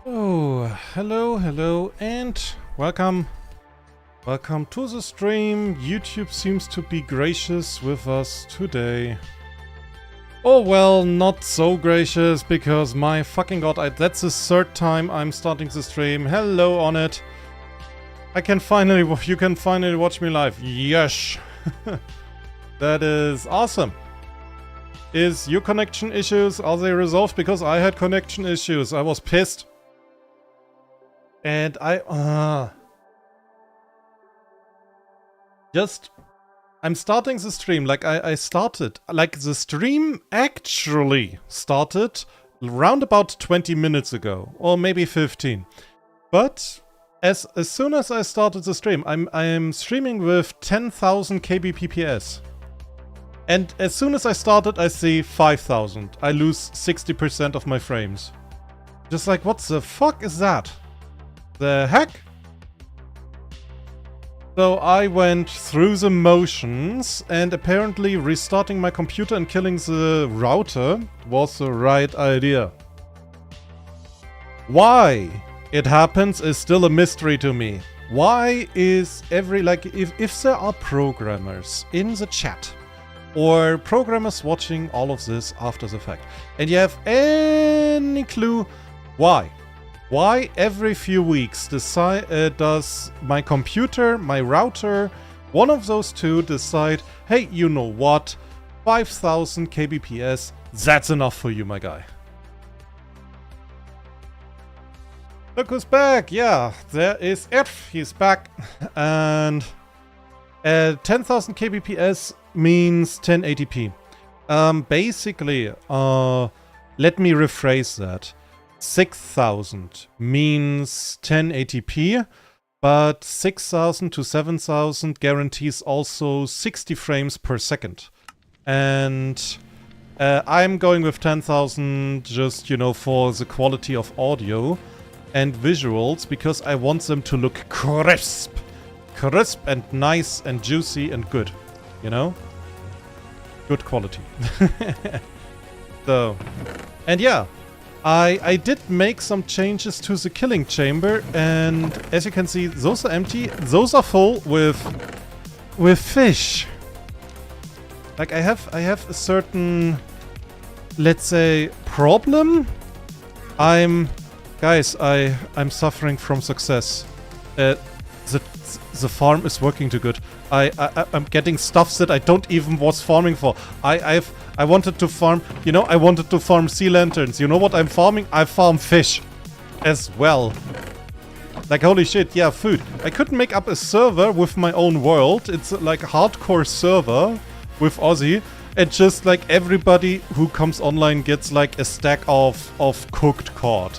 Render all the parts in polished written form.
Oh, hello, and welcome. Welcome to the stream. YouTube seems to be gracious with us today. Oh well, not so gracious, because my fucking god, that's the third time I'm starting the stream. Hello on it. You can finally watch me live. Yes. That is awesome. Is your connection issues, are they resolved? Because I had connection issues. I was pissed. And I'm starting the stream, like I started, like the stream actually started around about 20 minutes ago, or maybe 15. But as soon as I started the stream, I'm streaming with 10,000 kbps. And as soon as I started, I see 5,000. I lose 60% of my frames. Just like, what the fuck is that? The heck? So I went through the motions, and apparently restarting my computer and killing the router was the right idea. Why it happens is still a mystery to me. Why is if there are programmers in the chat or programmers watching all of this after the fact, and you have any clue why? Why every few weeks does my computer, my router, one of those two decide, hey, you know what, 5,000 kbps, that's enough for you, my guy. Look who's back, yeah, there is Irf, he's back, and 10,000 kbps means 1080p. Basically, let me rephrase that. 6,000 means 1080p, but 6,000 to 7,000 guarantees also 60 frames per second. And I'm going with 10,000 just, you know, for the quality of audio and visuals, because I want them to look crisp and nice and juicy and good, you know? Good quality. So, and yeah. I did make some changes to the killing chamber, and as you can see, those are empty. Those are full with fish. Like I have a certain, let's say, problem. I'm suffering from success. The farm is working too good. I'm getting stuff that I don't even was farming for. I wanted to farm, you know, I wanted to farm sea lanterns. You know what I'm farming? I farm fish as well. Like, holy shit, yeah, food. I couldn't make up a server with my own world. It's like a hardcore server with Ozzy. And just like everybody who comes online gets like a stack of cooked cod.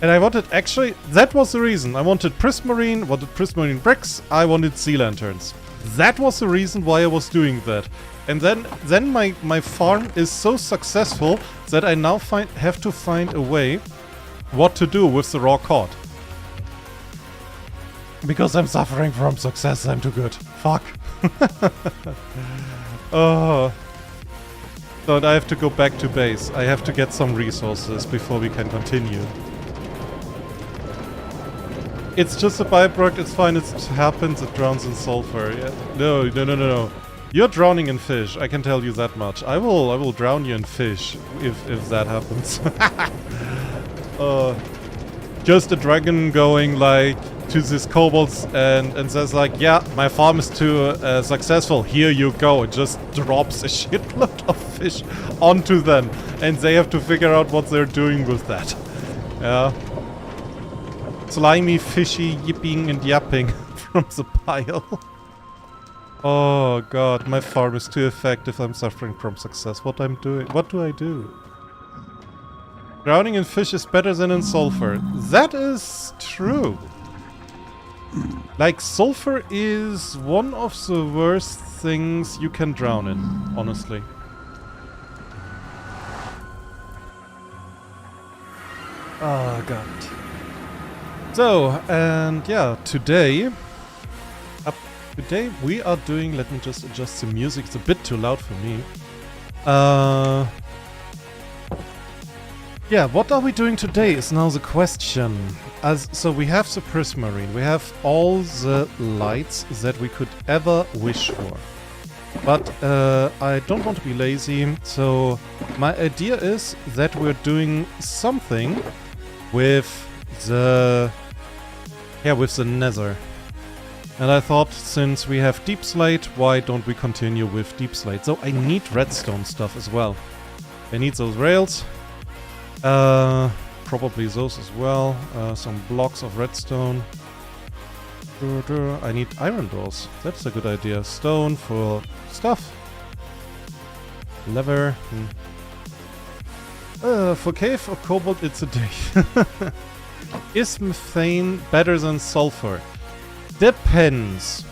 And I wanted, actually, that was the reason. I wanted prismarine bricks, I wanted sea lanterns. That was the reason why I was doing that. And then my farm is so successful that I now have to find a way what to do with the raw cod. Because I'm suffering from success, I'm too good. Fuck. Oh. So I have to go back to base. I have to get some resources before we can continue. It's just a byproduct, it's fine, it happens, it drowns in sulfur. Yeah. No. You're drowning in fish, I can tell you that much. I will drown you in fish if that happens. Just a dragon going like to these kobolds and says like, yeah, my farm is too successful, here you go. It just drops a shitload of fish onto them, and they have to figure out what they're doing with that. Yeah. Slimy, fishy, yipping and yapping from the pile. Oh god, my farm is too effective. I'm suffering from success. What I'm doing? What do I do? Drowning in fish is better than in sulfur. That is true. Like, sulfur is one of the worst things you can drown in, honestly. Oh god. So, and yeah, today we are doing, let me just adjust the music, it's a bit too loud for me. Yeah, what are we doing today is now the question. So we have the prismarine, we have all the lights that we could ever wish for. But I don't want to be lazy, so my idea is that we're doing something with the nether. And I thought, since we have deep slate, why don't we continue with deep slate? So I need redstone stuff as well. I need those rails. Probably those as well. Some blocks of redstone. I need iron doors. That's a good idea. Stone for stuff. Leather. For cave or cobalt, it's a day. Is methane better than sulfur? Depends.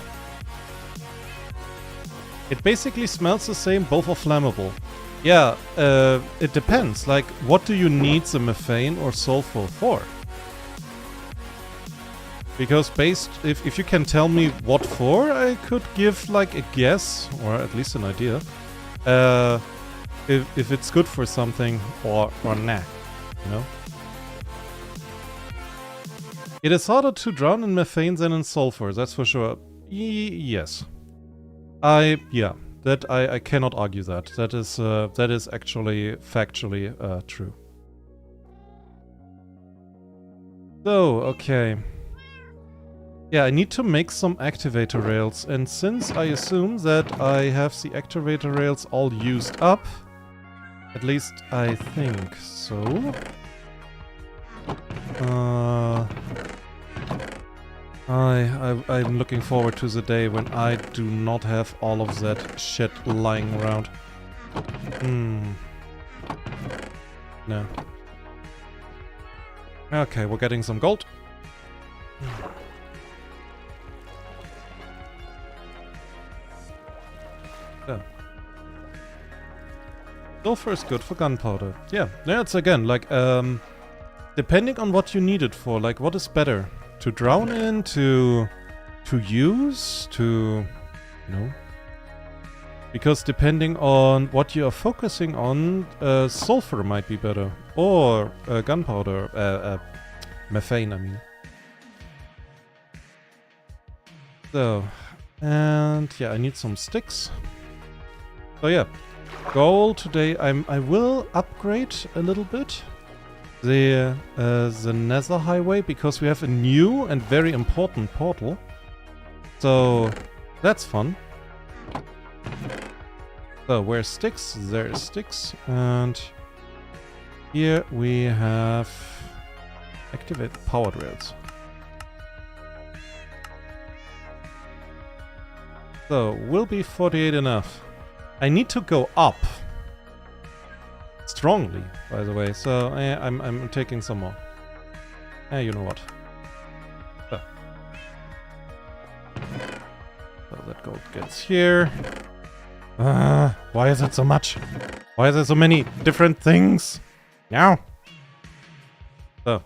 It basically smells the same, both are flammable. Yeah, it depends. Like, what do you need the methane or sulfur for? Because if you can tell me what for, I could give like a guess, or at least an idea. If it's good for something or nah, you know? It is harder to drown in methane than in sulfur, that's for sure. Yes. I cannot argue that. That is actually factually true. So, okay. Yeah, I need to make some activator rails, and since I assume that I have the activator rails all used up, at least I think so. I'm looking forward to the day when I do not have all of that shit lying around. No. Okay, we're getting some gold. Yeah. Sulfur is good for gunpowder. Yeah, it's again, like, depending on what you need it for, like, what is better? To drown in, to use, to, you know? Because depending on what you are focusing on, sulfur might be better. Or gunpowder, methane, I mean. So, and yeah, I need some sticks. So yeah, goal today, I will upgrade a little bit the nether highway, because we have a new and very important portal. So that's fun. So where's sticks? There's sticks, and here we have activate powered rails. So will be 48 enough? I need to go up. Strongly, by the way, so I'm taking some more. You know what? So that gold gets here. Why is it so much? Why is there so many different things? Now. So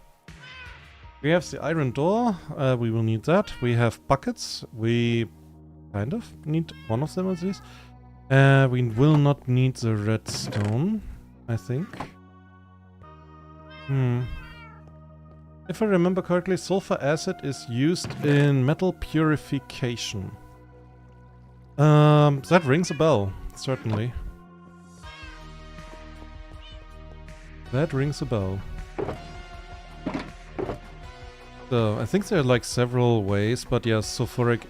we have the iron door. We will need that. We have buckets. We kind of need one of them at least. We will not need the redstone, I think. If I remember correctly, sulfur acid is used in metal purification. That rings a bell, certainly. That rings a bell. So, I think there are like several ways, but yeah, sulfuric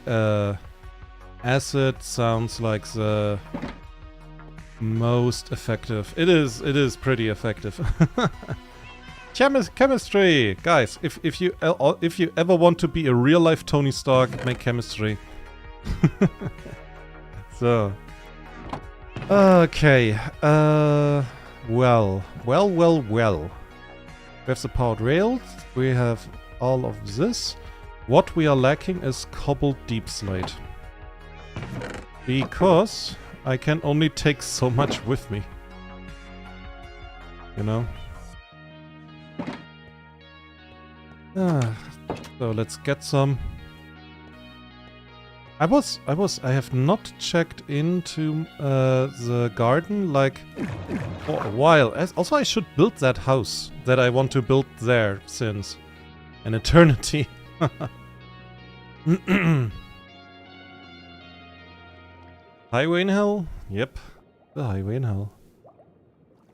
acid sounds like the most effective. It is pretty effective. Chemistry, guys. If you ever want to be a real life Tony Stark, make chemistry. So, okay. Well. We have the powered rails. We have all of this. What we are lacking is cobalt deep slate. Because I can only take so much with me. You know? So let's get some. I have not checked into the garden like for a while. Also, I should build that house that I want to build there since an eternity. Highway in hell? Yep, the highway in hell.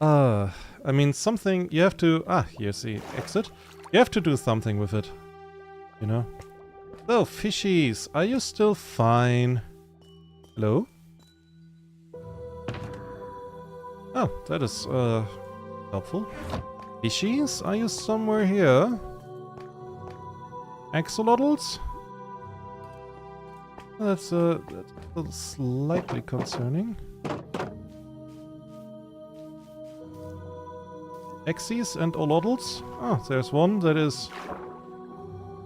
I mean, something you have to. Here's the exit. You have to do something with it, you know. So, fishies, are you still fine? Hello? Oh, that is, helpful. Fishies, are you somewhere here? Axolotls? That's a little slightly concerning. Axies and olotls? Oh, there's one that is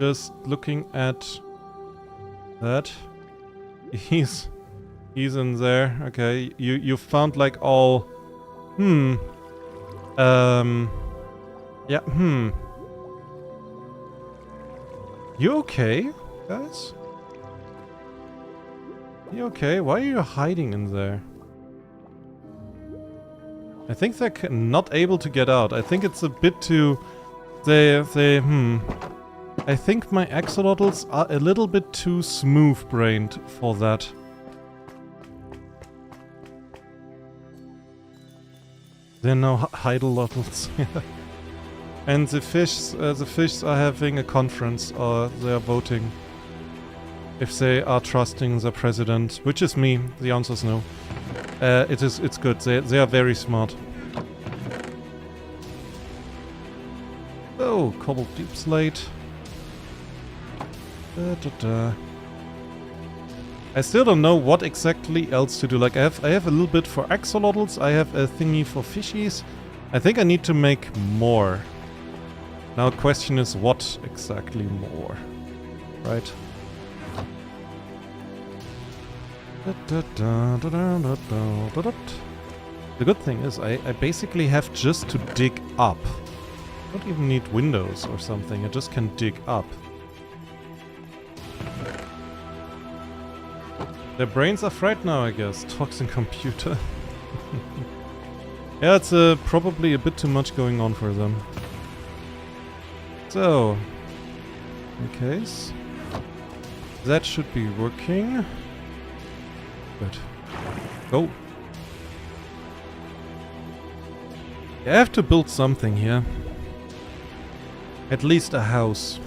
just looking at that. He's in there. Okay, you found like all. Yeah. You okay, guys? You okay? Why are you hiding in there? I think they're not able to get out. I think it's a bit too. I think my axolotls are a little bit too smooth-brained for that. They're now hydolotls. And the fish are having a conference, or they are voting if they are trusting the president, which is me. The answer is no. It's good. They are very smart. Oh, cobbled deep slate. I still don't know what exactly else to do. Like I have a little bit for axolotls. I have a thingy for fishies. I think I need to make more. Now the question is what exactly more, right? The good thing is I basically have just to dig up. I don't even need windows or something. I just can dig up. Their brains are fried now, I guess. Toxin computer. Yeah, it's probably a bit too much going on for them. So, in case that should be working. Good. Go. I have to build something here. At least a house.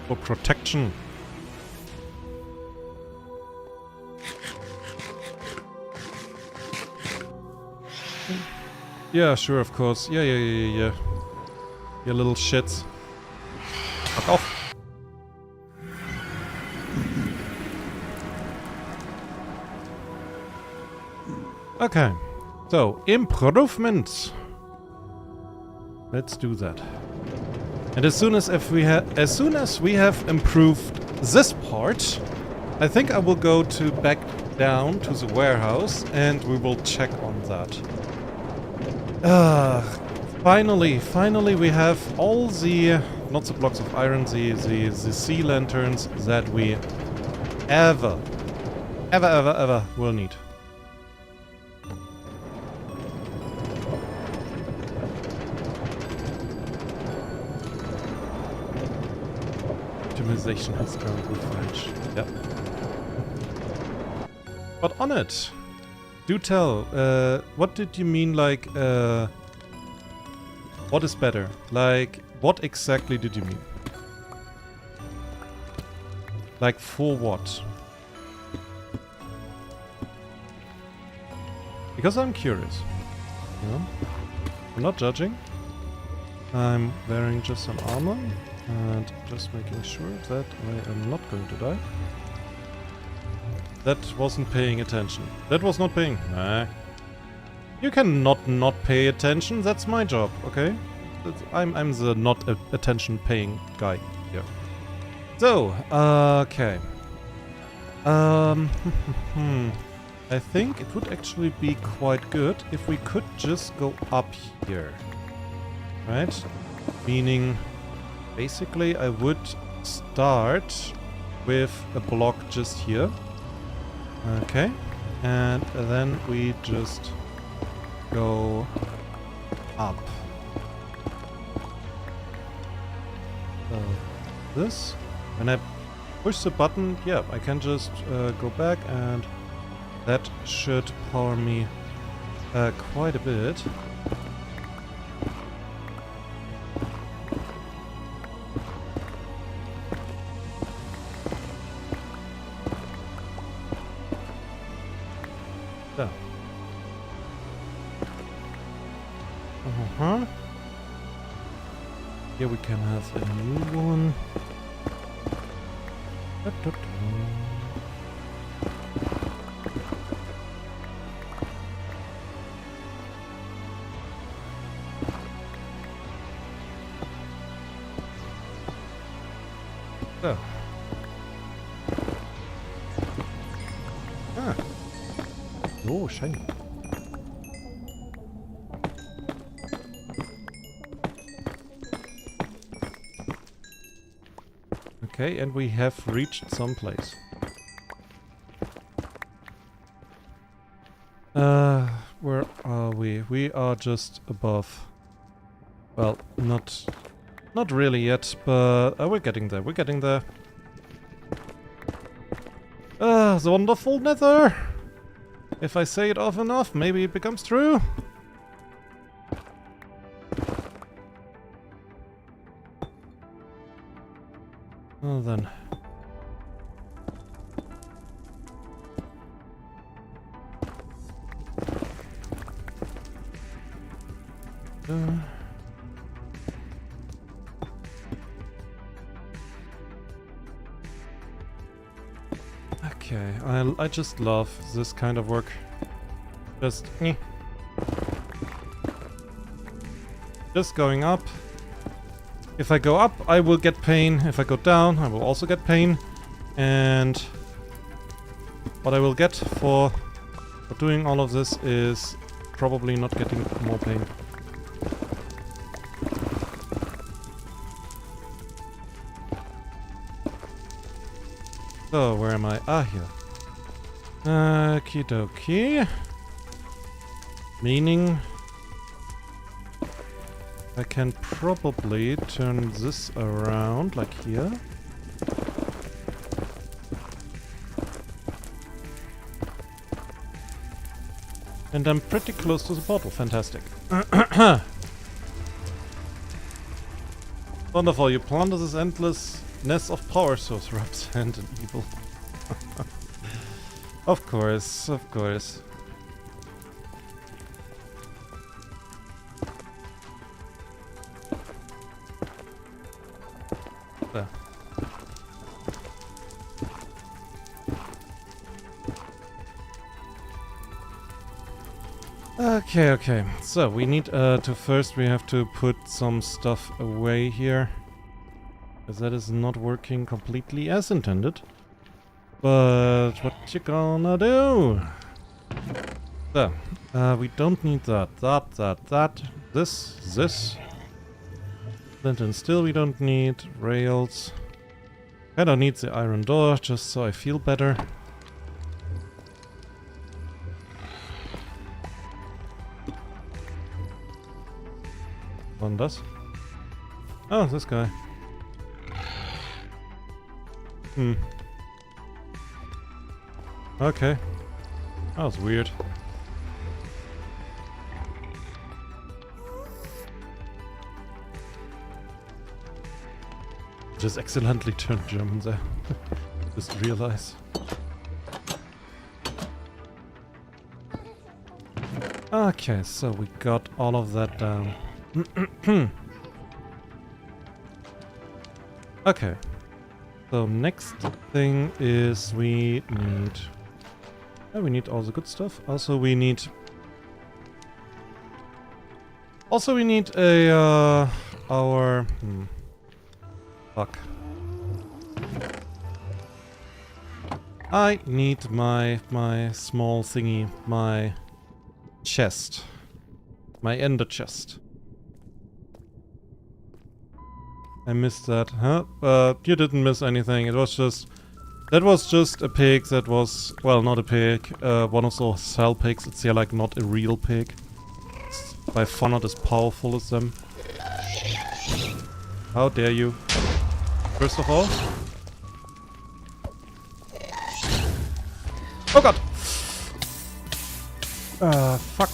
For protection. Yeah, sure, of course. Yeah. You little shits. Fuck off. Okay. So, improvements. Let's do that. And as soon as we have improved this part, I think I will go back down to the warehouse and we will check on that. Finally we have all the, not the blocks of iron, the sea lanterns that we ever will need. Optimization has gone with French. Yep. But on it, do tell, what did you mean, like, what is better? Like, what exactly did you mean? Like, for what? Because I'm curious. You know? I'm not judging. I'm wearing just some armor and just making sure that I am not going to die. That wasn't paying attention. That was not paying. Nah. You can not pay attention. That's my job, okay? I'm the not attention paying guy here. So, okay. I think it would actually be quite good if we could just go up here. Right? Meaning, basically I would start with a block just here. Okay. And then we just go up. So this. When I push the button, yeah, I can just go back, and that should power me quite a bit. So. Here we can have a new one. So. Ah. Oh, shiny. Okay, and we have reached someplace. Where are we? We are just above. Well, not really yet, but we're getting there. We're getting there. The wonderful nether! If I say it often enough, maybe it becomes true. Well then. Okay, I just love this kind of work. Just going up. If I go up, I will get pain. If I go down, I will also get pain. And what I will get for doing all of this is probably not getting more pain. So, where am I? Ah, here. Okie dokie. Meaning I can probably turn this around, like here. And I'm pretty close to the portal. Fantastic. Wonderful, you plunder this endless nest of power source, represent and evil. Of course, of course. There. Okay, okay. So we need we have to put some stuff away here. Because that is not working completely as intended. But what you gonna do? So, we don't need that. This. Flint and steel we don't need. Rails. I don't need the iron door, just so I feel better. One does. Oh, this guy. Okay. That was weird. Just accidentally turned German there. Just realize. Okay, so we got all of that down. Okay. So next thing is we need all the good stuff. Also we need a fuck. I need my small thingy, my chest. My ender chest. I missed that, huh? You didn't miss anything. It was just That was just a pig that was, well, not a pig, one of those cell pigs. It's yeah, like not a real pig. It's by far not as powerful as them. How dare you? First of all. Oh god! Fuck.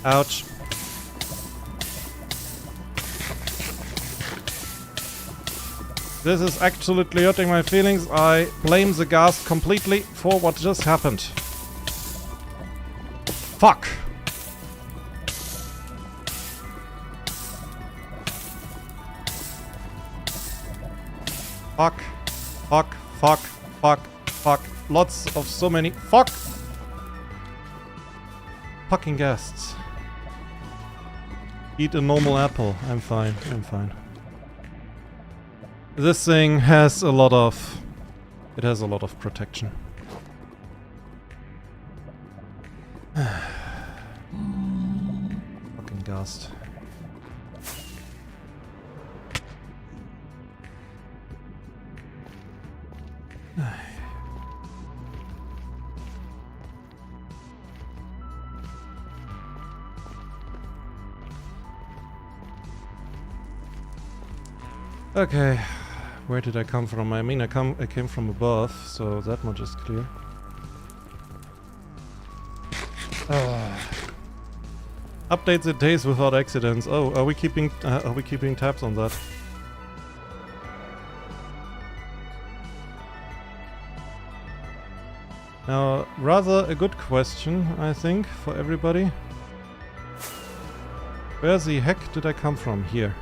Ouch. This is absolutely hurting my feelings. I blame the gas completely for what just happened. Fuck. Fuck. Fuck. Fuck. Fuck. Fuck. Lots of so many. Fuck. Fucking guests. Eat a normal apple. I'm fine. I'm fine. This thing has a lot of... It has a lot of protection. Fucking ghast. Okay. Where did I come from? I mean, I came from above, so that much is clear. Update the days without accidents. Oh, are we keeping tabs on that? Now, rather a good question, I think, for everybody. Where the heck did I come from? Here.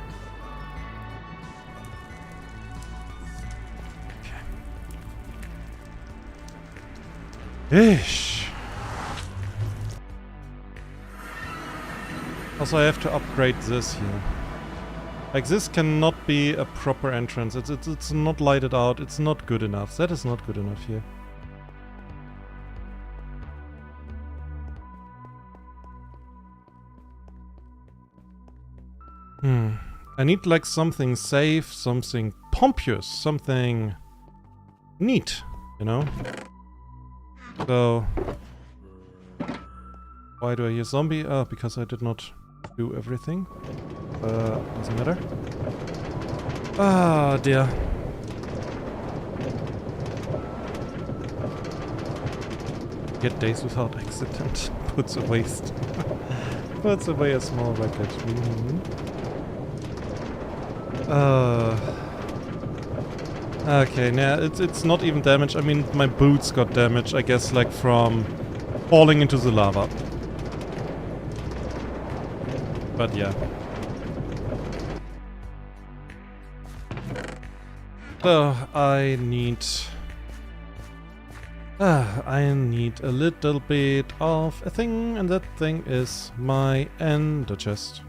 Ish. Also, I have to upgrade this here. Like, this cannot be a proper entrance. It's not lighted out. It's not good enough. That is not good enough here. I need like something safe, something pompous, something neat, you know? So, why do I hear zombie? Ah, because I did not do everything. Doesn't matter. Ah, dear. Get days without accident. Puts a waste. Puts away a small wreckage. Okay, nah, it's not even damage. I mean, my boots got damaged, I guess, like from falling into the lava. But yeah. So, I need a little bit of a thing, and that thing is my ender chest.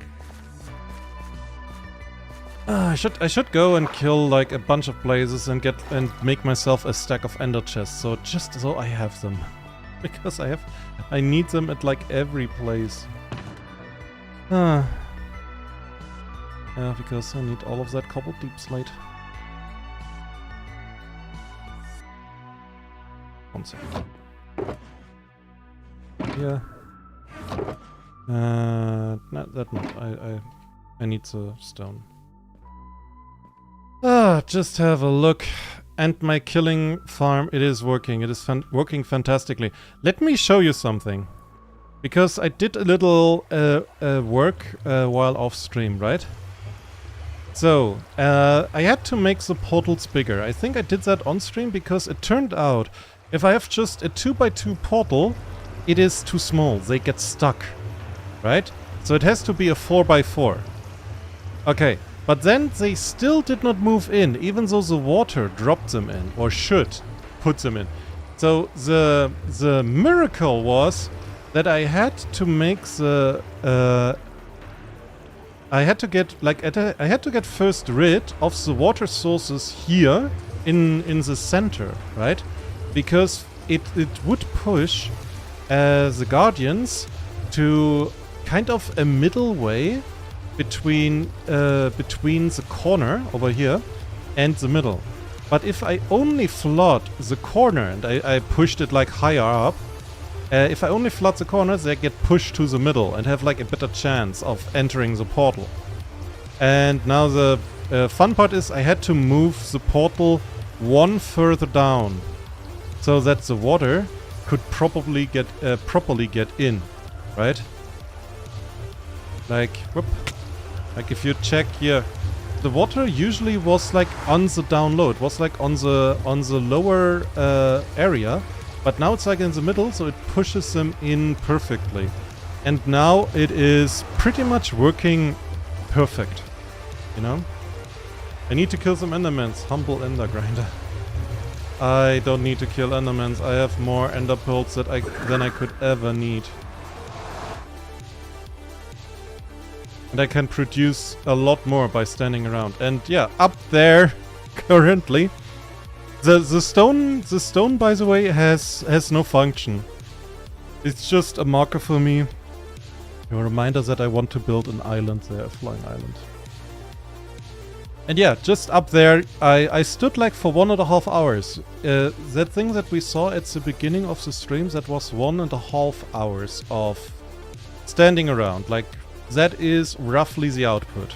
I should go and kill like a bunch of blazes and make myself a stack of ender chests, so just so I have them. Because I need them at like every place. Yeah, because I need all of that cobbled deep slate. One second. Yeah. No, that not. I need the stone. Just have a look. And my killing farm, it is working. It is working fantastically. Let me show you something. Because I did a little work while off stream, right? So, I had to make the portals bigger. I think I did that on stream because it turned out if I have just a 2x2 portal, it is too small. They get stuck, right? So it has to be a 4x4. Okay. But then they still did not move in, even though the water dropped them in, or should put them in. So the miracle was that I had to make the I had to get first rid of the water sources here in the center, right? Because it would push the guardians to kind of a middle way between the corner over here and the middle. But if I only flood the corner, and I pushed it like higher up, if I only flood the corners, they get pushed to the middle and have like a better chance of entering the portal. And now the fun part is I had to move the portal one further down so that the water could properly get in, right? Like, whoop. Like if you check here, the water usually was like on the down low. It was like on the lower area, but now it's like in the middle, so it pushes them in perfectly. And now it is pretty much working perfect, you know? I need to kill some endermans. Humble ender grinder. I don't need to kill endermans. I have more ender pearls than I could ever need. And I can produce a lot more by standing around. And yeah, up there currently, the stone by the way has no function. It's just a marker for me. A reminder that I want to build an island there, a flying island. And yeah, just up there, I stood like for 1.5 hours. That thing that we saw at the beginning of the stream, that was 1.5 hours of standing around. Like, that is roughly the output.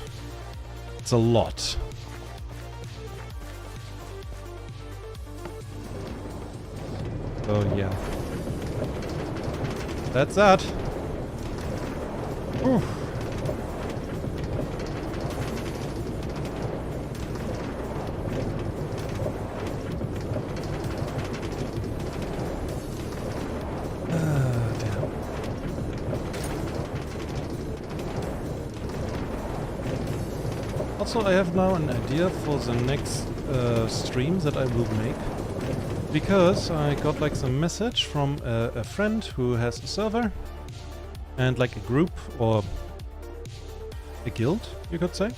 It's a lot. So yeah. That's that. Oof. Also, I have now an idea for the next stream that I will make, because I got like some message from a friend who has a server and like a group or a guild, you could say,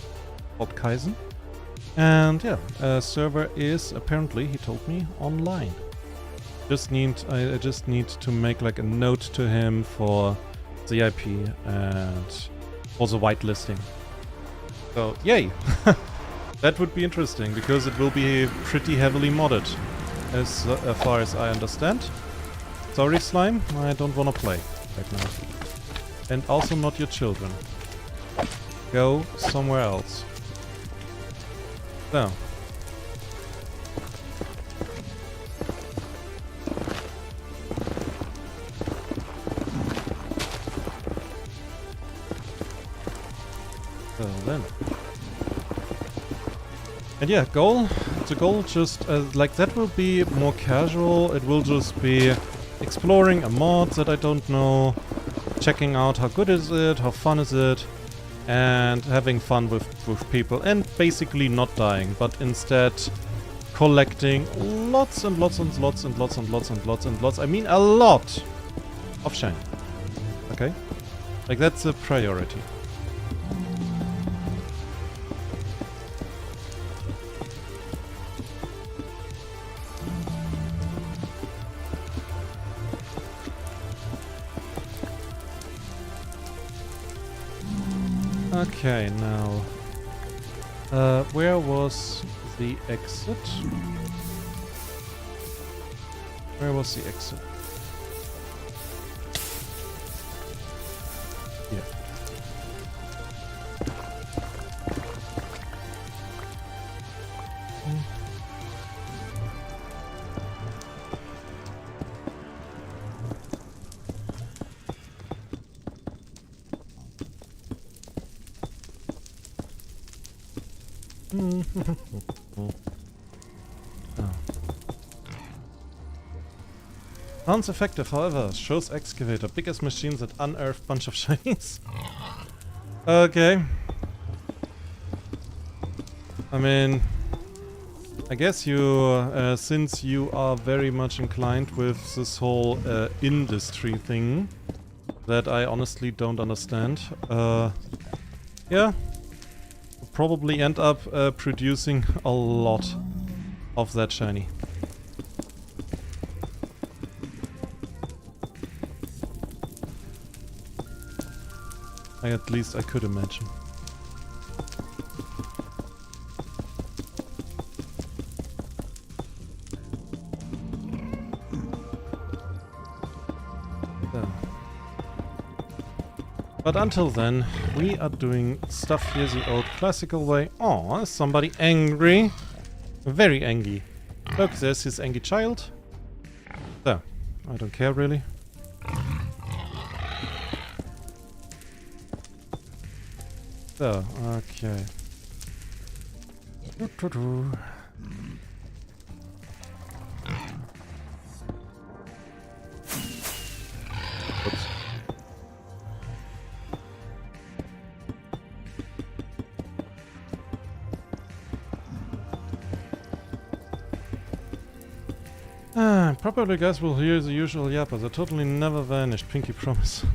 called Kaizen. And yeah, a server is apparently, he told me, online. I just need to make like a note to him for the IP and for the whitelisting. So, yay! That would be interesting, because it will be pretty heavily modded, as far as I understand. Sorry, Slime, I don't wanna play right now. And also not your children. Go somewhere else. So. Then. And yeah, the goal just, like that will be more casual. It will just be exploring a mod that I don't know, checking out how good is it, how fun is it, and having fun with people, and basically not dying, but instead collecting lots and lots and lots and lots and lots and lots and lots, I mean a lot of shiny. Okay? Like that's a priority. Okay, now, where was the exit? Where was the exit? Yeah. Oh. Sounds effective, however. Shows excavator. Biggest machines that unearth bunch of shinies. Okay. I mean, I guess you, since you are very much inclined with this whole industry thing that I honestly don't understand, yeah. Probably end up producing a lot of that shiny. At least I could imagine. But until then, we are doing stuff here the old classical way. Oh, is somebody angry? Very angry. Look, there's his angry child. So, I don't care really. So, okay. Oops. Probably guys will hear the usual yapper. They totally never vanished, pinky promise.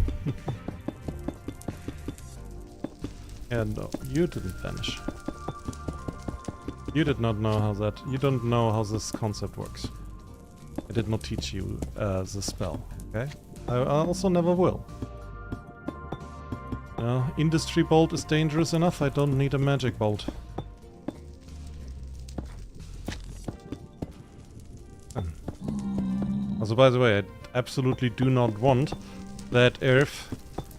Yeah, no, you didn't vanish. You did not know how that... You don't know how this concept works. I did not teach you the spell, okay? I also never will. Industry bolt is dangerous enough, I don't need a magic bolt. Also, by the way, I absolutely do not want that Earth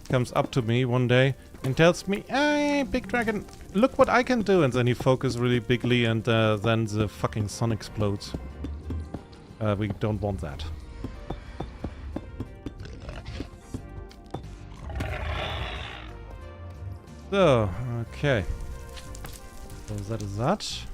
comes up to me one day and tells me, "Hey, big dragon, look what I can do," and then he focuses really bigly and then the fucking sun explodes. We don't want that. So, okay. So that is that.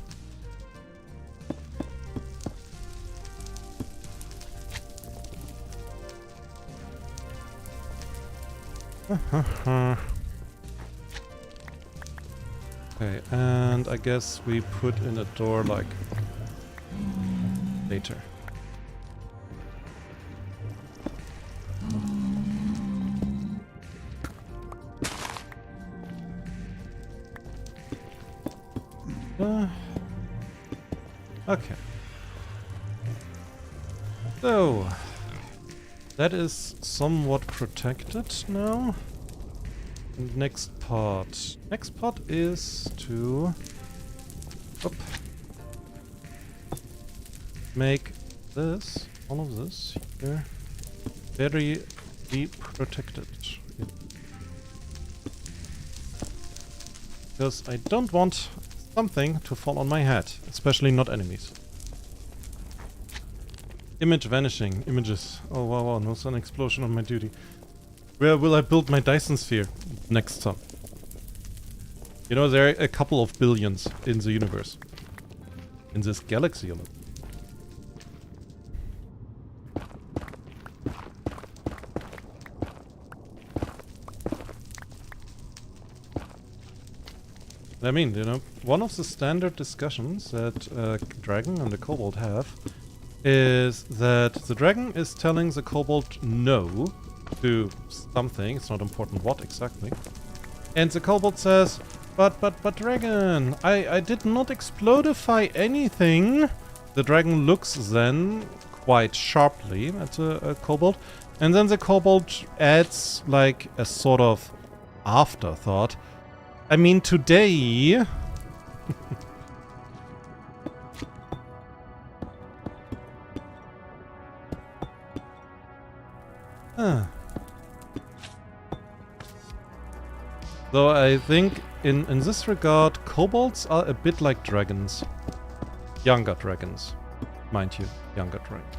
Okay, and I guess we put in a door like later. Okay. So, that is somewhat protected now. And next part. Next part is to make this, all of this here, very deep protected. Because I don't want something to fall on my head, especially not enemies. Image vanishing. Images. Oh wow, wow, no sun explosion on my duty. Where will I build my Dyson sphere next time? You know, there are a couple of billions in the universe. In this galaxy alone. I mean, you know, one of the standard discussions that Dragon and the Kobold have is that the Dragon is telling the Kobold no to something, it's not important what exactly. And the Kobold says, but Dragon, I did not explodify anything. The Dragon looks then quite sharply at the Kobold, and then the Kobold adds like a sort of afterthought. I mean, today... So I think in this regard, kobolds are a bit like dragons. Younger dragons. Mind you, younger dragons.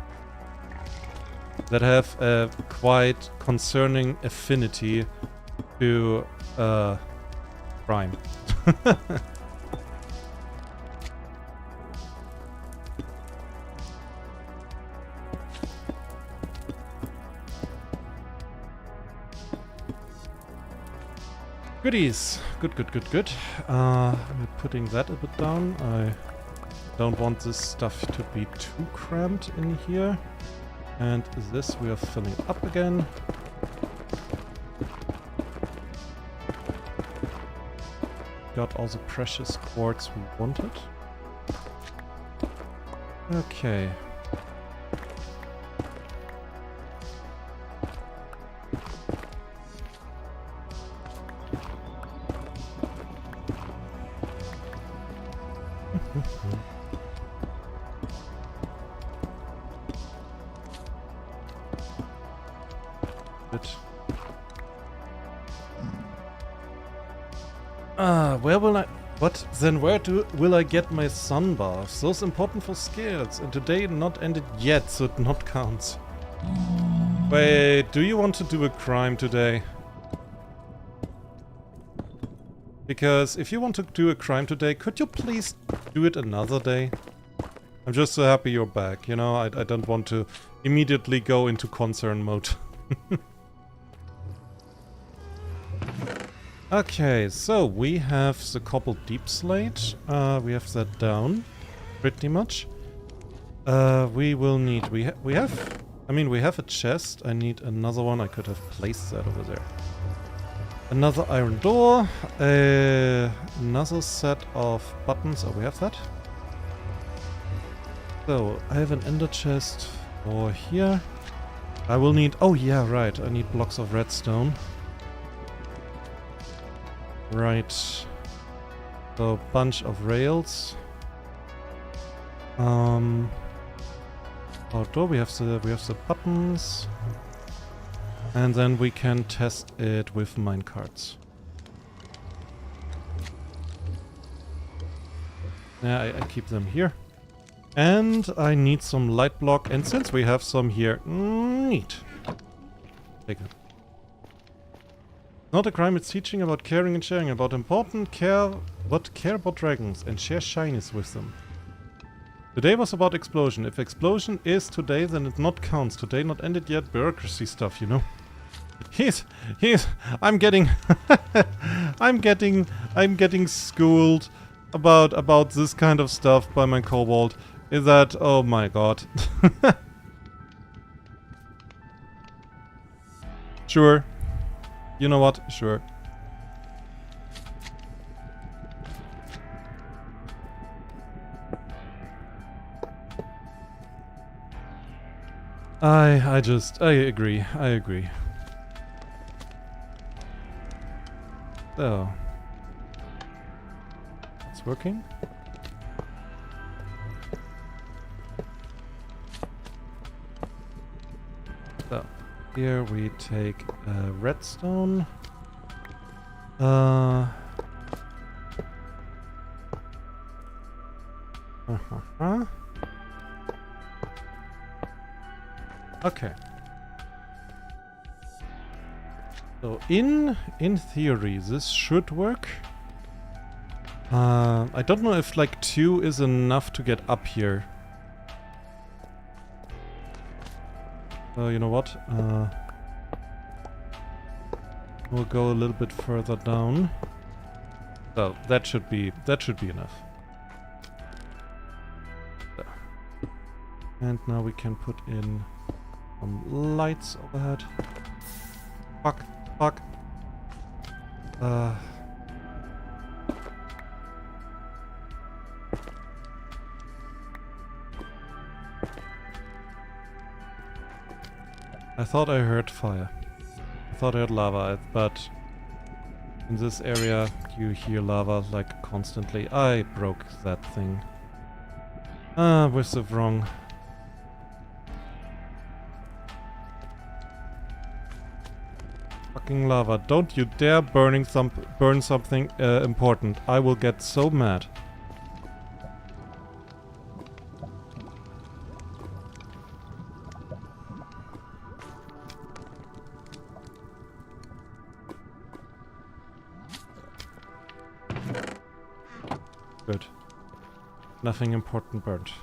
That have a quite concerning affinity to crime. Goodies. Good. We're putting that a bit down. I don't want this stuff to be too cramped in here. And this we are filling up again. Got all the precious quartz we wanted. Okay. Good. Where will I... What? Then will I get my sun baths? Those important for skills. And today not ended yet, so it not counts. Wait, do you want to do a crime today? Because if you want to do a crime today, could you please do it another day? I'm just so happy you're back, you know? I don't want to immediately go into concern mode. Okay, so we have the cobbled deep slate. We have that down, pretty much. We will need... we have... I mean, we have a chest. I need another one. I could have placed that over there. Another iron door. Another set of buttons. Oh, we have that. So, I have an ender chest for here. I will need... oh, yeah, right. I need blocks of redstone. Right. So, bunch of rails. Outdoor, we have the buttons. And then we can test it with minecarts. Yeah, I keep them here. And I need some light block, and since we have some here, neat. Take it. Not a crime, it's teaching about caring and sharing, about important care about dragons, and share shinies with them. Today was about explosion. If explosion is today, then it not counts. Today not ended yet, bureaucracy stuff, you know. I'm getting I'm getting schooled about this kind of stuff by my kobold. Is that, oh my god. Sure. You know what? Sure. I agree. I agree. So. It's working. So, here we take redstone. Okay. So in theory this should work. I don't know if like 2 is enough to get up here. You know what? We'll go a little bit further down. So that should be enough. So. And now we can put in some lights overhead. Fuck. I thought I heard fire. I thought I heard lava, but in this area you hear lava like constantly. I broke that thing. With the wrong... fucking lava. Don't you dare burn something important. I will get so mad. Good. Nothing important burnt.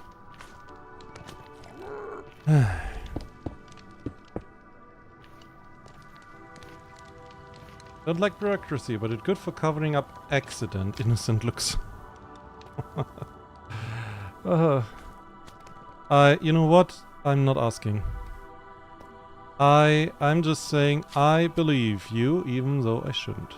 Don't like bureaucracy, but it's good for covering up accident. Innocent looks. You know what? I'm not asking. I'm just saying I believe you, even though I shouldn't.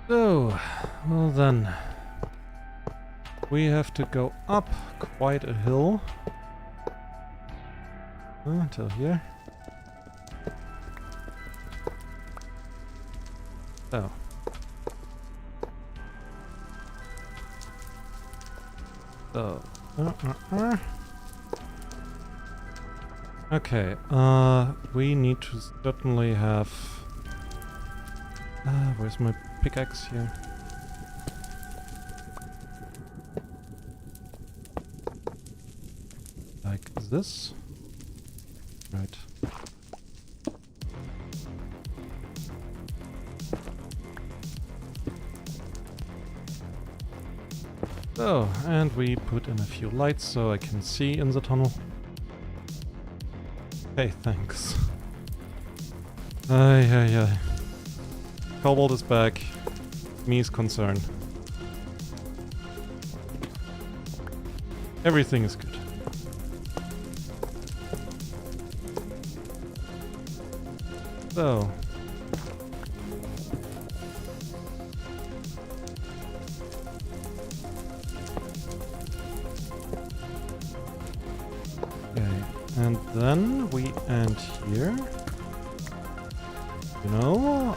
So, well then, we have to go up quite a hill until here. So, So, okay, we need to certainly have... where's my pickaxe here? Like this? Right. So, and we put in a few lights so I can see in the tunnel. Hey, thanks. Ay, ay, ay. Cobalt is back. Me is concerned. Everything is good. So. Okay, and then we end here. You know,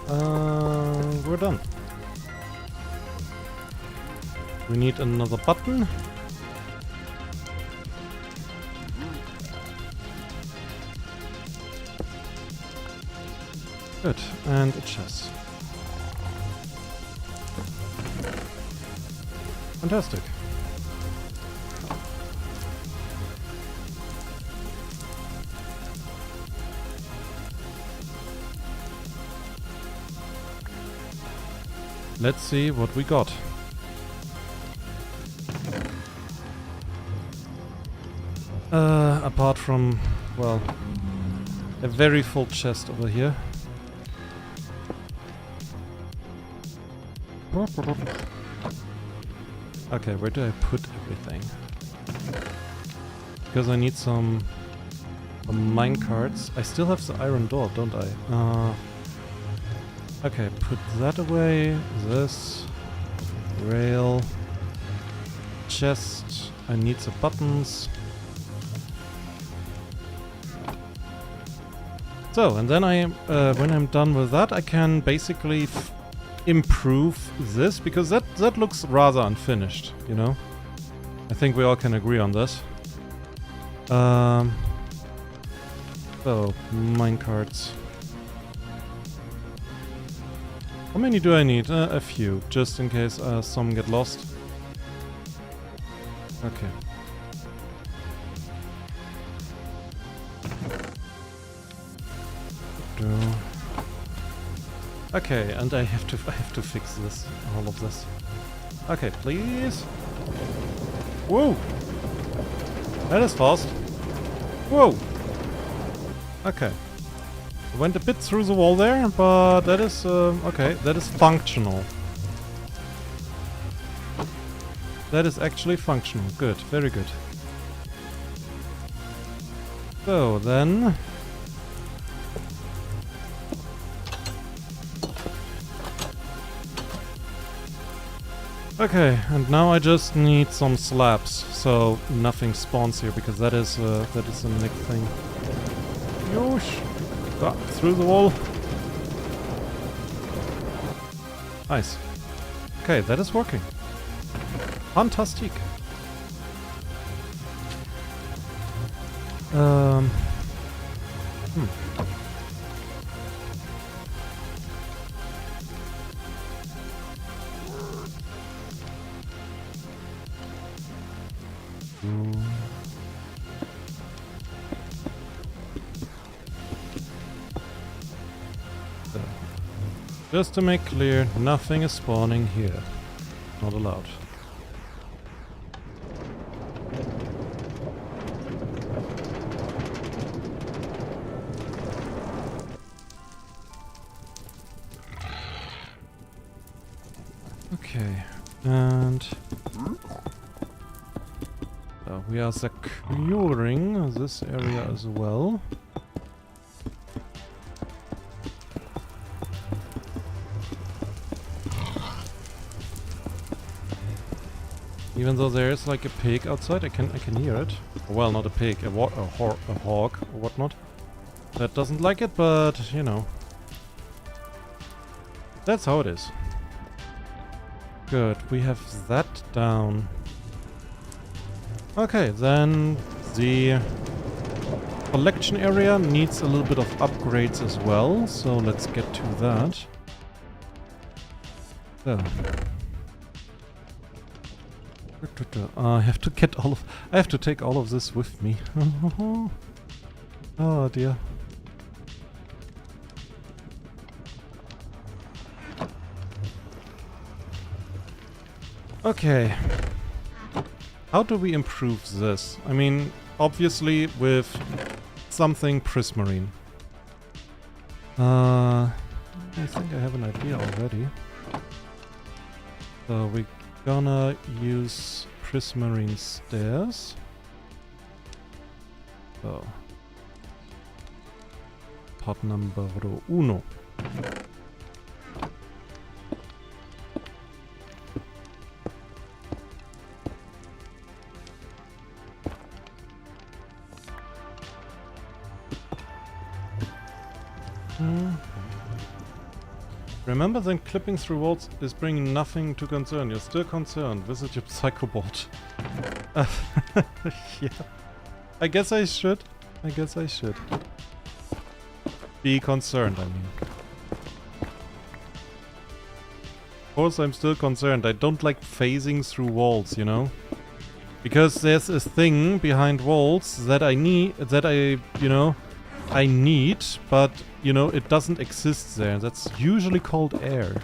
we're done. We need another button. Good, and a chest. Fantastic. Let's see what we got. Apart from, well, a very full chest over here. Okay, where do I put everything? Because I need some minecarts. I still have the iron door, don't I? Okay, put that away. This. Rail. Chest. I need the buttons. So, and then when I'm done with that, I can basically improve this, because that looks rather unfinished, you know? I think we all can agree on this. So, minecarts. How many do I need? A few, just in case some get lost. Okay. Okay, and I have to fix this, all of this. Okay, please. Whoa! That is fast. Whoa! Okay. Went a bit through the wall there, but that is okay. That is functional. That is actually functional. Good, very good. So then. Okay, and now I just need some slabs, so nothing spawns here, because that is a next thing. Yosh! Ah, through the wall. Nice. Okay, that is working. Fantastic. Just to make clear, nothing is spawning here. Not allowed. Okay, and so we are securing this area as well. Even though there is like a pig outside, I can hear it. Well, not a pig, a hawk or whatnot. That doesn't like it, but you know, that's how it is. Good, we have that down. Okay, then the collection area needs a little bit of upgrades as well, so let's get to that. So. I have to get all of... I have to take all of this with me. Oh dear. Okay. How do we improve this? I mean, obviously with something prismarine. I think I have an idea already. So we're gonna use prismarine stairs. So. Part number uno. Remember then clipping through walls is bringing nothing to concern. You're still concerned. Visit your psychobot. Yeah. I guess I should. I guess I should. Be concerned, I mean. Of course I'm still concerned. I don't like phasing through walls, you know? Because there's a thing behind walls that I need, I need, but, you know, it doesn't exist there. That's usually called air.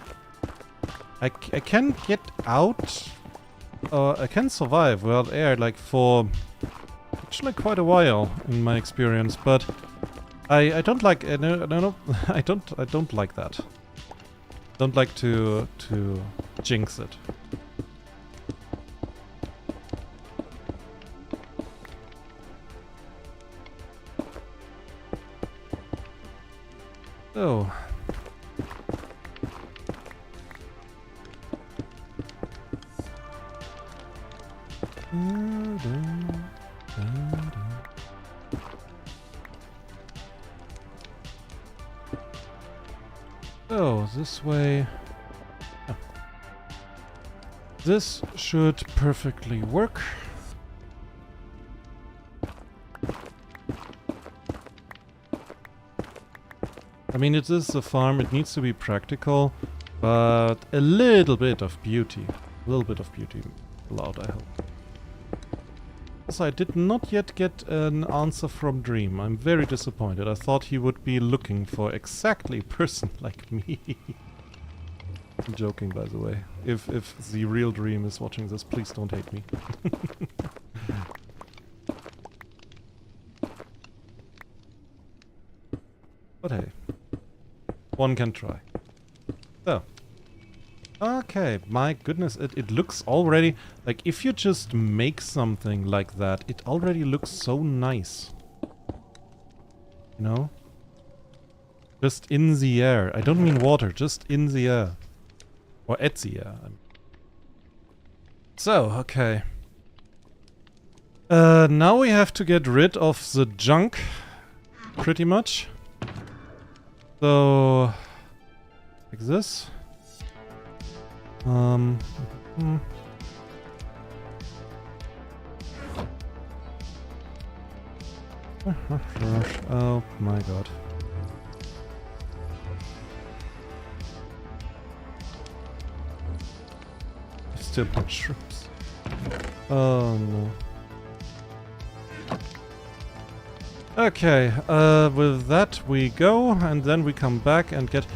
I can get out, I can survive without air, like, for actually quite a while, in my experience, but I don't like, no, I don't like that. Don't like to jinx it. So. So, this way. Oh. This should perfectly work. I mean, it is a farm, it needs to be practical, but a little bit of beauty. A little bit of beauty allowed, I hope. Also, I did not yet get an answer from Dream. I'm very disappointed. I thought he would be looking for exactly a person like me. I'm joking, by the way. If the real Dream is watching this, please don't hate me. But hey. One can try. So. Okay, my goodness, it looks already... Like, if you just make something like that, it already looks so nice. You know? Just in the air. I don't mean water, just in the air. Or at the air. So, okay. Now we have to get rid of the junk. Pretty much. So, like this. Oh my god. Still mushrooms. Oh no. Okay, with that we go, and then we come back and get...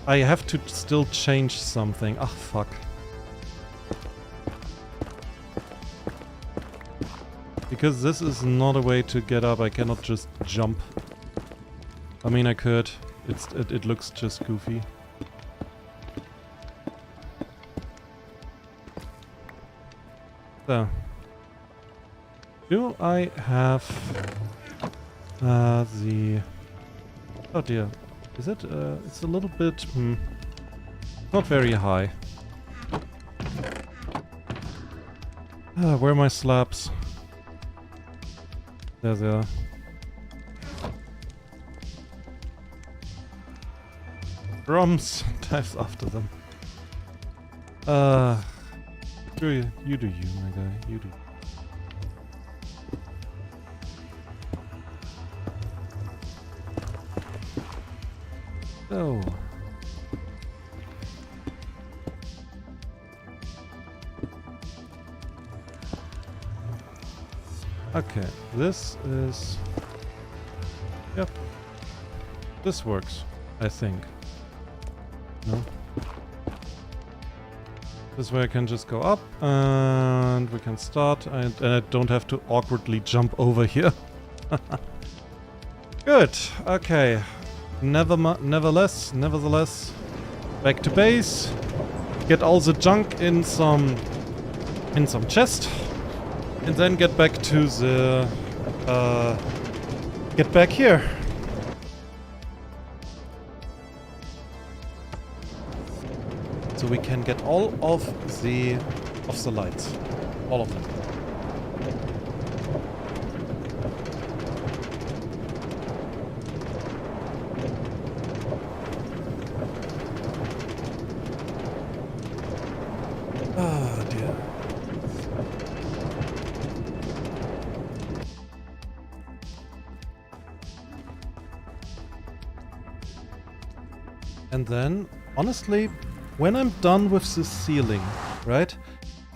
I have to still change something. Ah, fuck. Because this is not a way to get up, I cannot just jump. I mean, I could. It looks just goofy. So. Do I have... the... Oh dear. Is it? It's a little bit... not very high. Where are my slabs? There they are. Drums! Dives after them. You do you, my guy. You do. So. Okay, this is... Yep. This works, I think. No? This way I can just go up and we can start and I don't have to awkwardly jump over here. Good, okay. Nevertheless, back to base. Get all the junk in some chest. And then get back to the... get back here. So we can get all of the lights. All of them. Oh dear. And then, honestly, when I'm done with the ceiling, right,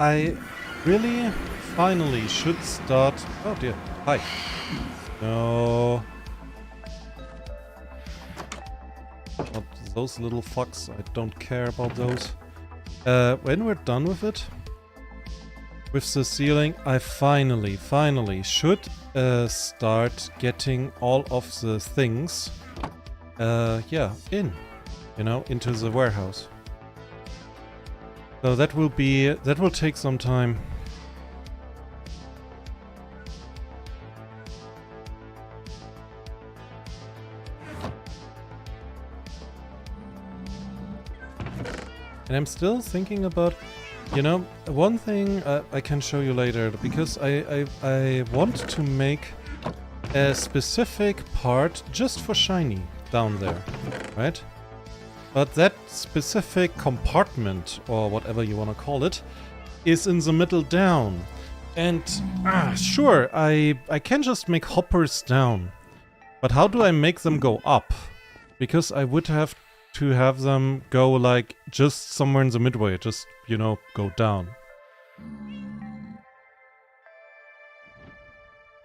I really finally should start... Oh dear, hi. No. Not those little fucks, I don't care about those. When we're done with it, with the ceiling, I finally should start getting all of the things, yeah, into the warehouse. So that will take some time. And I'm still thinking about, one thing I can show you later, because I want to make a specific part just for shiny down there, right? But that specific compartment, or whatever you want to call it, is in the middle down. And, sure, I can just make hoppers down. But how do I make them go up? Because I would have to have them go, like, just somewhere in the midway. Just, go down.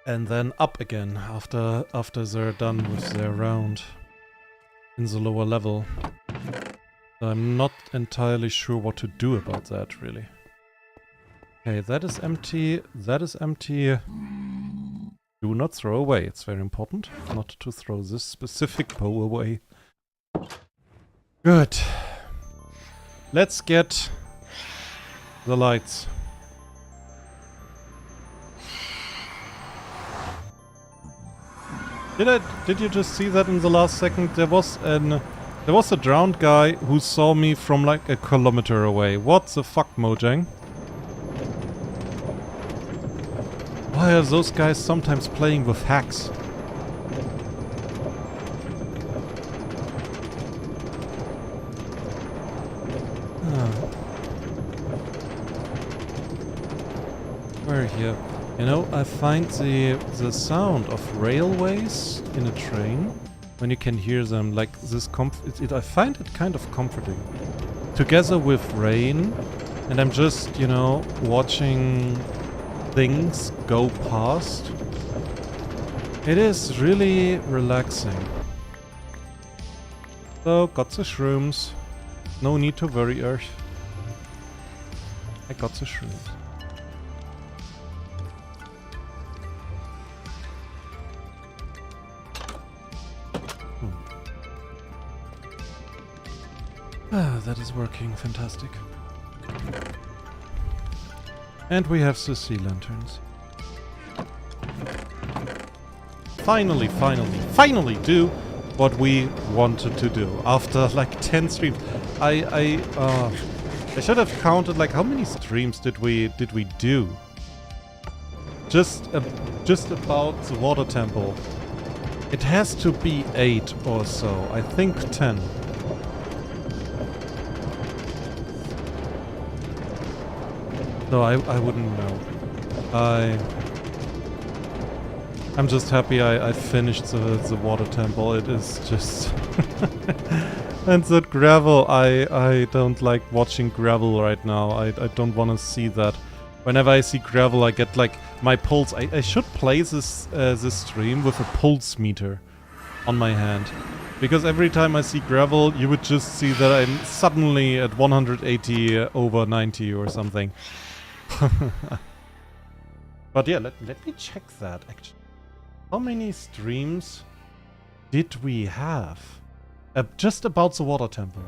And then up again, after they're done with their round. In the lower level. I'm not entirely sure what to do about that, really. Okay, that is empty. That is empty. Do not throw away. It's very important not to throw this specific bow away. Good. Let's get the lights. Did you just see that in the last second? There was a drowned guy who saw me from like a kilometer away. What the fuck, Mojang? Why are those guys sometimes playing with hacks? We're here. I find the sound of railways in a train, when you can hear them, like this I find it kind of comforting. Together with rain, and I'm just, watching things go past. It is really relaxing. So, got the shrooms. No need to worry, Earth. I got the shrooms. That is working fantastic. And we have the sea lanterns. Finally do what we wanted to do after like 10 streams. I should have counted like how many streams did we do? Just about the Watertemple. It has to be 8 or so. I think 10. No, I wouldn't know. I'm just happy I finished the water temple. It is just... And that gravel, I don't like watching gravel right now. I don't want to see that. Whenever I see gravel, I get like my pulse. I should play this stream with a pulse meter on my hand. Because every time I see gravel, you would just see that I'm suddenly at 180 over 90 or something. But yeah, let me check that actually. How many streams did we have? Just about the water temple.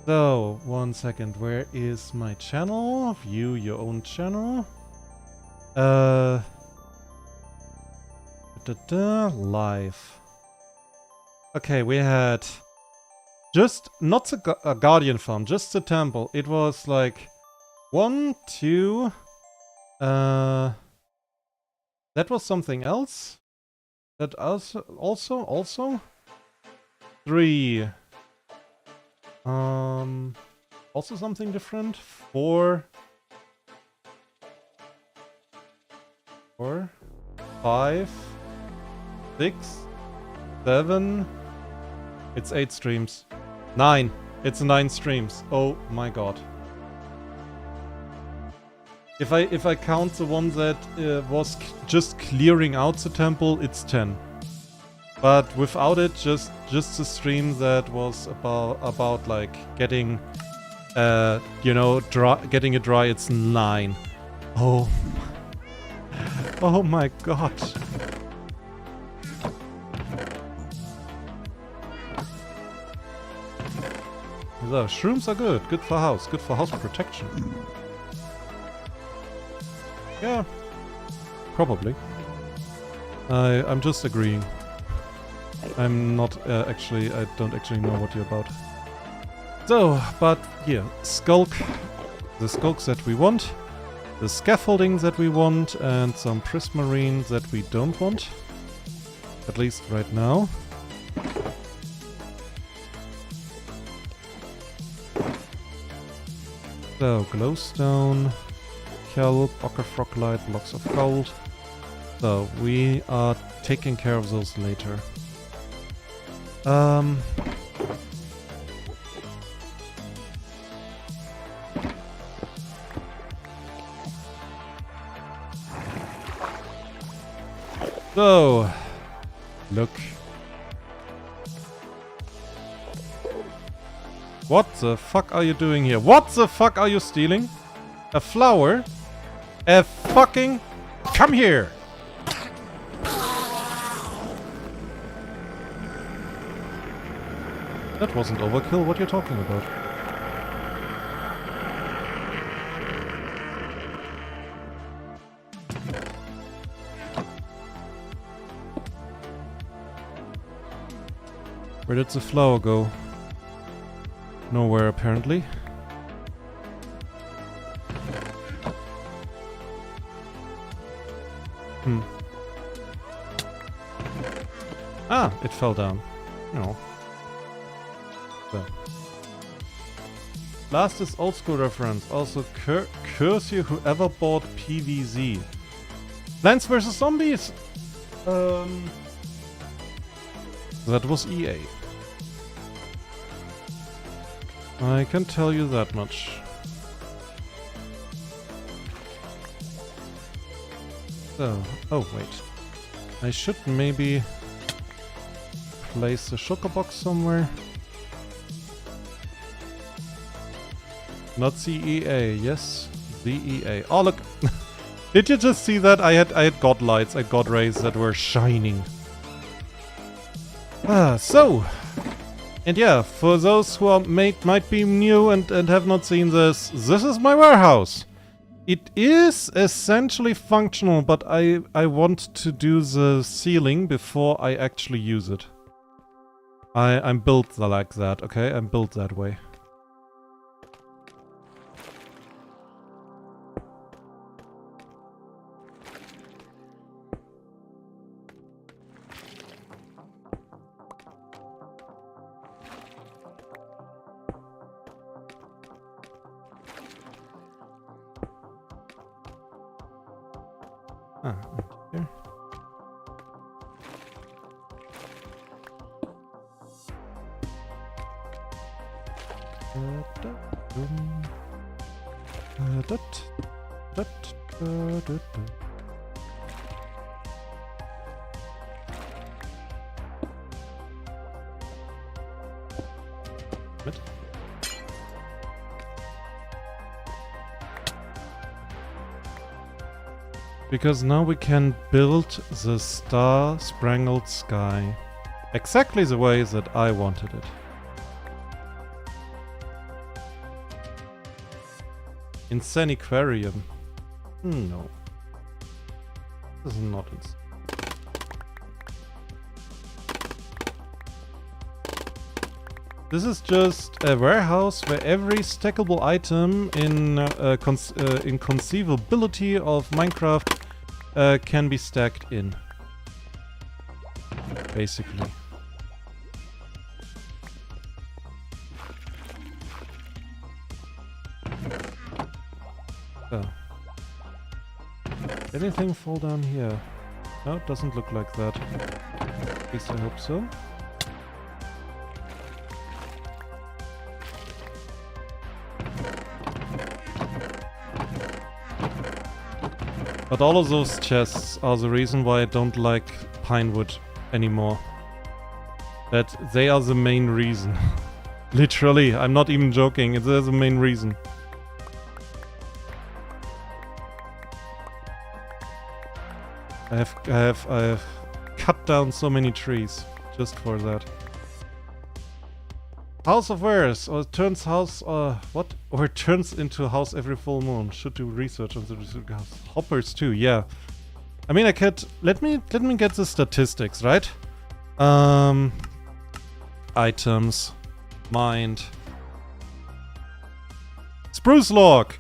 So, 1 second. Where is my channel? View your own channel. Live. Okay, we had just not a guardian farm, just the temple. It was like 1, 2. That was something else. That also 3. Also something different. 4. 5. 6. 7. It's 8 streams. 9. It's 9 streams. Oh my god. If I count the one that was just clearing out the temple, it's 10. But without it, just the stream that was about like getting, you know, getting it dry, it's 9. Oh, oh my god. So, shrooms are good. Good for house protection. Yeah, probably. I'm just agreeing. I'm not actually, I don't actually know what you're about. So, but yeah, skulk. The skulks that we want. The scaffolding that we want. And some prismarine that we don't want. At least right now. So, glowstone. Kelp, ochre froglite, blocks of gold. So, we are taking care of those later. So, look. What the fuck are you doing here? What the fuck are you stealing? A flower? A fucking... Come here! That wasn't overkill, what you're talking about. Where did the flower go? Nowhere, apparently. Ah, it fell down. No. So. Last is old school reference. Also, curse you whoever bought PVZ. Plants vs. Zombies! That was EA. I can tell you that much. So, oh wait. I should maybe place a sugar box somewhere. Not CEA, yes, ZEA. Oh look, did you just see that? I had god lights and god rays that were shining. So, and yeah, for those who are might be new and have not seen this is my warehouse. It is essentially functional, but I want to do the ceiling before I actually use it. I'm built like that, okay? I'm built that way. Ah, here. Mit. Because now we can build the star-sprangled sky exactly the way that I wanted it. Insane aquarium. No. This is not insane. This is just a warehouse where every stackable item in conceivability of Minecraft can be stacked in. Basically. So. Anything fall down here? No, it doesn't look like that. At least I hope so. But all of those chests are the reason why I don't like pinewood anymore. That they are the main reason. Literally, I'm not even joking, they're the main reason. I have cut down so many trees just for that. House of Wares, or turns house, what? Or it turns into a house every full moon. Should do research on the house. Hoppers too, yeah. I mean, I could, let me get the statistics, right? Items, mined. Spruce log,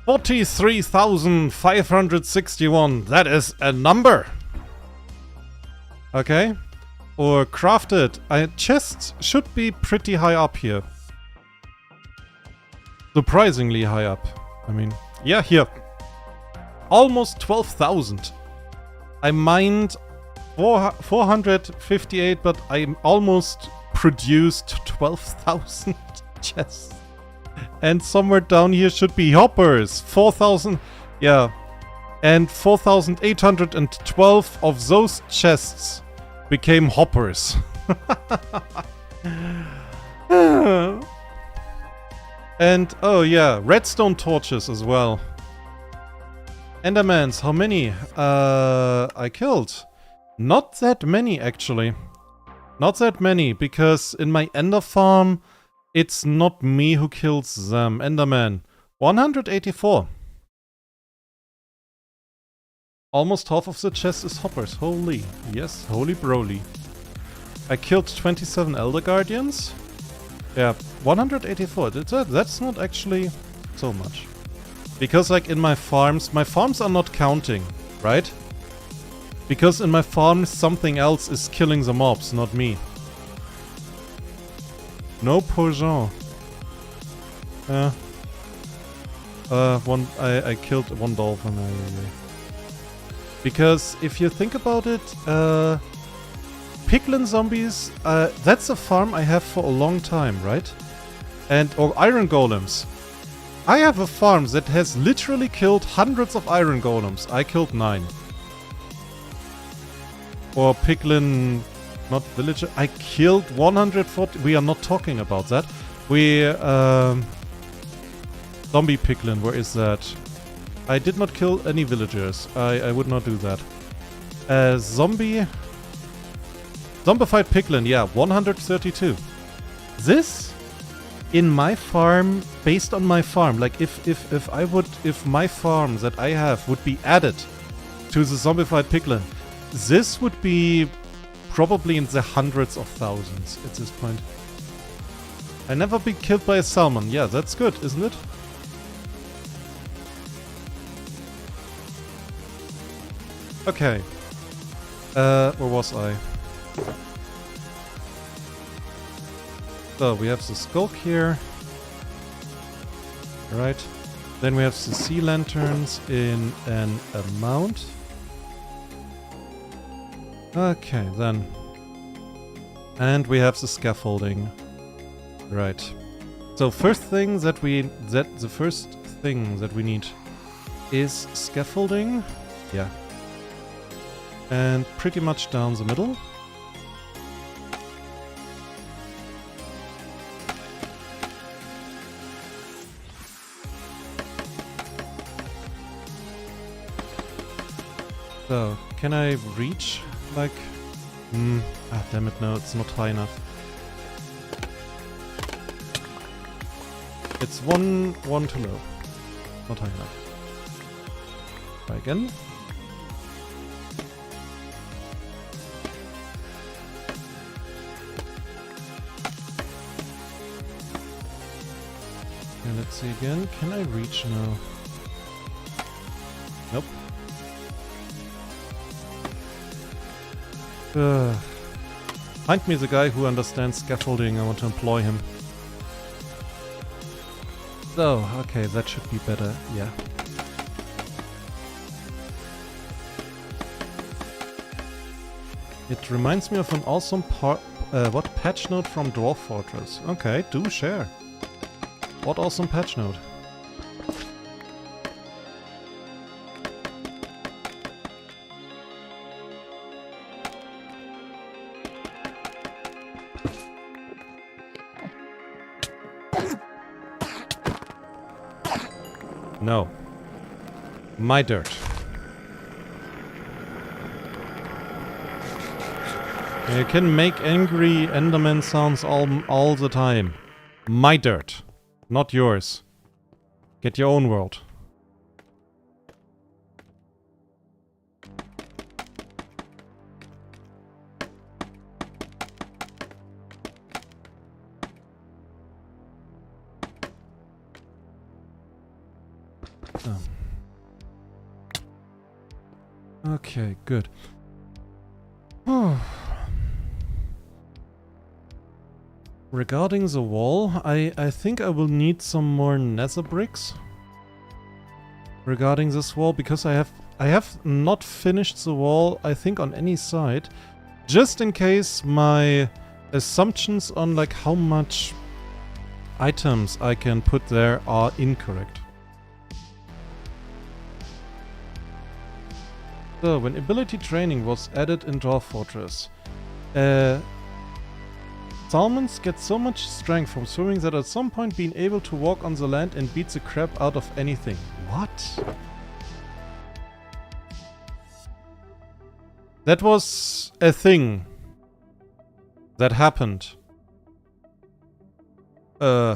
43,561. That is a number. Okay. Or crafted. Chests should be pretty high up here. Surprisingly high up. I mean, yeah, here. Almost 12,000. I mined 458, but I almost produced 12,000 chests. And somewhere down here should be hoppers. 4,000. Yeah. And 4,812 of those chests became hoppers. And, oh yeah, redstone torches as well. Endermans, how many? I killed. Not that many, actually. Not that many, because in my ender farm, it's not me who kills them. Enderman, 184. Almost half of the chest is hoppers. Holy. Yes, holy broly. I killed 27 Elder Guardians. Yeah, 184. That's not actually so much. Because like in my farms are not counting, right? Because in my farms something else is killing the mobs, not me. No poison. Yeah. I killed one dolphin. Because if you think about it, piglin zombies, that's a farm I have for a long time, right? Or iron golems. I have a farm that has literally killed hundreds of iron golems. I killed 9. Or piglin, not villager. I killed 140. We are not talking about that. Zombie piglin, where is that? I did not kill any villagers. I would not do that. Zombified piglin, yeah, 132. This in my farm, based on my farm, like if my farm that I have would be added to the zombified piglin, this would be probably in the hundreds of thousands at this point. I never been killed by a salmon. Yeah, that's good, isn't it? Okay. Where was I? So, we have the skulk here. Right. Then we have the sea lanterns in an amount. Okay, then. And we have the scaffolding. Right. So the first thing that we need is scaffolding. Yeah. And pretty much down the middle. So, can I reach, like... damn it, no, it's not high enough. It's one too low. Not high enough. Try again. And let's see again. Can I reach now? Nope. Find me the guy who understands scaffolding. I want to employ him. So, okay, that should be better. Yeah. It reminds me of an awesome patch note from Dwarf Fortress. Okay, do share. What awesome patch note? No. My dirt. You can make angry Enderman sounds all the time. My dirt. Not yours. Get your own world. Okay, good. Regarding the wall, I think I will need some more nether bricks. Regarding this wall, because I have not finished the wall, I think, on any side. Just in case my assumptions on like how much items I can put there are incorrect. So, when ability training was added in Dwarf Fortress, salmons get so much strength from swimming that at some point being able to walk on the land and beat the crap out of anything. What? That was a thing that happened. Okay.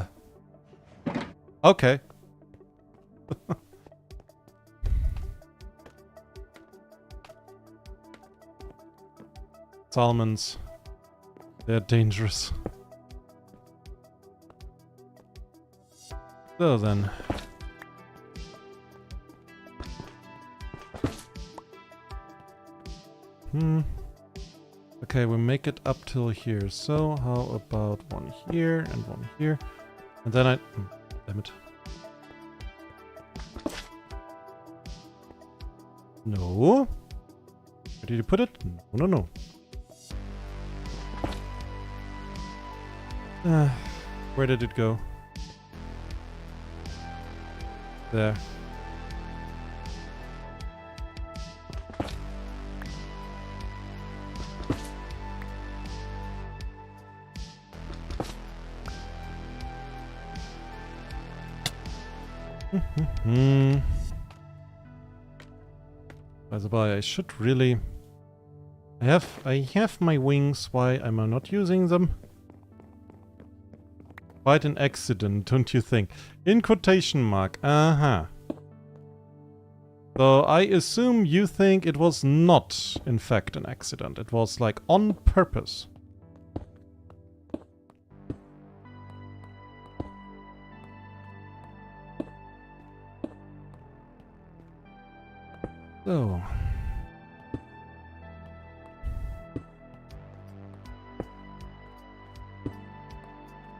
Salmons. They're dangerous. So then. Okay, we make it up till here. So how about one here and one here? And then damn it. No. Where did you put it? No, no, no. Where did it go? There. By the by, I should really... I have my wings. Why am I not using them? Quite an accident, don't you think? In quotation mark. Uh-huh. So I assume you think it was not, in fact, an accident. It was, like, on purpose. So...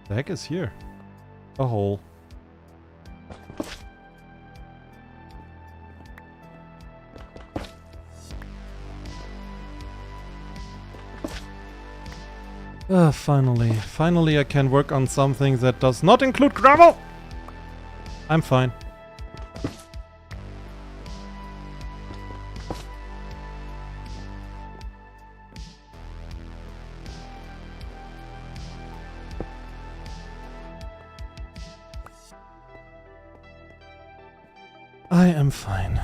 the heck is here? A hole. Finally. Finally I can work on something that does not include gravel! I'm fine. I am fine.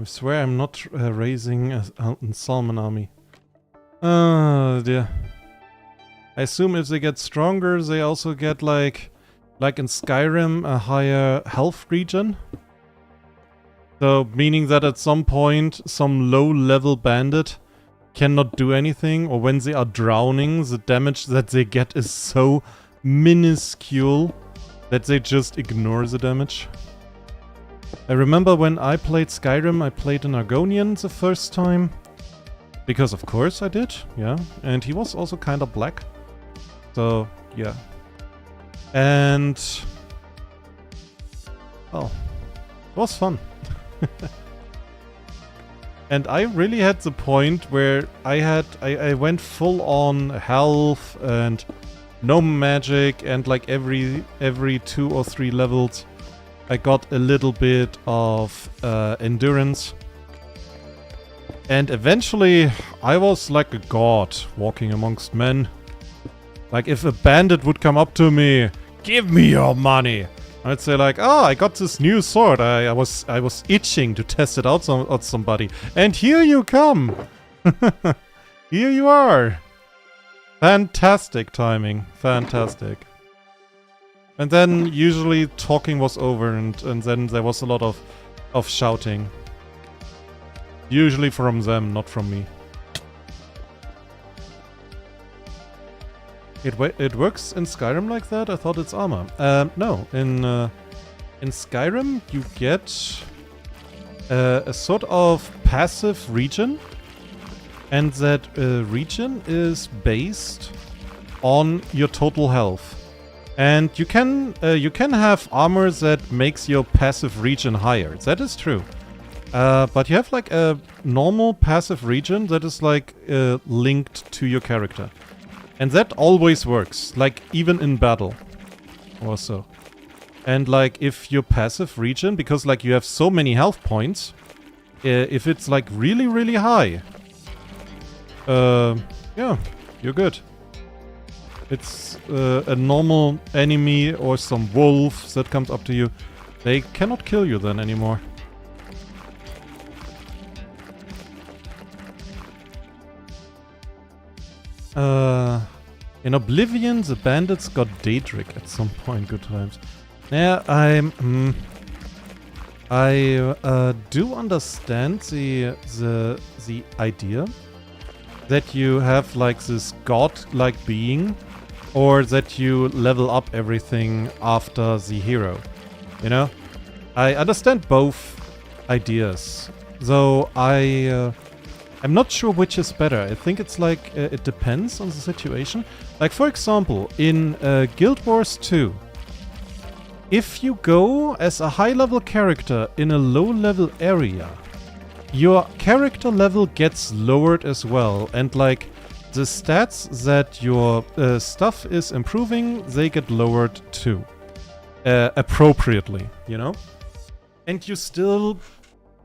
I swear I'm not raising a salmon army. Oh dear. I assume if they get stronger, they also get like in Skyrim, a higher health regen. So, meaning that at some point, some low-level bandit cannot do anything, or when they are drowning, the damage that they get is so minuscule that they just ignore the damage. I remember when I played Skyrim, I played an Argonian the first time. Because of course I did, yeah. And he was also kind of black. So, yeah. And... well, it was fun. And I really had the point where I went full on health and no magic, and like every 2 or 3 levels I got a little bit of endurance. And eventually I was like a god walking amongst men. Like if a bandit would come up to me, give me your money, I'd say like, oh, I got this new sword. I was itching to test it out on somebody. And here you come. Here you are. Fantastic timing. Fantastic. And then usually talking was over, and then there was a lot of shouting. Usually from them, not from me. It works in Skyrim like that? I thought it's armor. No, in Skyrim you get a sort of passive regen, and that regen is based on your total health. And you can have armor that makes your passive regen higher. That is true. But you have like a normal passive regen that is like linked to your character. And that always works, like even in battle or so. And like if your passive regen, because like you have so many health points, if it's like really, really high, yeah, you're good. It's a normal enemy or some wolf that comes up to you. They cannot kill you then anymore. In Oblivion, the bandits got Daedric at some point. Good times. Yeah, I do understand the idea that you have like this god-like being, or that you level up everything after the hero. You know, I understand both ideas, though I'm not sure which is better. I think it's like, it depends on the situation. Like, for example, in Guild Wars 2, if you go as a high-level character in a low-level area, your character level gets lowered as well. And, like, the stats that your stuff is improving, they get lowered too. Appropriately, you know? And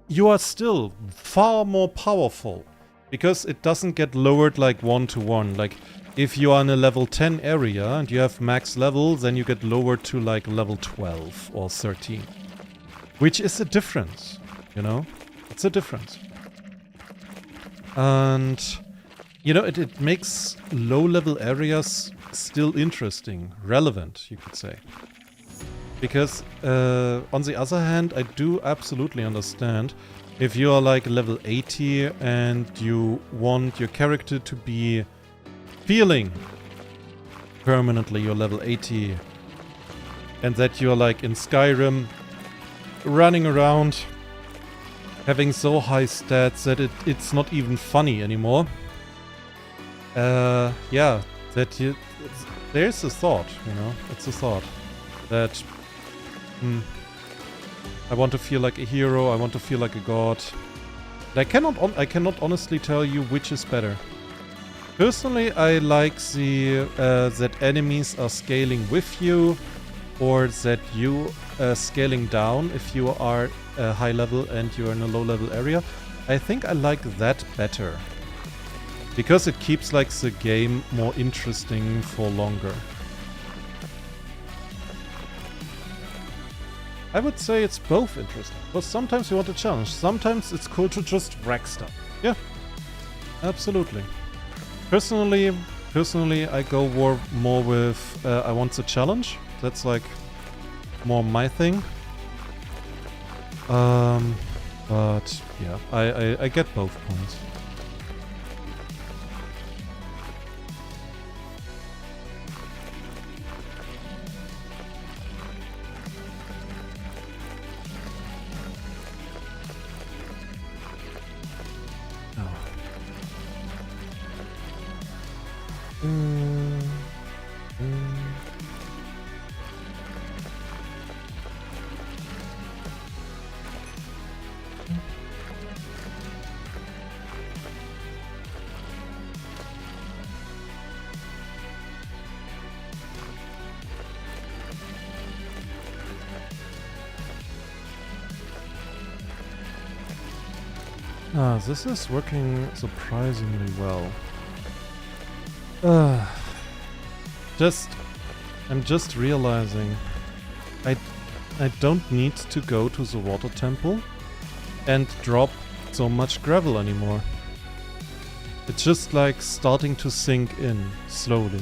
you are still far more powerful, because it doesn't get lowered like 1-to-1. Like, if you are in a level 10 area and you have max level, then you get lowered to like level 12 or 13. Which is a difference, you know? It's a difference. And, you know, it makes low-level areas still interesting, relevant, you could say. Because, on the other hand, I do absolutely understand if you are like level 80 and you want your character to be feeling permanently your level 80, and that you're like in Skyrim running around having so high stats that it's not even funny anymore. Yeah, there's a thought, you know, it's a thought that I want to feel like a hero, I want to feel like a god. I cannot honestly tell you which is better. Personally, I like the that enemies are scaling with you, or that you scaling down if you are high level and you're in a low level area. I think I like that better. Because it keeps like the game more interesting for longer. I would say it's both interesting. Because sometimes you want a challenge. Sometimes it's cool to just wreck stuff. Yeah. Absolutely. Personally, I go more with I want the challenge. That's like more my thing. But yeah, I get both points. This is working surprisingly well. I'm just realizing I don't need to go to the Watertemple and drop so much gravel anymore. It's just like starting to sink in slowly.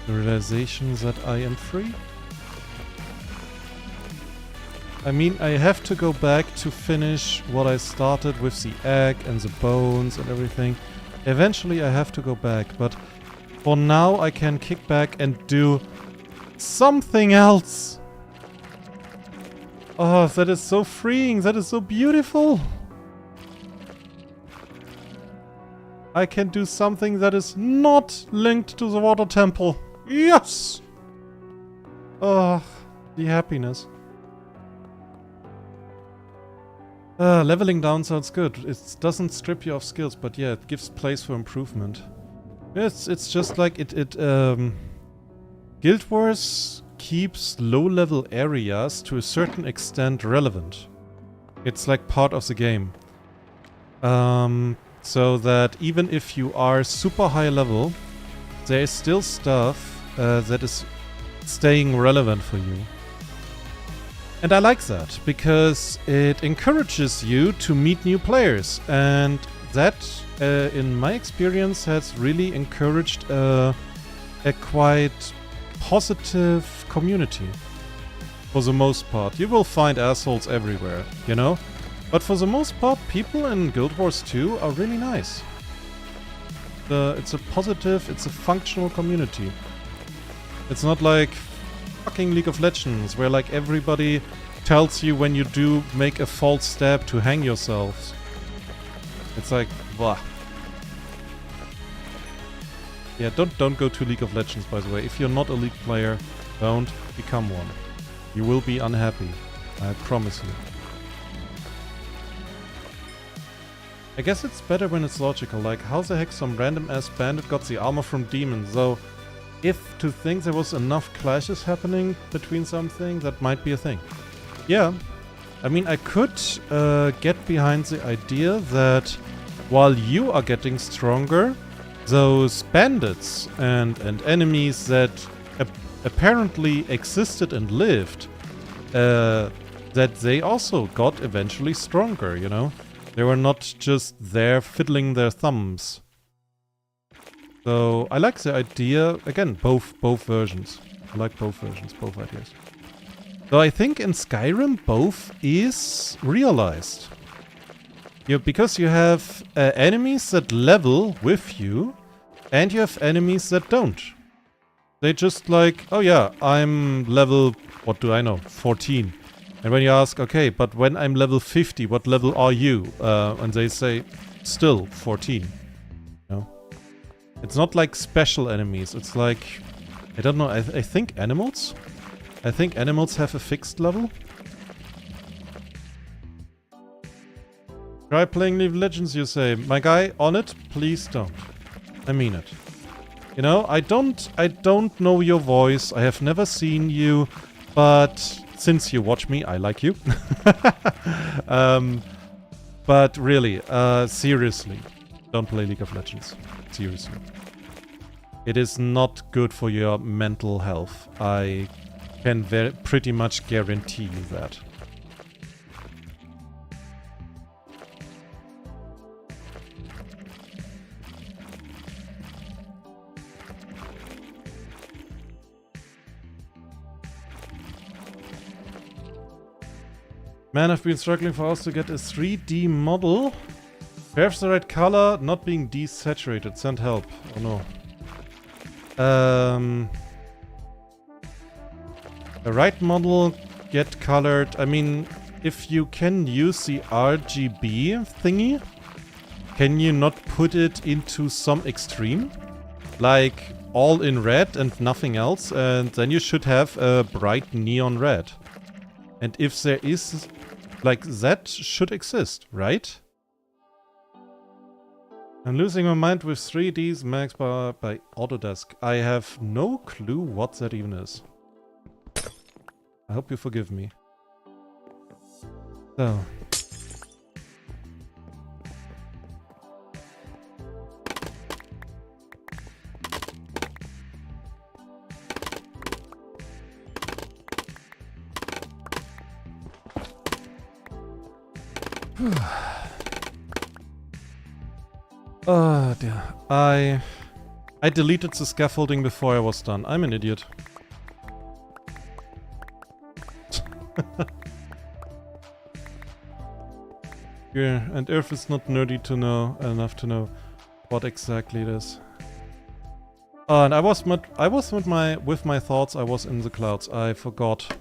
The realization that I am free. I mean, I have to go back to finish what I started with the egg and the bones and everything. Eventually I have to go back, but for now I can kick back and do something else. Oh, that is so freeing. That is so beautiful. I can do something that is not linked to the Watertemple. Yes! Oh, the happiness. Leveling down sounds good. It doesn't strip you of skills, but yeah, it gives place for improvement. It's just like Guild Wars keeps low-level areas to a certain extent relevant. It's like part of the game. So that even if you are super high level, there is still stuff that is staying relevant for you. And I like that, because it encourages you to meet new players, and that, in my experience, has really encouraged a quite positive community. For the most part. You will find assholes everywhere, you know? But for the most part, people in Guild Wars 2 are really nice. It's a positive, it's a functional community. It's not like fucking League of Legends, where like everybody tells you when you do make a false step to hang yourselves. It's like, blah. Yeah, don't go to League of Legends, by the way. If you're not a League player, don't become one. You will be unhappy. I promise you. I guess it's better when it's logical, like how the heck some random ass bandit got the armor from demons, though if to think there was enough clashes happening between something, that might be a thing. Yeah, I mean, I could get behind the idea that while you are getting stronger, those bandits and enemies that apparently existed and lived, that they also got eventually stronger, you know? They were not just there fiddling their thumbs. So I like the idea, again, both versions. I like both versions, both ideas. So I think in Skyrim both is realized. Because you have enemies that level with you, and you have enemies that don't. They just like, oh yeah, I'm level, what do I know, 14. And when you ask, okay, but when I'm level 50, what level are you? And they say, still 14. No. It's not like special enemies. It's like, I don't know, I think animals? I think animals have a fixed level. Try playing League of Legends, you say. My guy, on it, please don't. I mean it. You know, I don't know your voice. I have never seen you, but since you watch me, I like you. But really, seriously, don't play League of Legends. Seriously. It is not good for your mental health. I can pretty much guarantee you that. Man, I've been struggling for us to get a 3D model. Perhaps the right color not being desaturated. Send help. Oh no. The right model get colored. I mean, if you can use the RGB thingy, can you not put it into some extreme? Like all in red and nothing else, and then you should have a bright neon red. And if there is, like, that should exist, right? I'm losing my mind with 3Ds Max by Autodesk. I have no clue what that even is. I hope you forgive me. So. Oh dear. I deleted the scaffolding before I was done. I'm an idiot. Yeah, and Earth is not nerdy to know enough to know what exactly it is. And I was with my thoughts. I was in the clouds. I forgot.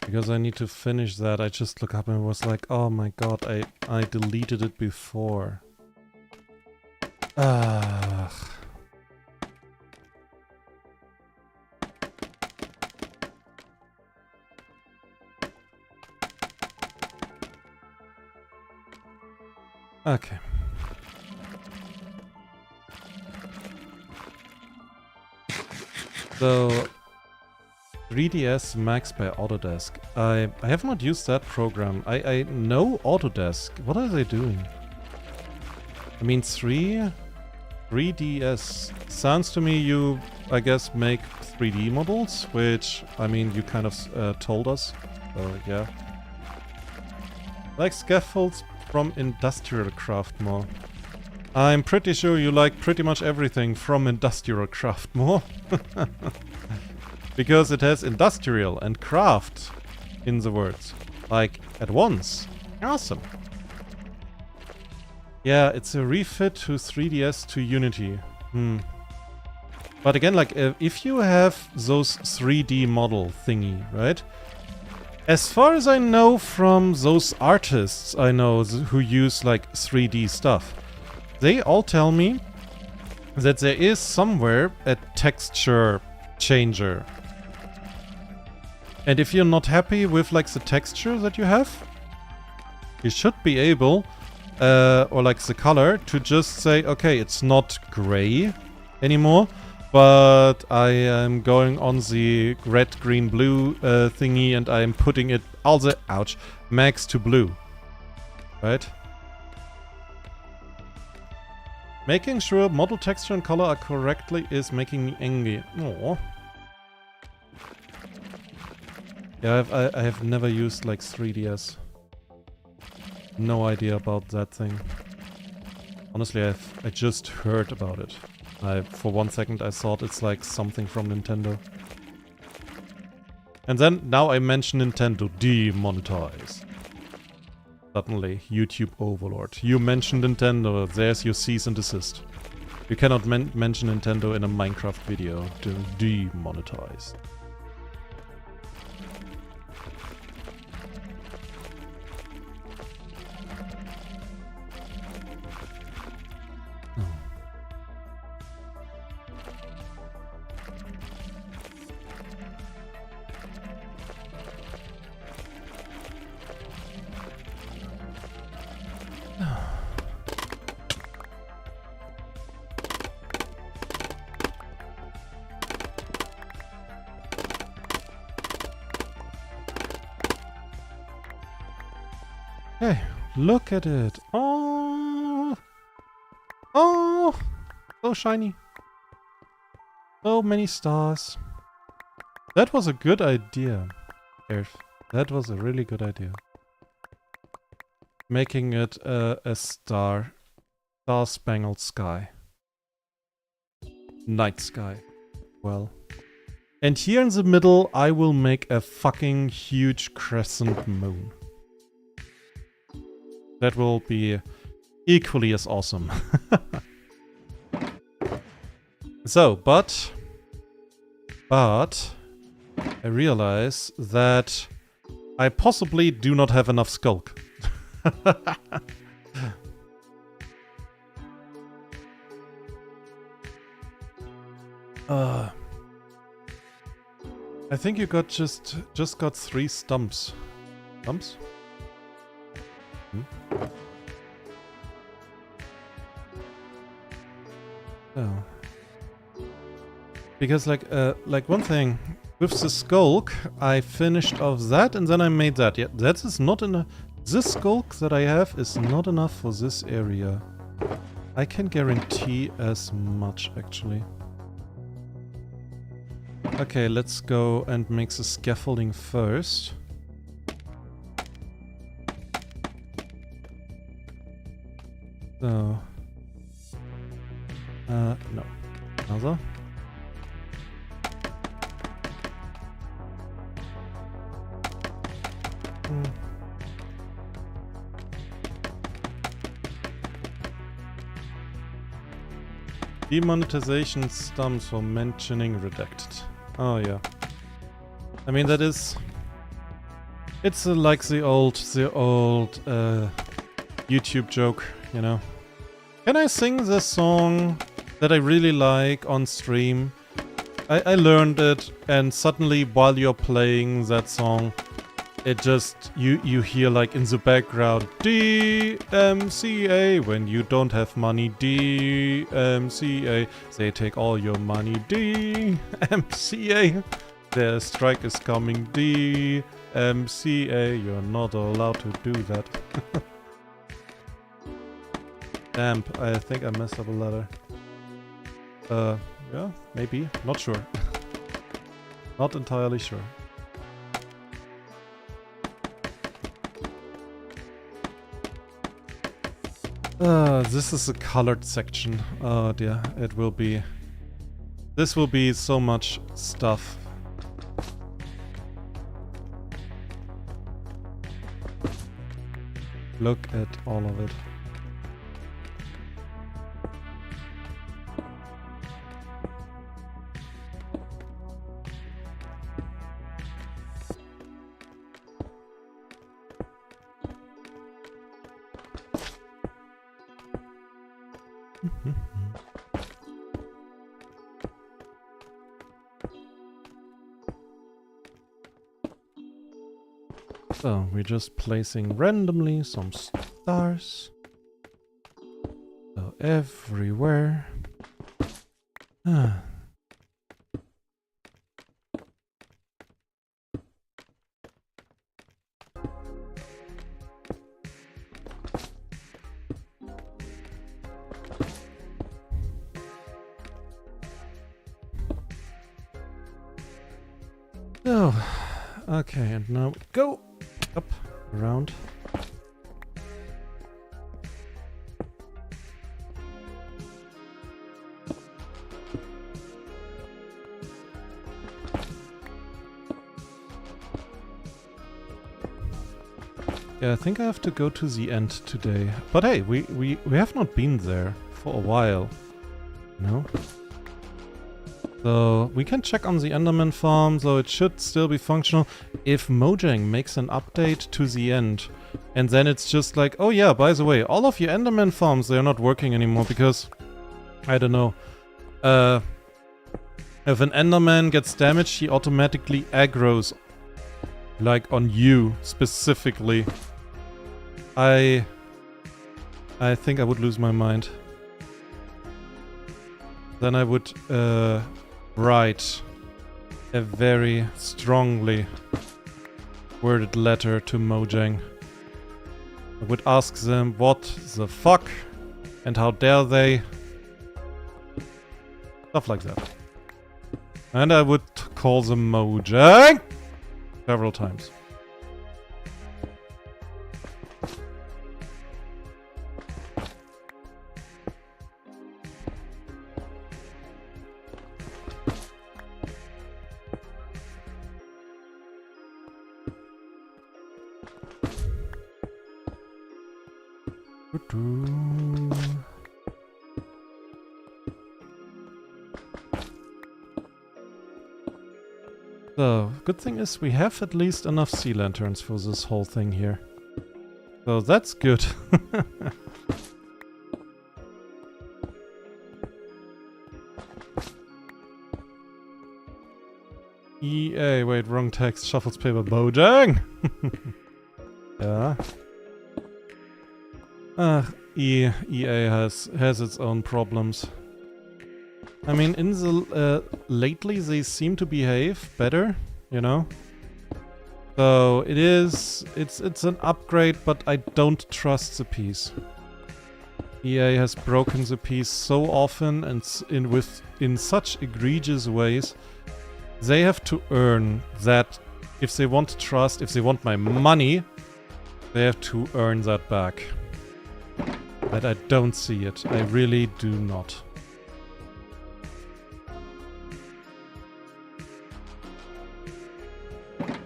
Because I need to finish that, I just look up and was like, oh my god, I deleted it before. Ugh. Okay. So, 3ds Max by Autodesk. I have not used that program. I know Autodesk. What are they doing? I mean, 3ds sounds to me you, I guess, make 3D models, which, I mean, you kind of told us. So, yeah. Like scaffolds from Industrial Craft more. I'm pretty sure you like pretty much everything from Industrial Craft more. Because it has industrial and craft in the words. Like, at once. Awesome. Yeah, it's a refit to 3DS to Unity. But again, like, if you have those 3D model thingy, right? As far as I know from those artists I know who use, like, 3D stuff, they all tell me that there is somewhere a texture changer. And if you're not happy with, like, the texture that you have, you should be able, or like the color, to just say, okay, it's not gray anymore, but I am going on the red, green, blue thingy and I am putting it also, ouch, max to blue. Right? Making sure model texture and color are correctly is making me angry. Aww. Yeah, I have never used, like, 3DS. No idea about that thing. Honestly, I just heard about it. For one second I thought it's like something from Nintendo. And then, now I mention Nintendo, demonetize. Suddenly, YouTube overlord. You mentioned Nintendo, there's your cease and desist. You cannot mention Nintendo in a Minecraft video to demonetize. Look at it. Oh. Oh. So shiny. So many stars. That was a good idea, Earth. That was a really good idea. Making it a star-spangled sky. Night sky. Well. And here in the middle, I will make a fucking huge crescent moon. That will be equally as awesome. So, but I realize that I possibly do not have enough skulk. I think you got just got 3 stumps. Stumps? Hmm? Oh. Because like one thing with the skulk, I finished off that and then I made that. Yeah, that is not enough. This skulk that I have is not enough for this area. I can guarantee as much actually. Okay, let's go and make the scaffolding first. So... no. Another? Demonetization stumps for mentioning redacted. Oh yeah. I mean that is... It's like the old YouTube joke, you know. Can I sing this song that I really like on stream? I learned it and suddenly while you're playing that song, it just, you hear like in the background, DMCA, when you don't have money, DMCA, they take all your money, DMCA, their strike is coming, DMCA, you're not allowed to do that. Damn, I think I messed up a letter. Yeah, maybe, not sure. Not entirely sure. This is a colored section. Oh dear, it will be... This will be so much stuff. Look at all of it. So, we're just placing randomly some stars. So, everywhere. So, okay, and now go up, around. Yeah, I think I have to go to the end today. But hey, we have not been there for a while. No? So we can check on the Enderman farm, so it should still be functional. If Mojang makes an update to the end, and then it's just like, oh yeah, by the way, all of your Enderman farms, they're not working anymore because, I don't know, if an Enderman gets damaged, he automatically aggroes, like on you specifically. I think I would lose my mind. Then I would write a very strongly worded letter to Mojang. I would ask them what the fuck and how dare they. Stuff like that. And I would call them Mojang several times. So, good thing is we have at least enough sea lanterns for this whole thing here. So that's good. EA, wait, wrong text, shuffles paper, Mojang! Yeah. EA has its own problems. I mean, in the lately they seem to behave better, you know. So it's an upgrade, but I don't trust the piece. EA has broken the piece so often and in such egregious ways. They have to earn that. If they want trust, if they want my money, they have to earn that back. But I don't see it. I really do not.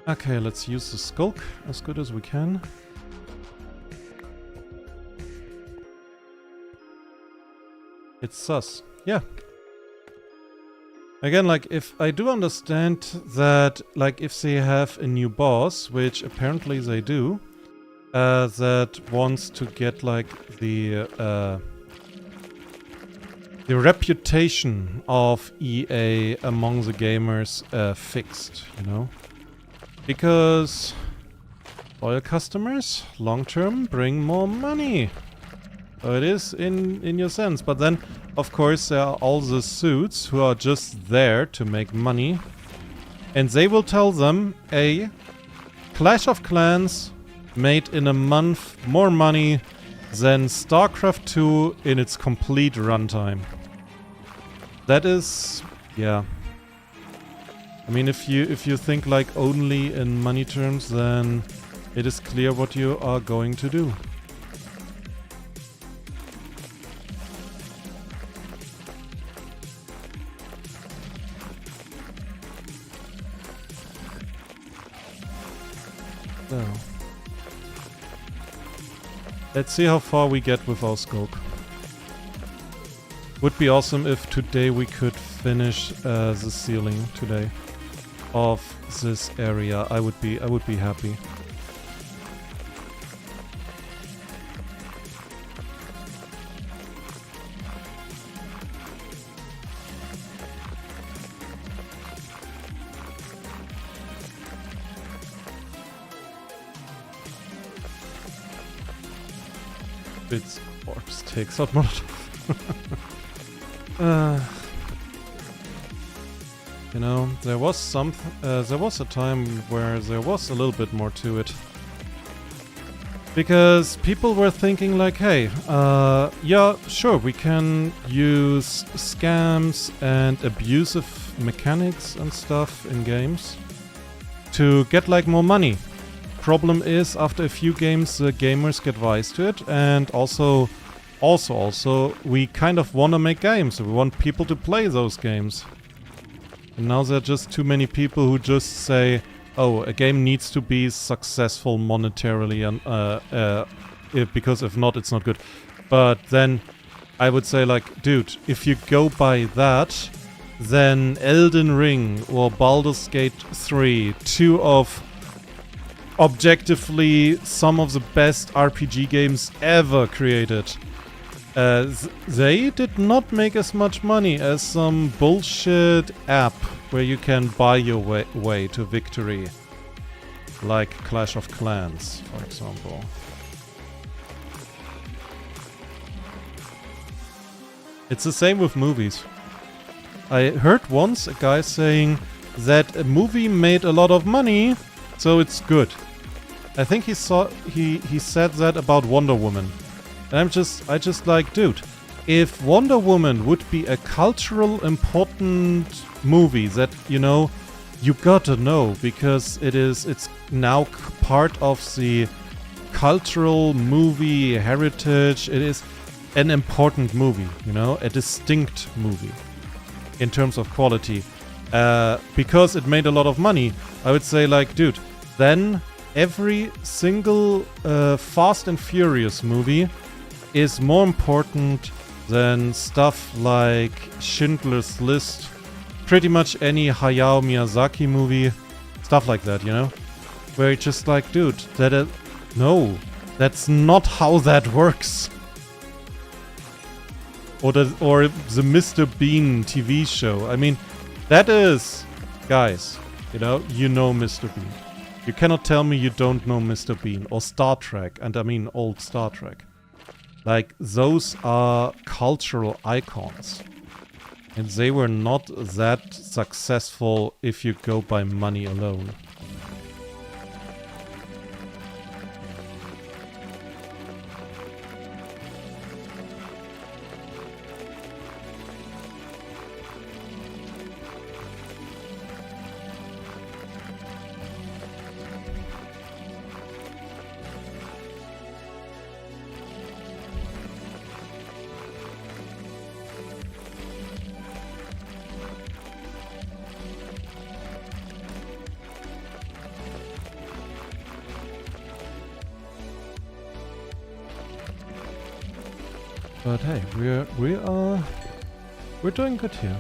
Okay, let's use the skulk as good as we can. It's sus. Yeah. Again, like, if I do understand that, like, if they have a new boss, which apparently they do, that wants to get, like, the reputation of EA among the gamers fixed, you know? Because loyal customers, long term, bring more money. So it is in your sense. But then, of course, there are all the suits who are just there to make money. And they will tell them, Clash of Clans made in a month more money than StarCraft 2 in its complete runtime. That is, yeah. I mean, if you think like only in money terms, then it is clear what you are going to do. So, let's see how far we get with our scope. Would be awesome if today we could finish the ceiling today of this area. I would be happy. It's corpse takes out Molotov. You know, there was a time where there was a little bit more to it. Because people were thinking like, hey, yeah, sure, we can use scams and abusive mechanics and stuff in games to get like more money. Problem is, after a few games, the gamers get wise to it, and also, we kind of want to make games. We want people to play those games. And now there are just too many people who just say, oh, a game needs to be successful monetarily, and because if not, it's not good. But then I would say, like, dude, if you go by that, then Elden Ring or Baldur's Gate 3, two of objectively some of the best RPG games ever created, they did not make as much money as some bullshit app where you can buy your way to victory. Like Clash of Clans, for example. It's the same with movies. I heard once a guy saying that a movie made a lot of money, so it's good. I think he said that about Wonder Woman. And I just like, dude, if Wonder Woman would be a cultural important movie that, you know, you gotta know, because it's now part of the cultural movie heritage. It is an important movie, you know, a distinct movie in terms of quality. Because it made a lot of money, I would say, like, dude, then every single Fast and Furious movie is more important than stuff like Schindler's List, pretty much any Hayao Miyazaki movie, stuff like that, you know? Where it's just like, dude, no, that's not how that works. Or the Mr. Bean TV show. I mean, that is, guys, you know Mr. Bean. You cannot tell me you don't know Mr. Bean or Star Trek, and I mean old Star Trek. Like, those are cultural icons. And they were not that successful if you go by money alone. But hey, we're doing good here.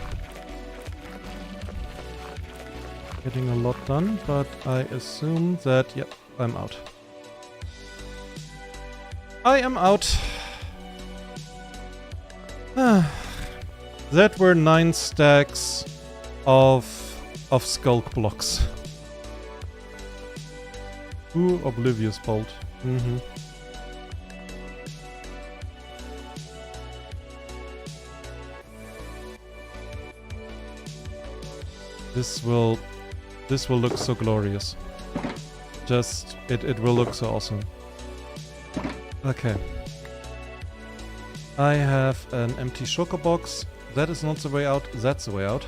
Getting a lot done, but I assume that, yep, I'm out. I am out. That were 9 stacks of skulk blocks. Ooh, Oblivious Bolt. Mm-hmm. This will look so glorious. Just, it will look so awesome. Okay. I have an empty shulker box. That is not the way out, that's the way out.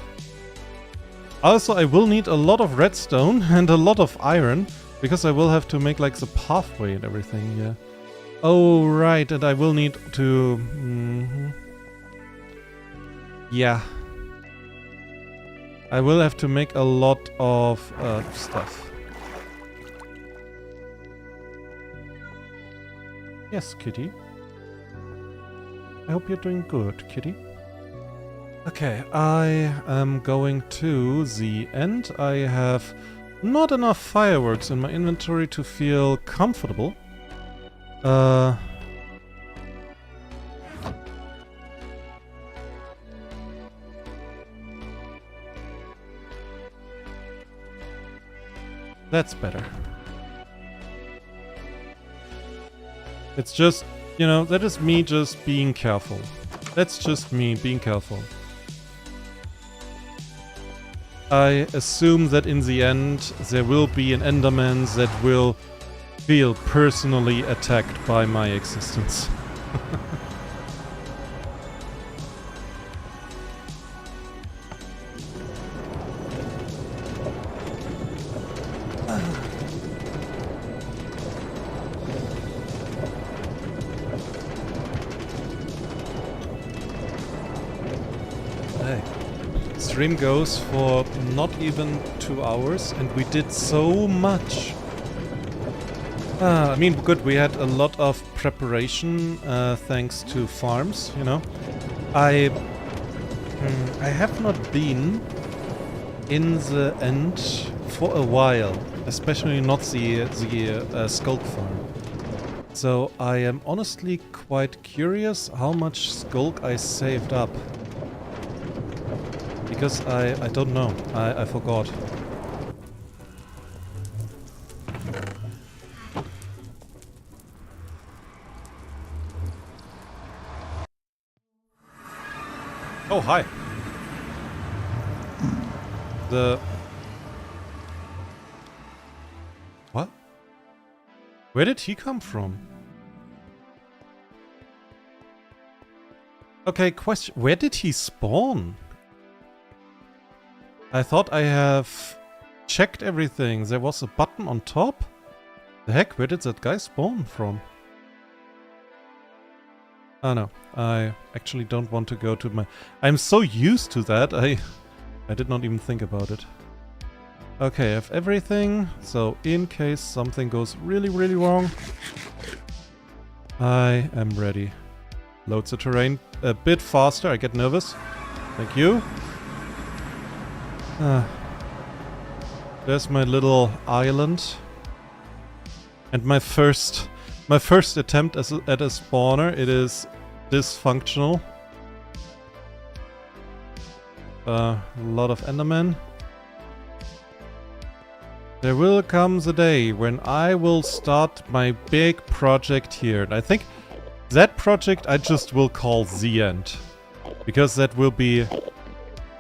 Also, I will need a lot of redstone and a lot of iron, because I will have to make like the pathway and everything, yeah. Oh, right, and I will need to... Yeah. I will have to make a lot of stuff. Yes, kitty. I hope you're doing good, kitty. Okay, I am going to the end. I have not enough fireworks in my inventory to feel comfortable. That's better. It's just, you know, that is me just being careful. That's just me being careful. I assume that in the end there will be an Enderman that will feel personally attacked by my existence. Stream goes for not even 2 hours and we did so much. I mean, good, we had a lot of preparation thanks to farms, you know. I have not been in the end for a while, especially not the Skulk farm. So I am honestly quite curious how much Skulk I saved up. Because I don't know. I forgot. Oh, hi. What? Where did he come from? Okay, question. Where did he spawn? I thought I have checked everything. There was a button on top? The heck, where did that guy spawn from? Oh no, I actually don't want to go to my... I'm so used to that, I did not even think about it. Okay, I have everything, so in case something goes really, really wrong, I am ready. Loads the terrain a bit faster, I get nervous. Thank you. There's my little island. And my first attempt at a spawner, it is dysfunctional. A lot of endermen. There will come the day when I will start my big project here. And I think that project I just will call The End. Because that will be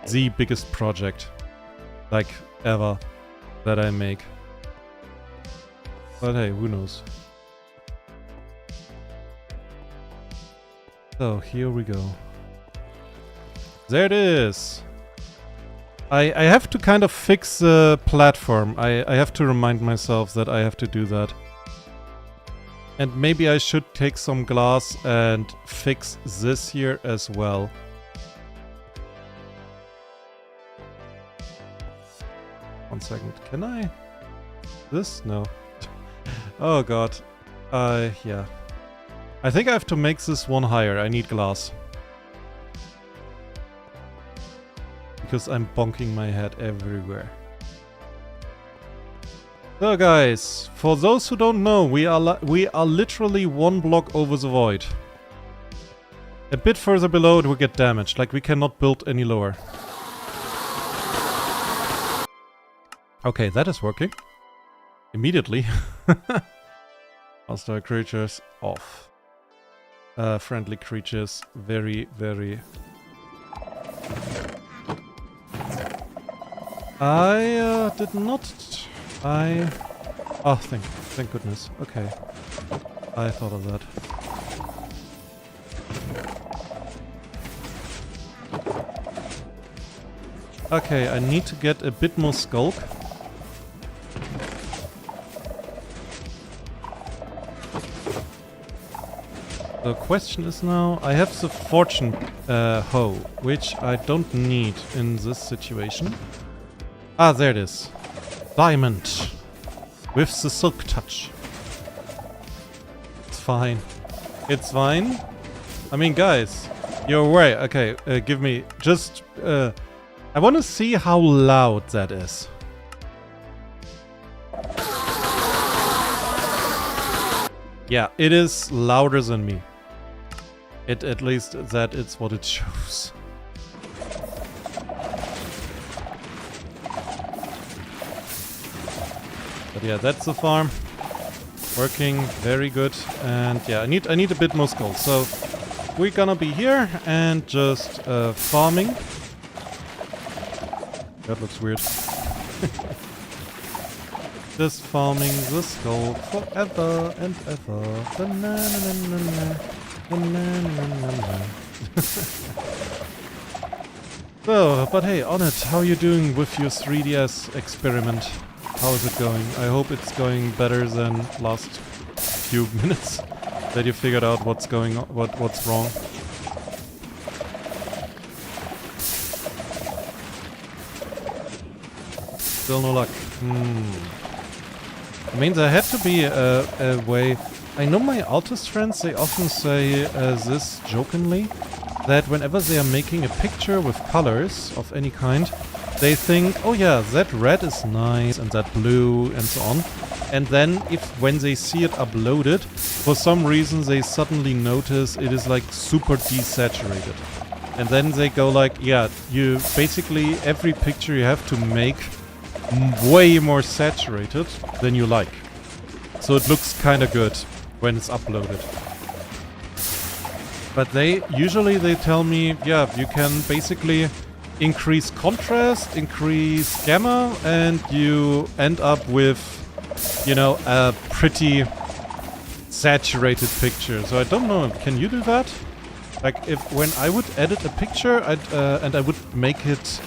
the biggest project, like, ever, that I make. But hey, who knows? So, here we go. There it is! I have to kind of fix the platform. I have to remind myself that I have to do that. And maybe I should take some glass and fix this here as well. One second. Can I? This? No. Oh god. Yeah. I think I have to make this one higher. I need glass. Because I'm bonking my head everywhere. So guys, for those who don't know, we are literally one block over the void. A bit further below it will get damaged, like we cannot build any lower. Okay, that is working. Immediately. Hostile creatures off. Friendly creatures very, very... I did not... Oh, thank goodness. Okay. I thought of that. Okay, I need to get a bit more sculk. The question is now, I have the fortune hoe, which I don't need in this situation. Ah, there it is. Diamond. With the silk touch. It's fine. It's fine. I mean, guys, you're aware. Okay, give me just... I want to see how loud that is. Yeah, it is louder than me. At least that is what it shows. But yeah, that's the farm. Working very good. And yeah, I need a bit more skull. So we're gonna be here and just farming. That looks weird. Just farming the skull forever and ever. Banana. So, but hey, on it, how are you doing with your 3DS experiment? How is it going? I hope it's going better than last few minutes that you figured out what's going on, what's wrong. Still no luck. I mean, there had to be a way. I know my artist friends, they often say this jokingly, that whenever they are making a picture with colors of any kind, they think, oh yeah, that red is nice and that blue and so on. And then when they see it uploaded, for some reason they suddenly notice it is like super desaturated. And then they go like, yeah, you basically every picture you have to make way more saturated than you like. So it looks kinda good when it's uploaded. But they tell me, yeah, you can basically increase contrast, increase gamma, and you end up with, you know, a pretty saturated picture. So I don't know, can you do that? Like when I would edit a picture and I would make it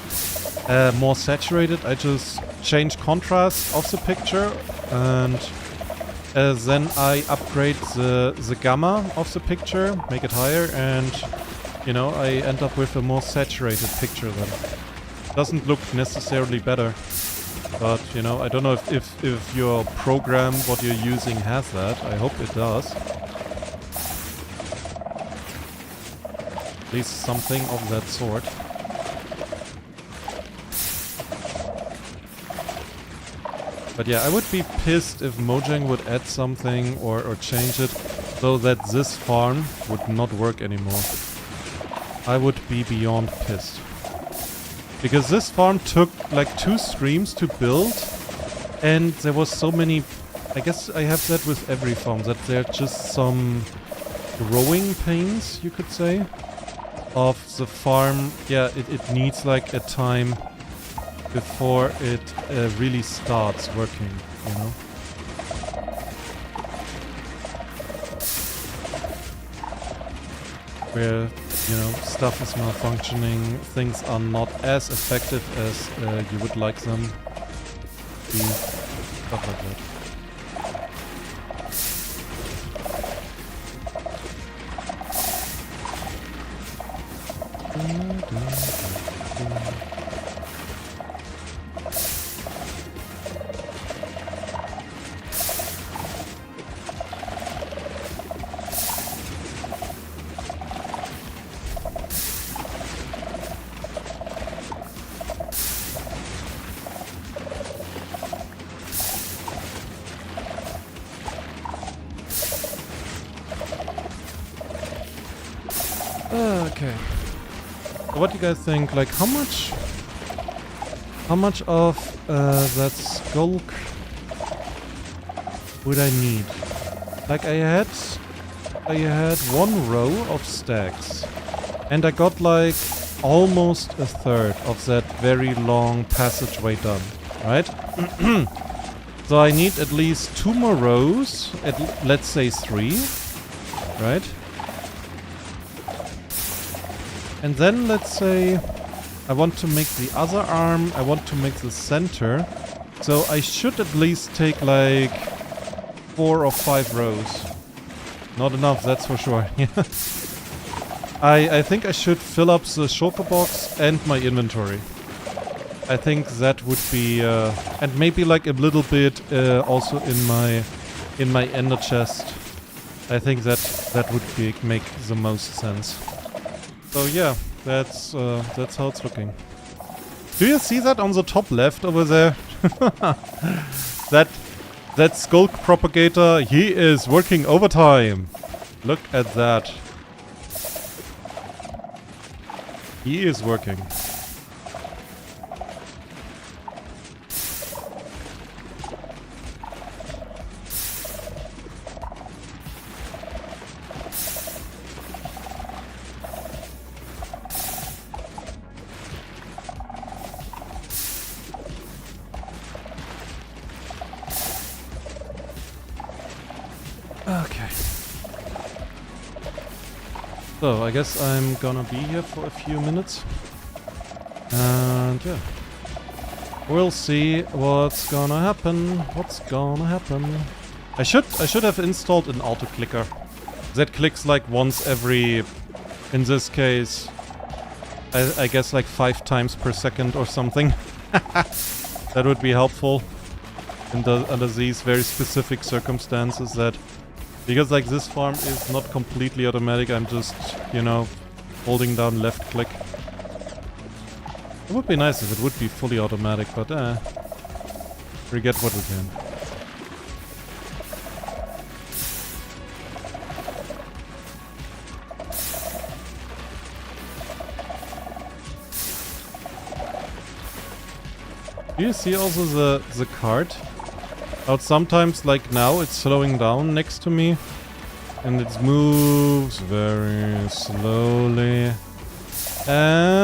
more saturated, I just change contrast of the picture and then I upgrade the gamma of the picture, make it higher, and you know, I end up with a more saturated picture then. Doesn't look necessarily better, but you know, I don't know if your program, what you're using, has that. I hope it does. At least something of that sort. But yeah, I would be pissed if Mojang would add something or change it so that this farm would not work anymore. I would be beyond pissed. Because this farm took like 2 streams to build, and there was so many... I guess I have that with every farm, that there are just some growing pains, you could say, of the farm. Yeah, it needs like a time before it really starts working, you know? Where, you know, stuff is malfunctioning, things are not as effective as you would like them to be, stuff like that. Okay. So what do you guys think? Like, how much of that skulk would I need? Like, I had 1 row of stacks, and I got like almost a third of that very long passageway done, right? So I need at least 2 more rows, let's say 3, right? And then let's say I want to make the other arm, I want to make the center. So I should at least take like 4 or 5 rows. Not enough, that's for sure. I think I should fill up the shulker box and my inventory. I think that would be and maybe like a little bit also in my ender chest. I think that would make the most sense. So yeah, that's how it's looking. Do you see that on the top left over there? that skulk propagator, he is working overtime. Look at that. He is working. Okay. So, I guess I'm gonna be here for a few minutes. And yeah. We'll see what's gonna happen. I should have installed an auto clicker. That clicks like once every, in this case, I guess like 5 times per second or something. That would be helpful under these very specific circumstances that... Because like this farm is not completely automatic, I'm just, you know, holding down left click. It would be nice if it would be fully automatic, but we get what we can. Do you see also the cart? How sometimes, like now, it's slowing down next to me. And it moves very slowly. And...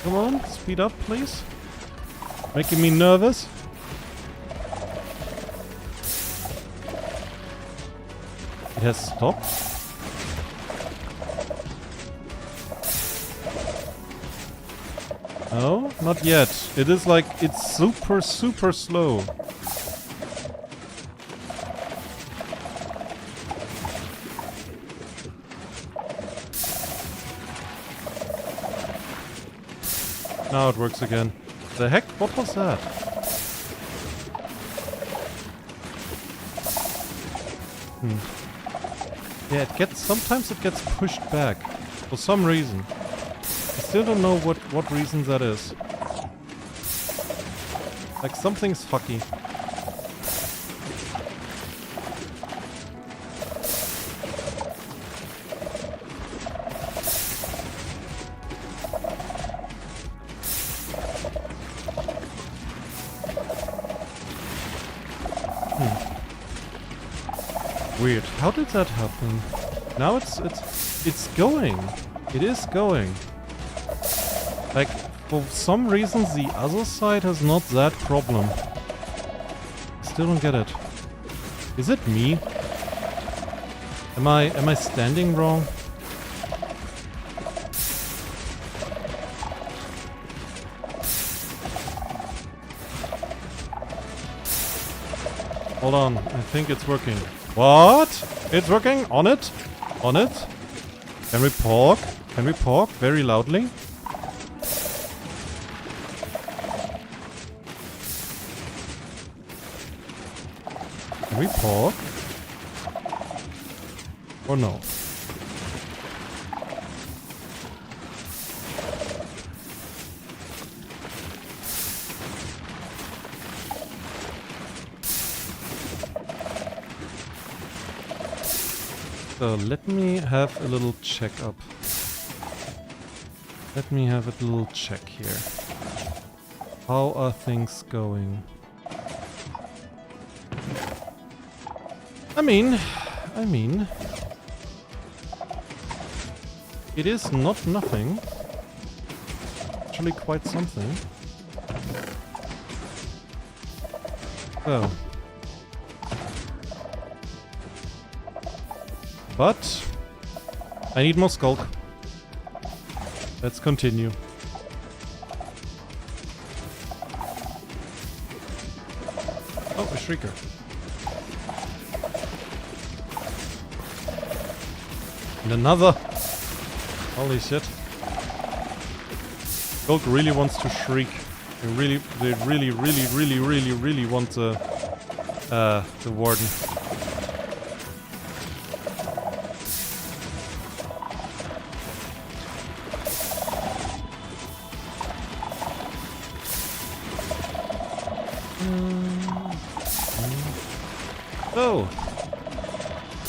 Come on, speed up, please. Making me nervous. It has stopped? No, not yet. It is like, it's super, super slow. Now it works again. The heck? What was that? Yeah, sometimes it gets pushed back. For some reason. I still don't know what reason that is. Like something's fucky. Weird. How did that happen? Now it's going. It is going. Like, for some reasons the other side has not that problem. Still don't get it. Is it me? Am I standing wrong? Hold on, I think it's working. What? It's working? On it? On it? Can we pork? Can we pork very loudly? Can we pork? Or no? So let me have a little check up. Let me have a little check here. How are things going? I mean, it is not nothing. Actually quite something. So. But I need more skulk. Let's continue. Oh, a shrieker. And another. Holy shit. Skulk really wants to shriek. They really want the warden. So,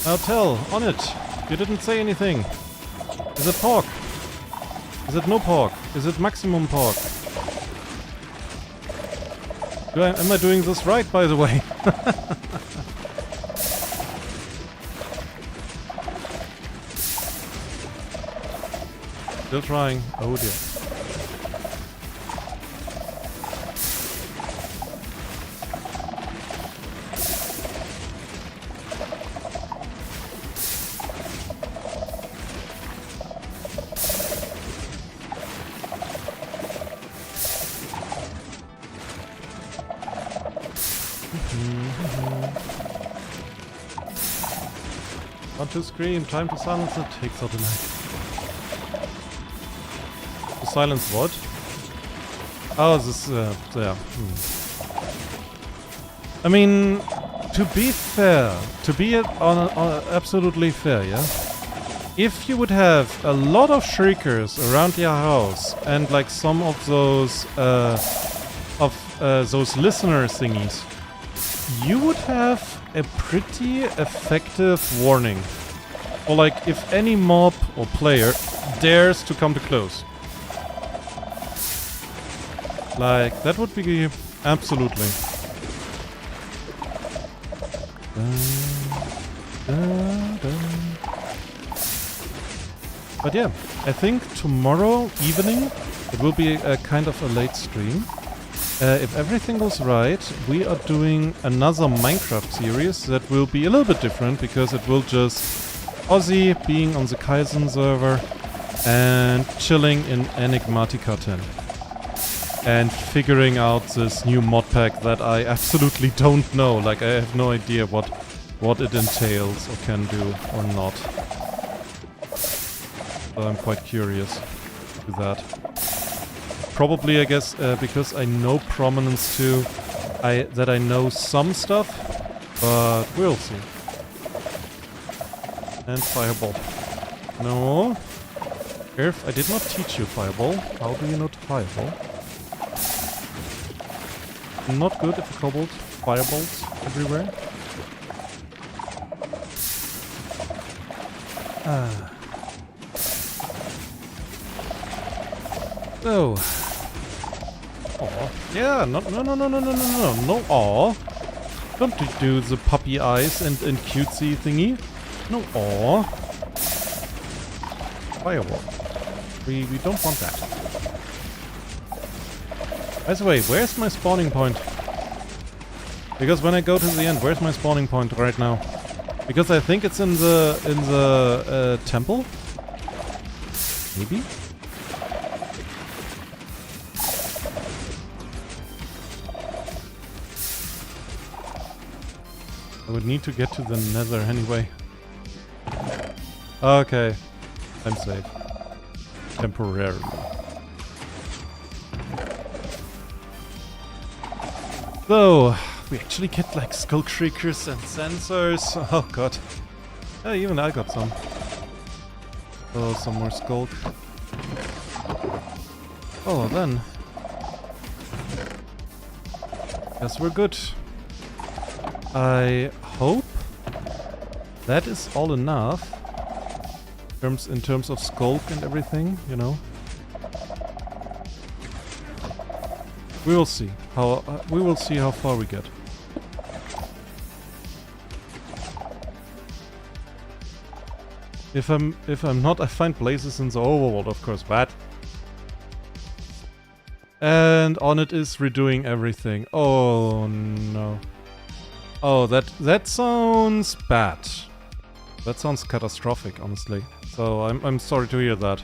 now tell, on it. You didn't say anything. Is it pork? Is it no pork? Is it maximum pork? Am I doing this right, by the way? Still trying. Oh dear. Want to scream, time to silence it, takes out the night. To silence what? Oh, this, yeah. I mean, to be fair, to be absolutely fair, yeah? If you would have a lot of shriekers around your house and like some of those listener thingies, you would have a pretty effective warning. Or like if any mob or player dares to come too close. Like that would be absolutely. But yeah, I think tomorrow evening it will be a kind of a late stream. If everything goes right, we are doing another Minecraft series that will be a little bit different because it will just Ozzy being on the Kaizen server and chilling in Enigmatica 10 and figuring out this new mod pack that I absolutely don't know. Like, I have no idea what it entails or can do or not. So I'm quite curious to that. Probably, I guess, because I know Prominence too, that I know some stuff, but we'll see. And Fireball. No. Earth, I did not teach you Fireball. How do you not Fireball? Not good if you cobbled fireballs everywhere. Oh. Aw. Yeah, no, aw. Don't do the puppy eyes and cutesy thingy. No, aw. Firewall. We don't want that. By the way, where's my spawning point? Because when I go to the end, where's my spawning point right now? Because I think it's in the temple? Maybe? I would need to get to the nether anyway. Okay. I'm safe. Temporarily. So, we actually get like skull shriekers and sensors. Oh god. Even I got some. Oh, some more skulk. Oh, then. Guess we're good. I hope that is all enough in terms of skulk and everything, you know. We will see how far we get. If I'm not, I find places in the overworld, of course, but. And on it is redoing everything. Oh no. Oh, that sounds bad. That sounds catastrophic, honestly. So I'm sorry to hear that.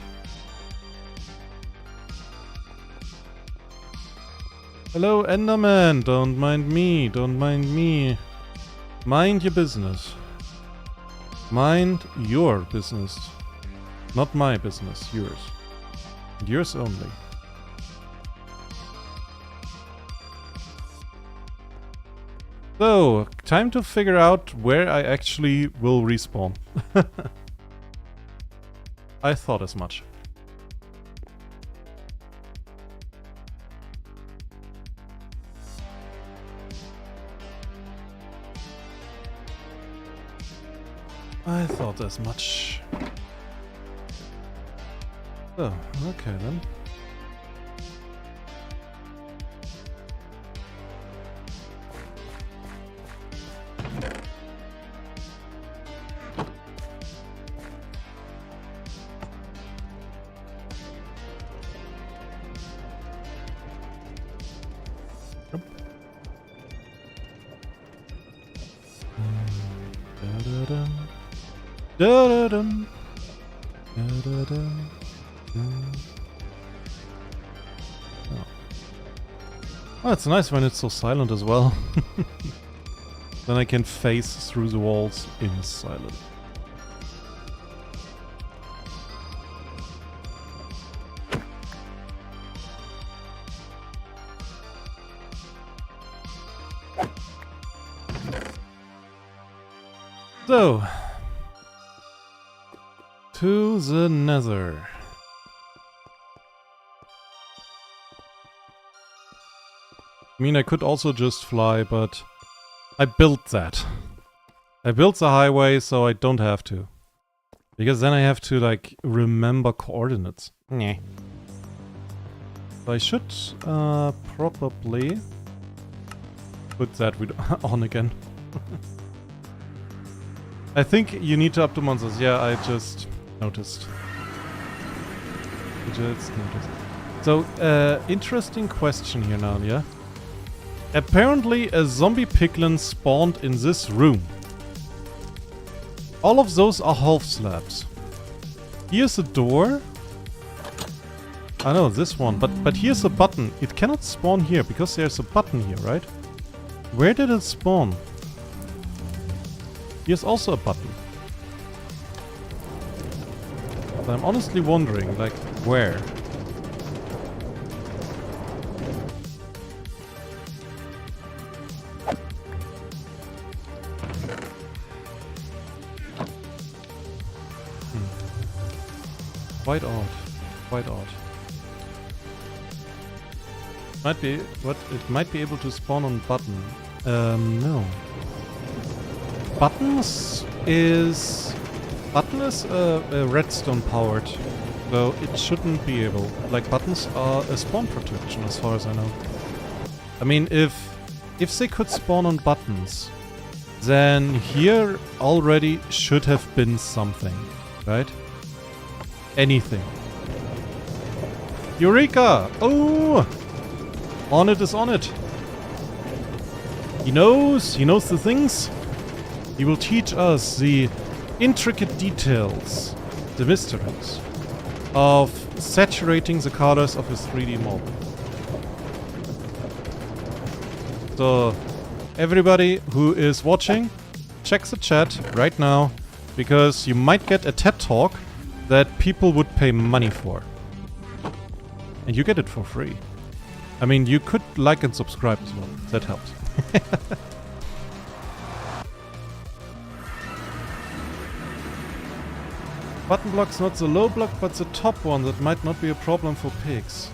Hello, Enderman. Don't mind me. Don't mind me. Mind your business. Mind your business. Not my business. Yours. Yours only. So, time to figure out where I actually will respawn. I thought as much. I thought as much. Oh, okay then. Da-da-dum. Da-da-dum. Oh, it's nice when it's so silent as well. Then I can face through the walls in silence. So, to the nether. I mean, I could also just fly, but I built that. I built the highway so I don't have to. Because then I have to, like, remember coordinates. Nyeh. So I should probably put that on again. I think you need to up to monsters. Yeah, I just noticed. So, interesting question here, Nalia. Apparently a zombie piglin spawned in this room. All of those are half slabs. Here's a door. I know this one, but here's a button. It cannot spawn here because there's a button here, right? Where did it spawn? Here's also a button. But I'm honestly wondering, like, where? Quite odd. Quite odd. Might be what it might be able to spawn on button. No. Button is redstone powered, so it shouldn't be able. Like buttons are a spawn protection as far as I know. I mean, if they could spawn on buttons, then here already should have been something, right? Anything. Eureka! Oh! On it is on it. He knows the things. He will teach us the intricate details, the mysteries of saturating the colors of his 3D model. So, everybody who is watching, check the chat right now, because you might get a TED Talk that people would pay money for. And you get it for free. I mean, you could like and subscribe as well. That helps. Button block's not the low block, but the top one. That might not be a problem for pigs.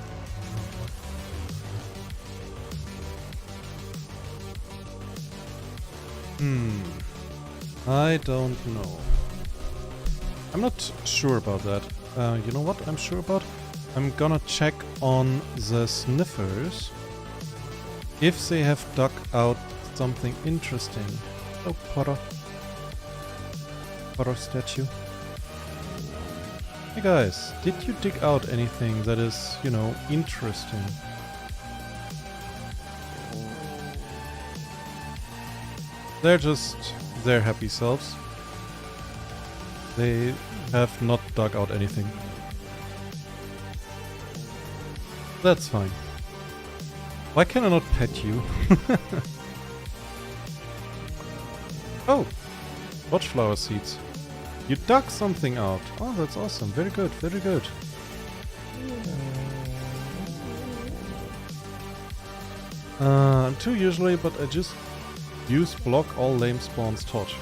I don't know. I'm not sure about that. You know what I'm sure about? I'm gonna check on the sniffers if they have dug out something interesting. Oh, Potter. Potter statue. Hey guys, did you dig out anything that is, you know, interesting? They're just their happy selves. They have not dug out anything. That's fine. Why can I not pet you? Oh! Watchflower seeds. You dug something out. Oh, that's awesome. Very good, very good. I'm too usually, but I just use block all lame spawns torch.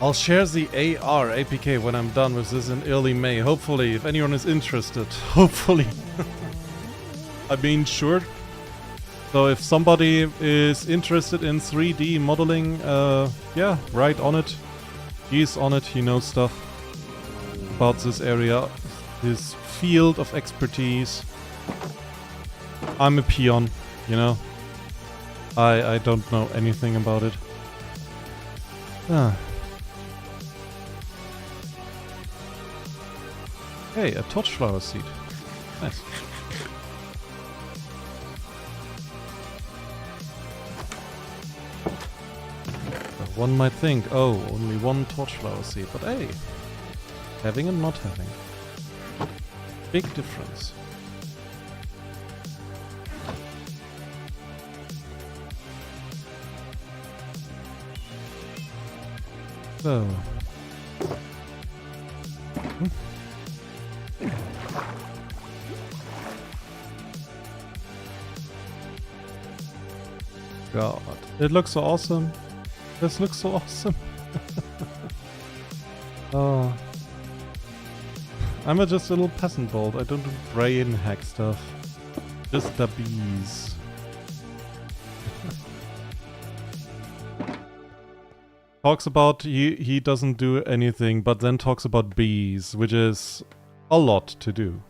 I'll share the AR APK when I'm done with this in early May. Hopefully, if anyone is interested. Hopefully. I mean, sure. So if somebody is interested in 3D modeling, yeah, right on it. He's on it, he knows stuff about this area. His field of expertise. I'm a peon, you know. I don't know anything about it. Ah. Hey, a torchflower seed. Nice. One might think, oh, only one torchflower seed, but hey, having and not having. Big difference. So. God, it looks so awesome. This looks so awesome. Oh. I'm just a little peasant bold. I don't do brain hack stuff. Just the bees. Talks about he doesn't do anything, but then talks about bees, which is a lot to do.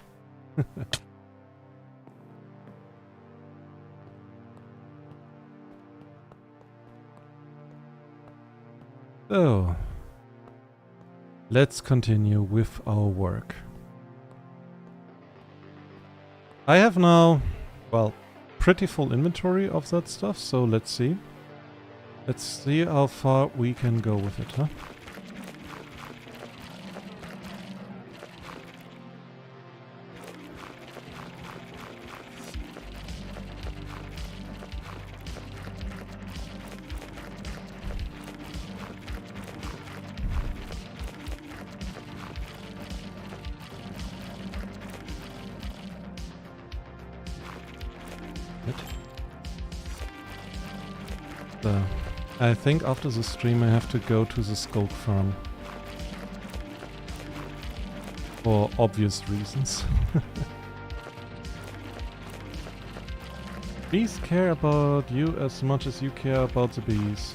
So, let's continue with our work. I have now, well, pretty full inventory of that stuff, so let's see. Let's see how far we can go with it, huh? I think after the stream I have to go to the Skulk farm. For obvious reasons. Bees care about you as much as you care about the bees.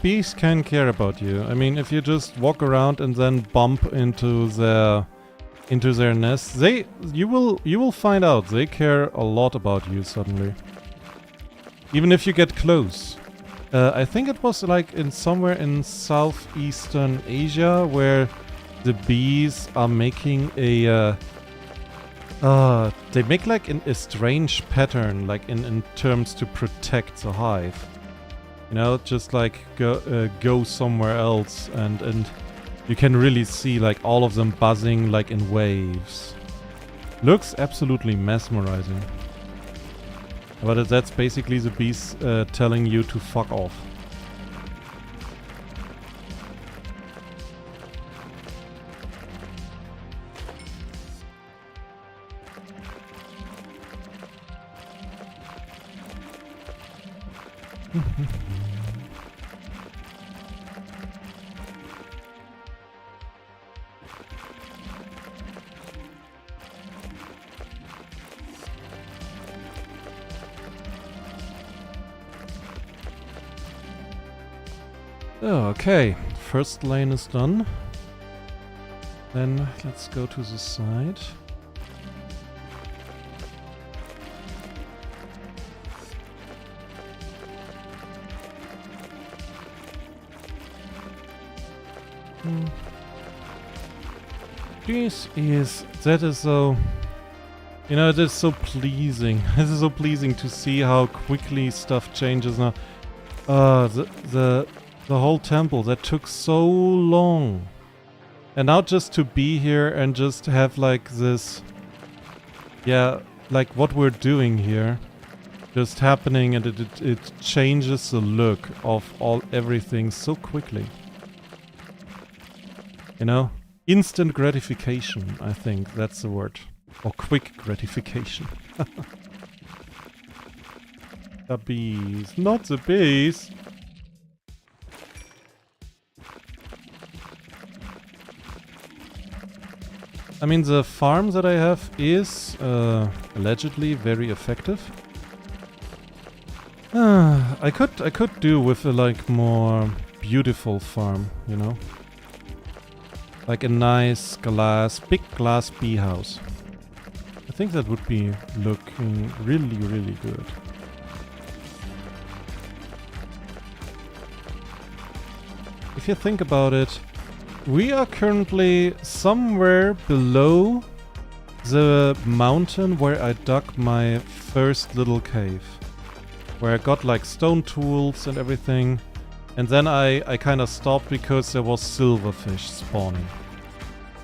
Bees can care about you. I mean, if you just walk around and then bump into their nests, you will find out they care a lot about you suddenly. Even if you get close. I think it was like in somewhere in southeastern Asia where the bees are making a they make like a strange pattern, like in terms to protect the hive. You know, just like go somewhere else and you can really see like all of them buzzing like in waves. Looks absolutely mesmerizing. But that's basically the bees telling you to fuck off. Okay, first lane is done. Then let's go to the side. That is so, you know, it is so pleasing. It is so pleasing to see how quickly stuff changes now. The whole temple, that took so long. And now just to be here and just have like this, yeah, like what we're doing here, just happening, and it changes the look of everything so quickly. You know? Instant gratification, I think that's the word. Or quick gratification. The bees, not the bees! I mean, the farm that I have is allegedly very effective. I could do with a like more beautiful farm, you know, like a nice big glass bee house. I think that would be looking really, really good. If you think about it. We are currently somewhere below the mountain where I dug my first little cave. Where I got like stone tools and everything. And then I kind of stopped because there was silverfish spawning.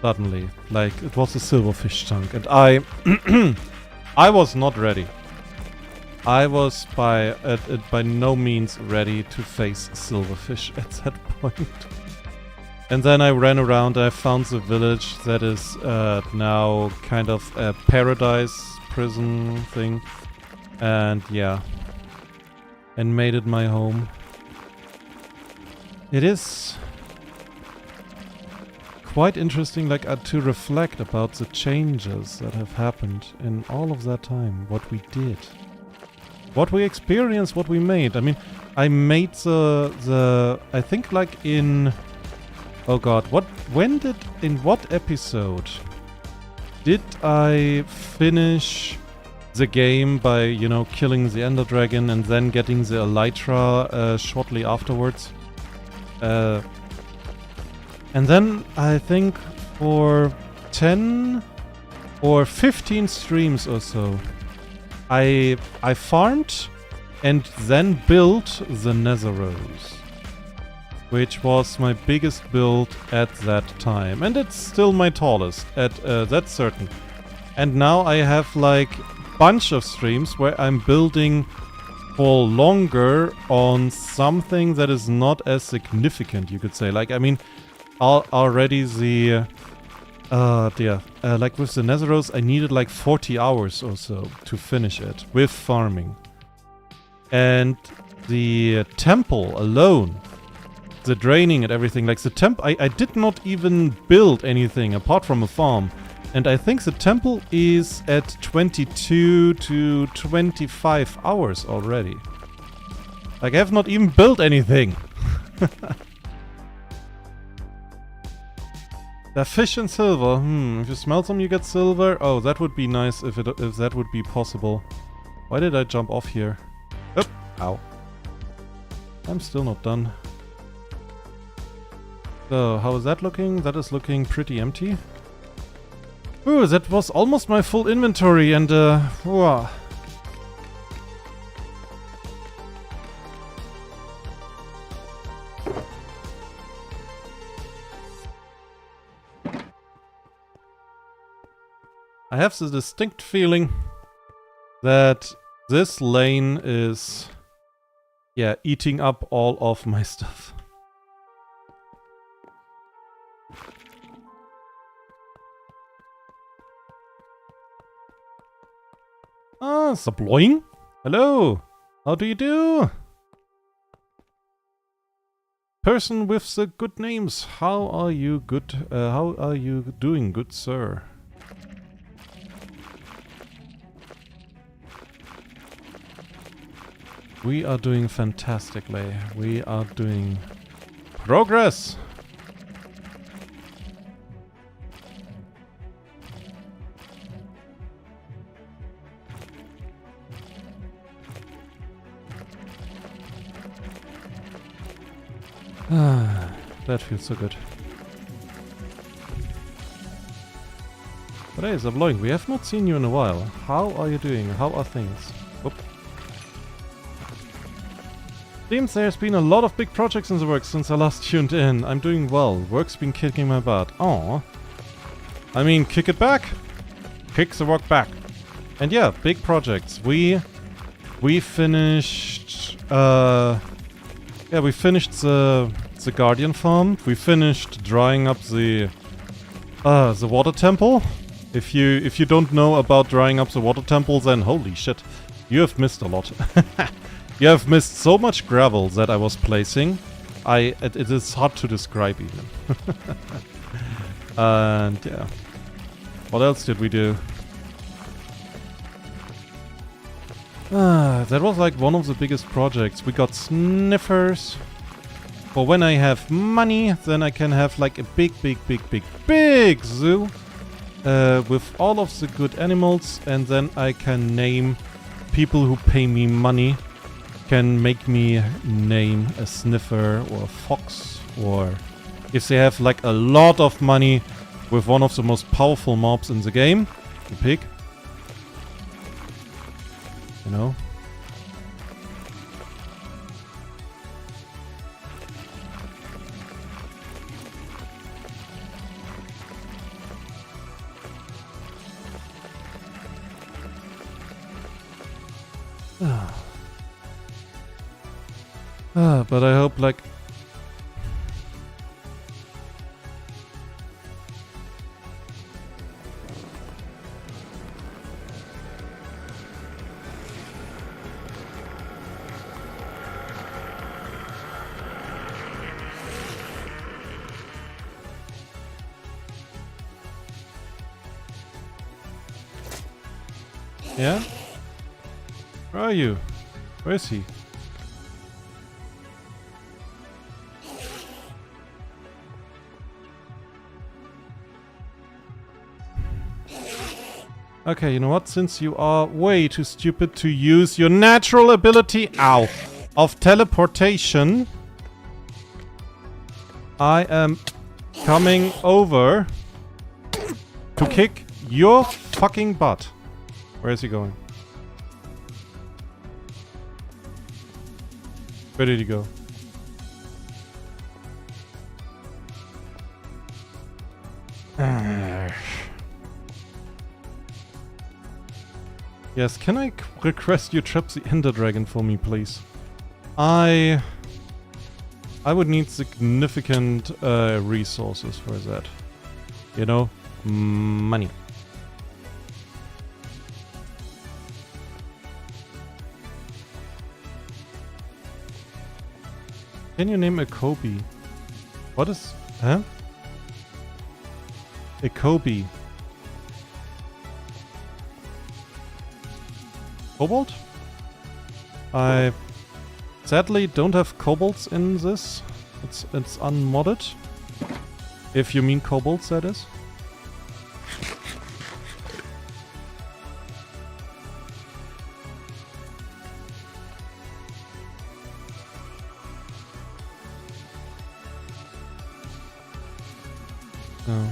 Suddenly. Like, it was a silverfish chunk. And I was not ready. I was by no means ready to face silverfish at that point. And then I ran around, I found the village that is now kind of a paradise prison thing. And yeah. And made it my home. It is quite interesting to reflect about the changes that have happened in all of that time. What we did. What we experienced, what we made. I mean, I made I think like in... Oh god, in what episode did I finish the game by, you know, killing the Ender Dragon and then getting the Elytra shortly afterwards? And then I think for 10 or 15 streams or so, I farmed and then built the nether rose, which was my biggest build at that time, and it's still my tallest, that's certain. And now I have like bunch of streams where I'm building for longer on something that is not as significant, you could say. Like, I mean, already the like with the nether rose, I needed like 40 hours or so to finish it with farming. And the temple alone, the draining and everything, like the temple, I did not even build anything apart from a farm. And I think the temple is at 22 to 25 hours already. Like, I have not even built anything. The fish and silver. If you smelt them, you get silver. Oh, that would be nice if that would be possible. Why did I jump off here? Oh, ow. I'm still not done. So, how is that looking? That is looking pretty empty. Ooh, that was almost my full inventory and wow. I have the distinct feeling that this lane is, yeah, eating up all of my stuff. Ah, Sabloing? Hello! How do you do? Person with the good names, how are you good? How are you doing, good sir? We are doing fantastically. We are doing progress! That feels so good. But hey, Zabloing, we have not seen you in a while. How are you doing? How are things? Oop. Seems there's been a lot of big projects in the works since I last tuned in. I'm doing well. Work's been kicking my butt. Aww. I mean, kick it back. Kick the work back. And yeah, big projects. We finished we finished the Guardian farm. We finished drying up the Watertemple. If you don't know about drying up the Watertemple, then holy shit, you have missed a lot. You have missed so much gravel that I was placing. It is hard to describe even. And yeah, what else did we do? That was like one of the biggest projects. We got sniffers. For when I have money, then I can have like a big zoo with all of the good animals, and then I can name people who pay me money, can make me name a sniffer or a fox, or if they have like a lot of money with one of the most powerful mobs in the game, the pig. You know? But I hope like... Yeah? Where are you? Where is he? Okay, you know what? Since you are way too stupid to use your natural ability, ow, of teleportation, I am coming over to kick your fucking butt. Where is he going? Where did he go? Yes, can I request you trap the Ender Dragon for me, please? I would need significant resources for that. You know? Money. Can you name a Kobe? What is... Huh? A Kobe. Cobalt? I sadly don't have kobolds in this. It's unmodded. If you mean kobolds, that is. No.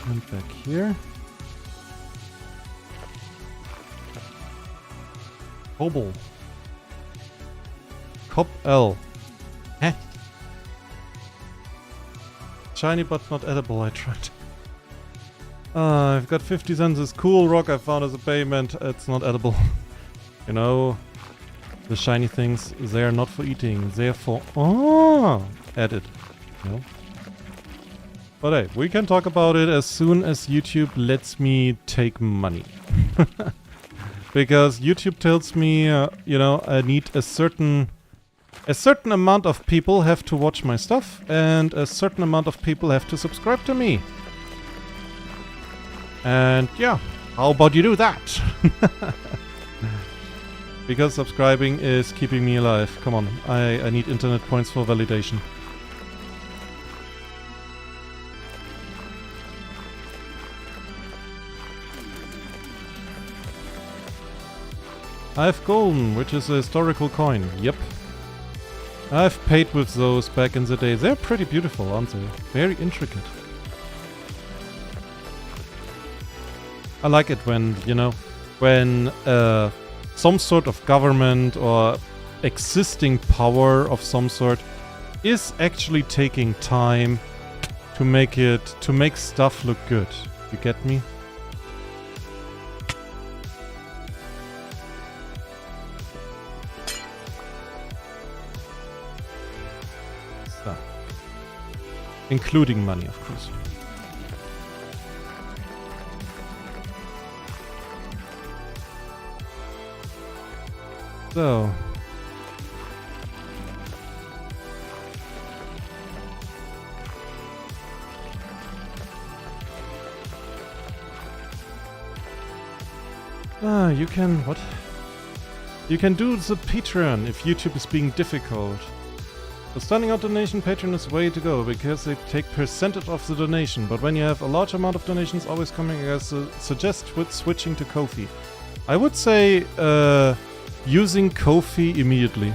And back here. Cobble. Cop L. Heh. Shiny but not edible, I tried. I've got 50 cents. This cool rock I found as a payment. It's not edible. You know, the shiny things, they are not for eating. They're for... Oh! Edit. No? But hey, we can talk about it as soon as YouTube lets me take money. Because YouTube tells me, you know, I need a certain amount of people have to watch my stuff, and a certain amount of people have to subscribe to me. And yeah, how about you do that? Because subscribing is keeping me alive. Come on, I need internet points for validation. I have golden, which is a historical coin. Yep. I've paid with those back in the day. They're pretty beautiful, aren't they? Very intricate. I like it when, you know, when some sort of government or existing power of some sort is actually taking time to make stuff look good. You get me? Stuff. Including money, of course. So, you can, what? You can do the Patreon if YouTube is being difficult. The standing out donation Patreon is way to go because they take percentage of the donation, but when you have a large amount of donations always coming, I suggest with switching to Ko-fi. I would say, using Ko-fi immediately.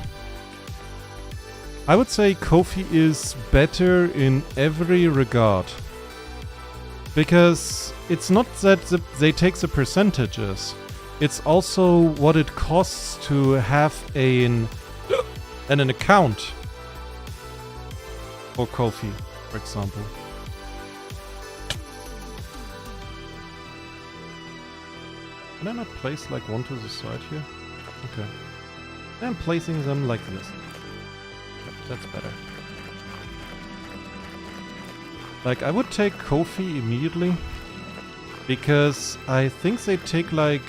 I would say Ko-fi is better in every regard. Because it's not that they take the percentages. It's also what it costs to have an account for Ko-fi, for example. Can I not place like one to the side here? Okay. I'm placing them like this. Yep, that's better. Like, I would take Ko-fi immediately, because I think they take like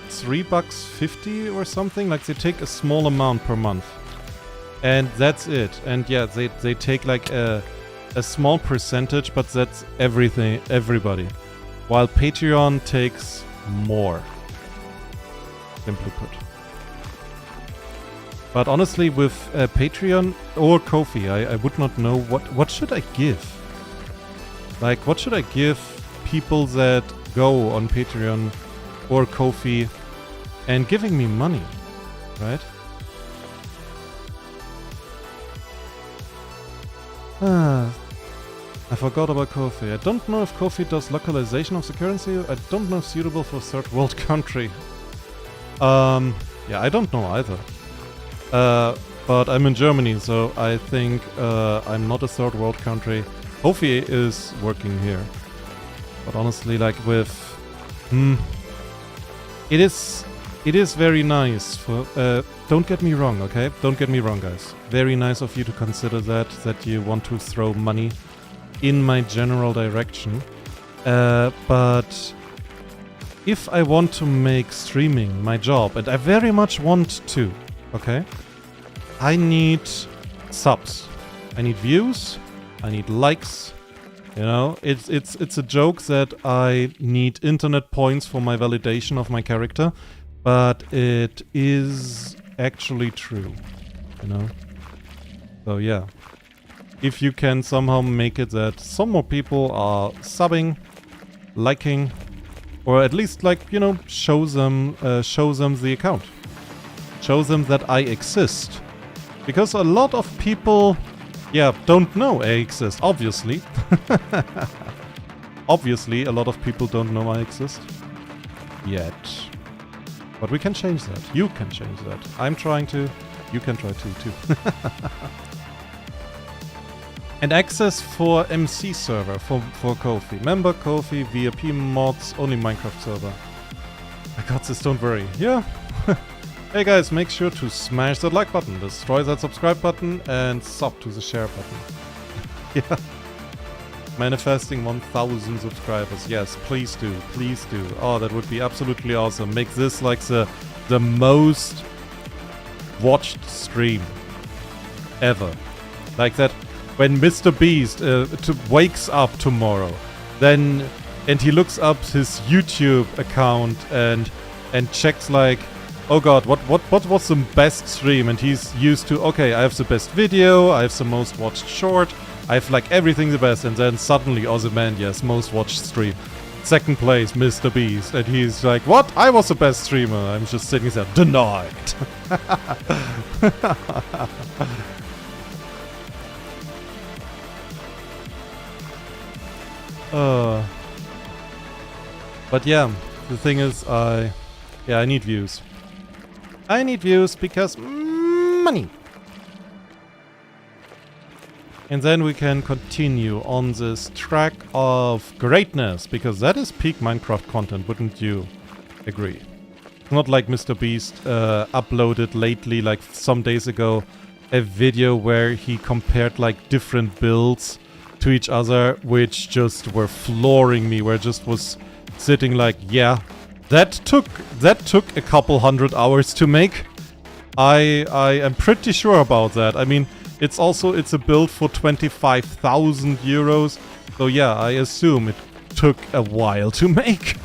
$3.50 or something. Like, they take a small amount per month. And that's it. And yeah, they take like a small percentage, but that's everybody. While Patreon takes more. Simply put. But honestly, with Patreon or Ko-fi, I would not know what should I give. Like, what should I give people that go on Patreon or Ko-fi and giving me money, right? Ah, I forgot about Ko-fi. I don't know if Ko-fi does localization of the currency. I don't know if suitable for third world country. Yeah, I don't know either. But I'm in Germany, so I think I'm not a third world country. Ko-fi is working here. But honestly, like with... It is very nice for... don't get me wrong, okay? Don't get me wrong, guys. Very nice of you to consider that you want to throw money in my general direction. But if I want to make streaming my job, and I very much want to, okay? I need subs. I need views. I need likes. You know, it's a joke that I need internet points for my validation of my character, but it is actually true, you know? So yeah. If you can somehow make it that some more people are subbing, liking, or at least, like, you know, show them the account. Show them that I exist. Because a lot of people, yeah, don't know I exist, obviously. Obviously, a lot of people don't know I exist. Yet. But we can change that. You can change that. I'm trying to. You can try to, too. And access for MC server for Ko-fi. Member Ko-fi, VIP mods, only Minecraft server. I got this, don't worry. Yeah. Hey guys, make sure to smash that like button, destroy that subscribe button, and sub to the share button. Yeah. Manifesting 1,000 subscribers. Yes, please do. Please do. Oh, that would be absolutely awesome. Make this like the most watched stream ever. Like that. When Mr. Beast wakes up tomorrow, and he looks up his YouTube account and checks like, oh god, what was the best stream? And he's used to, okay, I have the best video, I have the most watched short, I have like everything the best, and then suddenly Ozymandias, most watched stream. Second place, Mr. Beast, and he's like, what? I was the best streamer. I'm just sitting there, denied. But yeah, the thing is, I need views. I need views because money. And then we can continue on this track of greatness, because that is peak Minecraft content, wouldn't you agree? Not like Mr. Beast uploaded lately, like some days ago, a video where he compared like different builds to each other, which just were flooring me, where I just was sitting like, yeah, that took a couple 100 hours to make. I am pretty sure about that. I mean, it's a build for 25,000 euros. So yeah, I assume it took a while to make.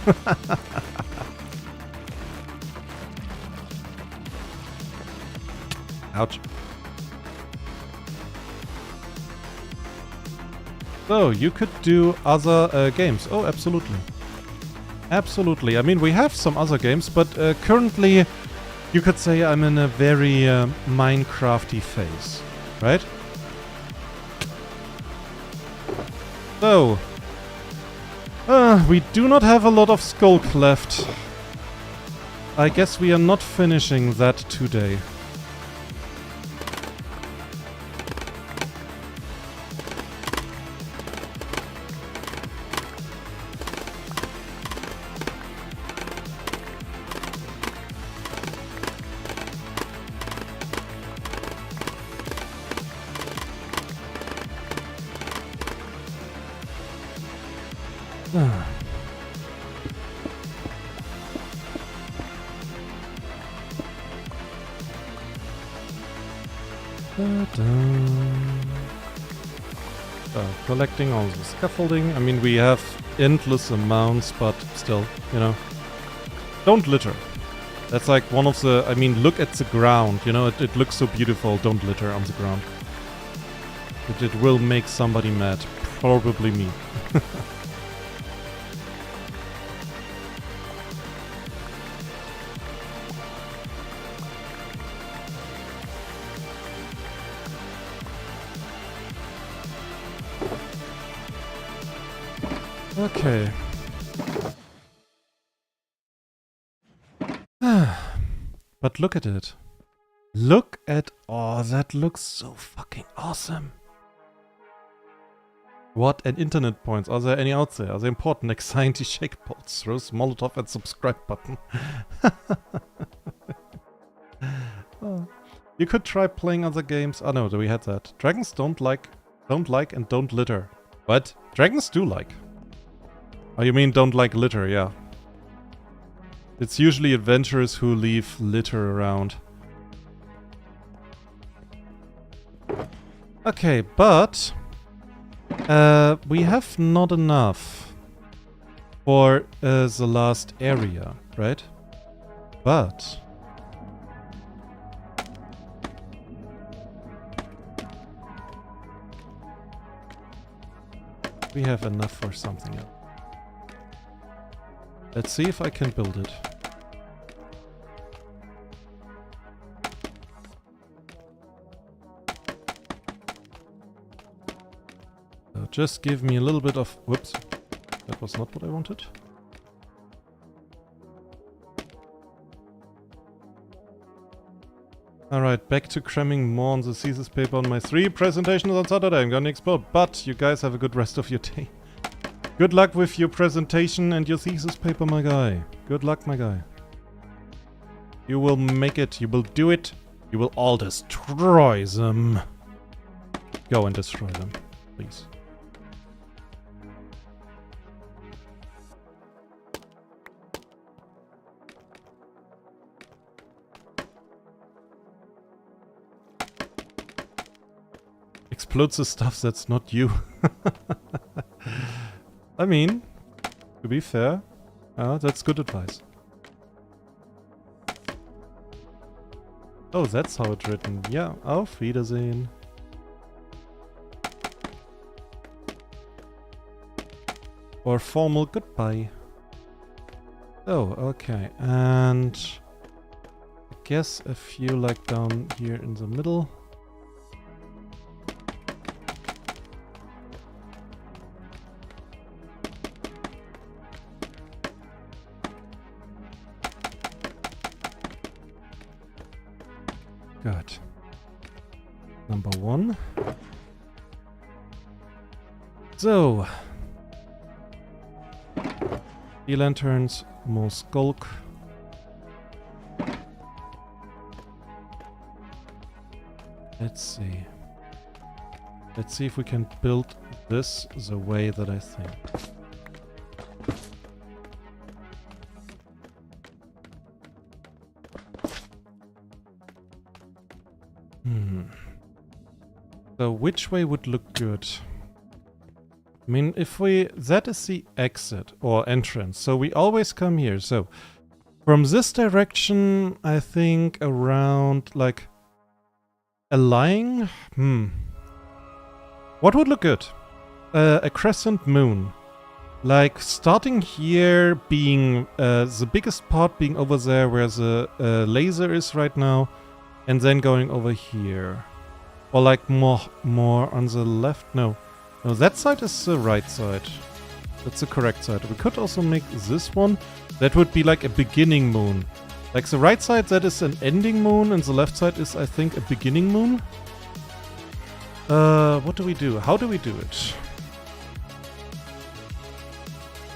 Ouch. So, you could do other games. Oh, absolutely. Absolutely. I mean, we have some other games, but currently you could say I'm in a very Minecrafty phase, right? So, we do not have a lot of skulk left. I guess we are not finishing that today. Collecting all the scaffolding. I mean, we have endless amounts, but still, you know. Don't litter. That's like one of the... I mean, look at the ground, you know, it looks so beautiful. Don't litter on the ground. It will make somebody mad. Probably me. Okay. But look at it. Look at... Oh, that looks so fucking awesome. What and internet points? Are there any out there? Are they important? Anxiety shake pots. Throws Molotov and subscribe button. Oh. You could try playing other games. Oh no, we had that. Dragons don't like and don't litter. What? Dragons do like. Oh, you mean don't like litter, yeah. It's usually adventurers who leave litter around. Okay, but we have not enough for the last area, right? But we have enough for something else. Let's see if I can build it. So just give me a little bit of... Whoops. That was not what I wanted. Alright, back to cramming more on the thesis paper on my 3 presentations on Saturday. I'm gonna explode, but you guys have a good rest of your day. Good luck with your presentation and your thesis paper, my guy. Good luck, my guy. You will make it. You will do it. You will all destroy them. Go and destroy them, please. Explode the stuff that's not you. I mean, to be fair, that's good advice. Oh, that's how it's written. Yeah, auf Wiedersehen. Or formal goodbye. Oh, okay. And I guess a few like down here in the middle. Good. Number 1. So. E-lanterns, more skulk. Let's see. Let's see if we can build this the way that I think. So which way would look good? I mean, if we... That is the exit or entrance. So we always come here. So from this direction, I think around like a line. What would look good? A crescent moon. Like starting here being the biggest part being over there where the laser is right now. And then going over here. Or like more on the left. No, that side is the right side. That's the correct side. We could also make this one. That would be like a beginning moon. Like the right side, that is an ending moon. And the left side is, I think, a beginning moon. What do we do? How do we do it?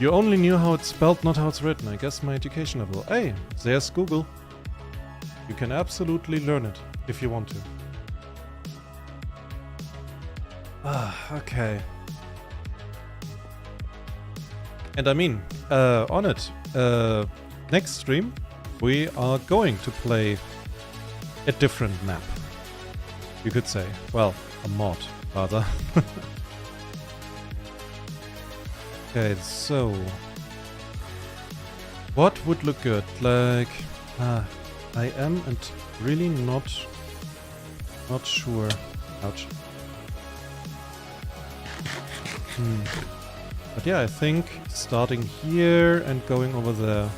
You only knew how it's spelled, not how it's written. I guess my education level. Hey, there's Google. You can absolutely learn it if you want to. Okay. And I mean, on it, next stream, we are going to play a different map. You could say. Well, a mod, rather. Okay, so... What would look good? Like... I am and really not sure. Ouch. But yeah, I think starting here and going over there.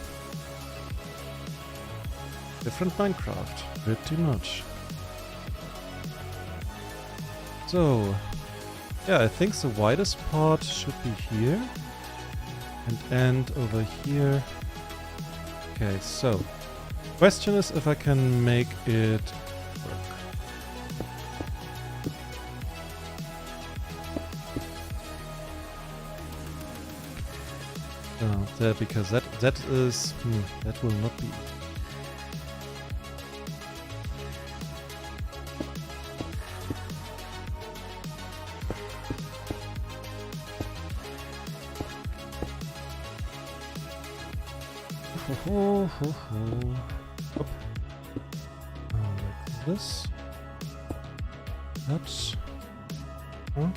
Different Minecraft, pretty much. So, yeah, I think the widest part should be here. and end over here. Okay, so question is if I can make it work. Oh, there, because that is that will not be. Up. Like this. That. Huh?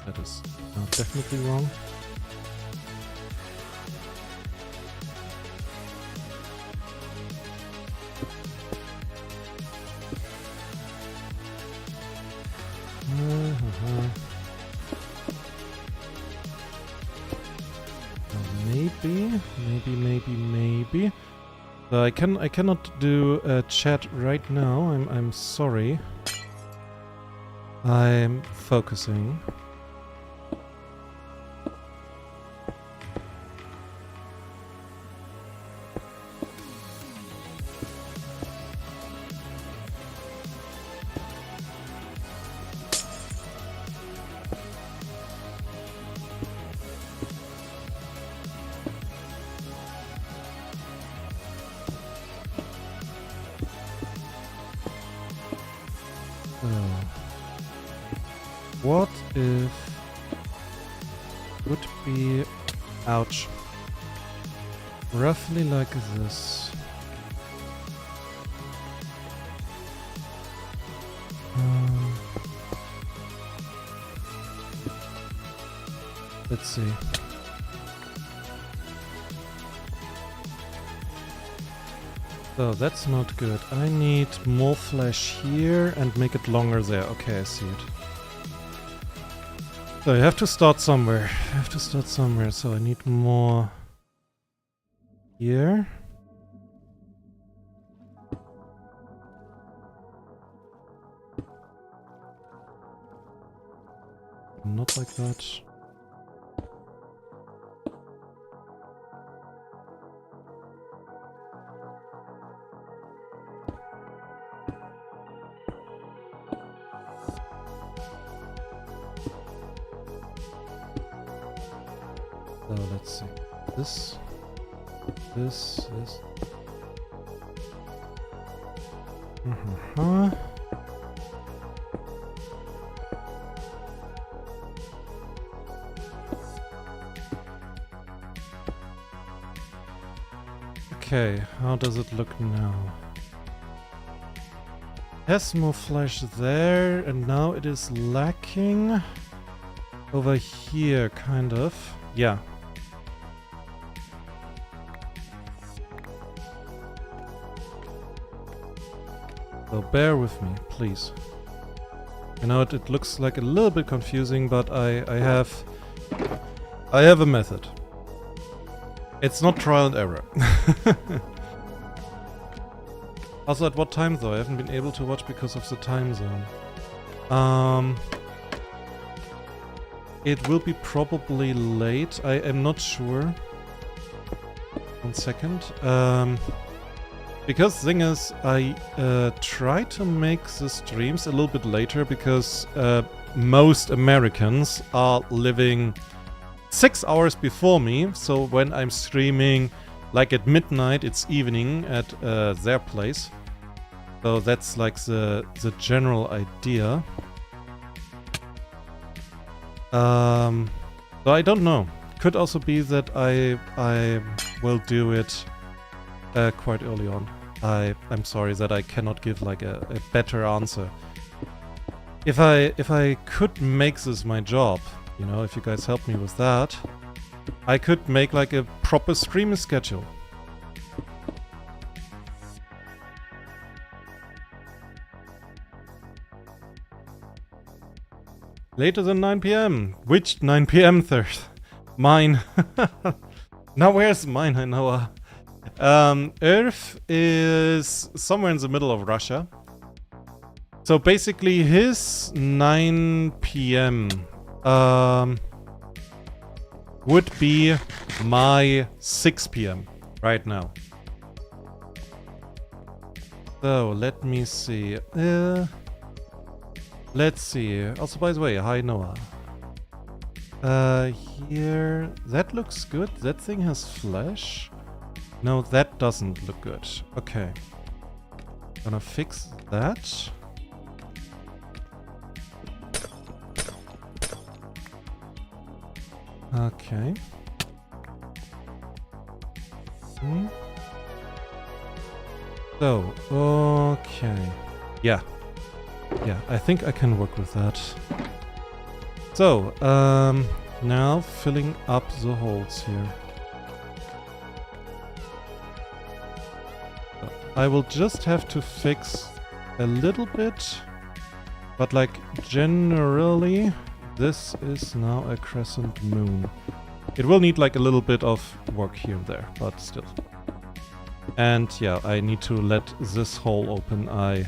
That is definitely wrong. Maybe. I cannot do chat right now. I'm sorry. I'm focusing. What if would be ouch roughly like this? Let's see. So that's not good. I need more flesh here and make it longer there. Okay, I see it. So you have to start somewhere. So I need more here. Not like that. So let's see. This. Okay, how does it look now? Has more flesh there, and now it is lacking over here, kind of. Yeah. So bear with me, please. I know it looks like a little bit confusing, but I have a method. It's not trial and error. Also, at what time though? I haven't been able to watch because of the time zone. It will be probably late. I am not sure. 1 second. Because the thing is, I try to make the streams a little bit later because most Americans are living 6 hours before me. So when I'm streaming, like at midnight, it's evening at their place. So that's like the general idea. So I don't know. Could also be that I will do it quite early on. I'm sorry that I cannot give like a better answer. If I could make this my job, you know, if you guys help me with that, I could make like a proper stream schedule. Later than 9 PM. Which 9 PM third? Mine. Now where's mine, I know. Earth is somewhere in the middle of Russia. So basically his 9 p.m. Would be my 6 p.m. right now. So let me see. Let's see. Also, by the way, hi Noah. Here, that looks good. That thing has flash. No, that doesn't look good. Okay. Gonna fix that. Okay. So, okay. Yeah. Yeah, I think I can work with that. So, now filling up the holes here. I will just have to fix a little bit, but like generally, this is now a crescent moon. It will need like a little bit of work here and there, but still. And yeah, I need to let this hole open. I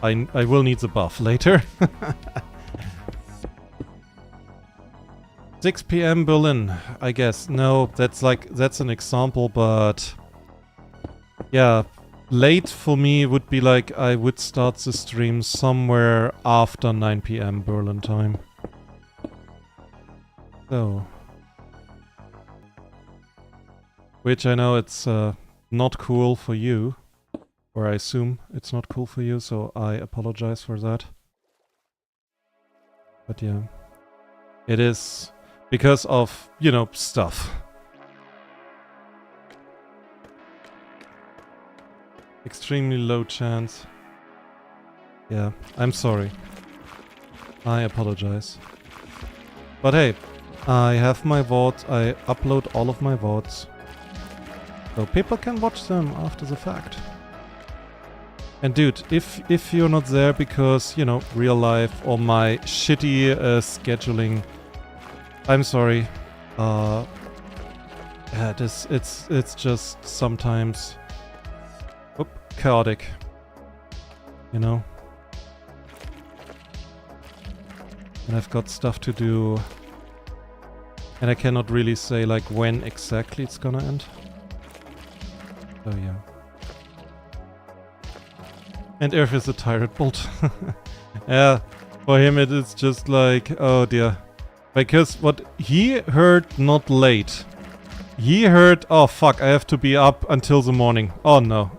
will need the buff later. 6 p.m. Berlin, I guess. No, that's an example, but yeah, late for me would be like I would start the stream somewhere after 9 p.m. Berlin time. So, which I know it's not cool for you, or I assume it's not cool for you, so I apologize for that. But yeah, it is because of, you know, stuff. Extremely low chance. Yeah, I'm sorry. I apologize. But hey, I have my VODs, I upload all of my VODs. So people can watch them after the fact. And dude, if you're not there because, you know, real life or my shitty scheduling, I'm sorry. Yeah, it's just sometimes chaotic, you know. And I've got stuff to do, and I cannot really say like when exactly it's gonna end. So yeah. And Earth is a tyrant bolt. Yeah, for him it is just like, oh dear. Because what he heard not late. He heard, oh fuck, I have to be up until the morning. Oh no.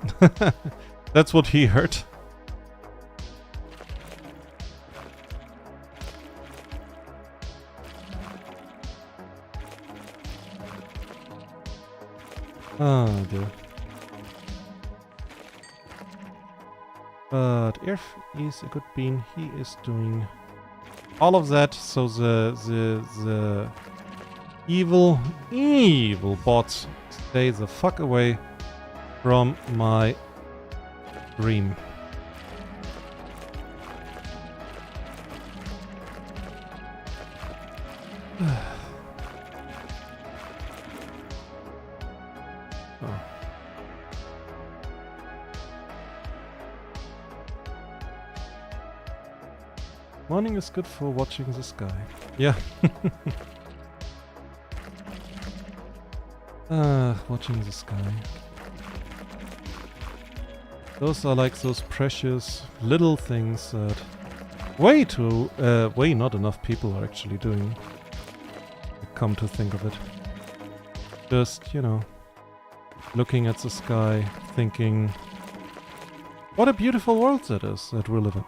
That's what he heard. Oh dear. But Irf is a good bean. He is doing all of that, so the evil bots stay the fuck away from my dream. Oh. Morning is good for watching the sky. Yeah. Watching the sky. Those are like those precious little things that way not enough people are actually doing. Come to think of it. Just, you know, looking at the sky, thinking, what a beautiful world that is that we live in.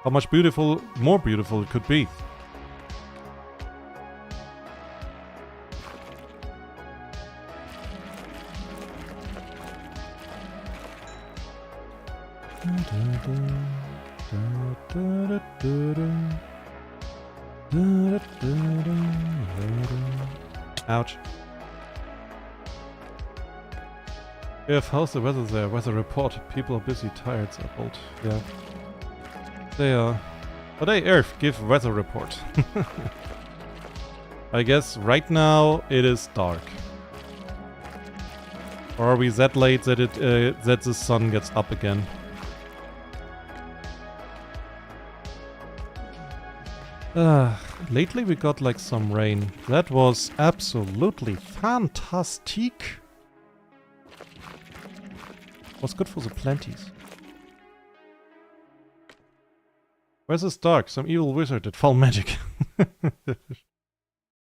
How much more beautiful it could be. Ouch. If how's the weather there? Weather report. People are busy, tired, so bold. Yeah. They are. But hey, Earth, give weather report. I guess right now it is dark. Or are we that late that that the sun gets up again? Lately we got like some rain. That was absolutely fantastic. Was good for the planties. Where's this dark? Some evil wizard did foul magic.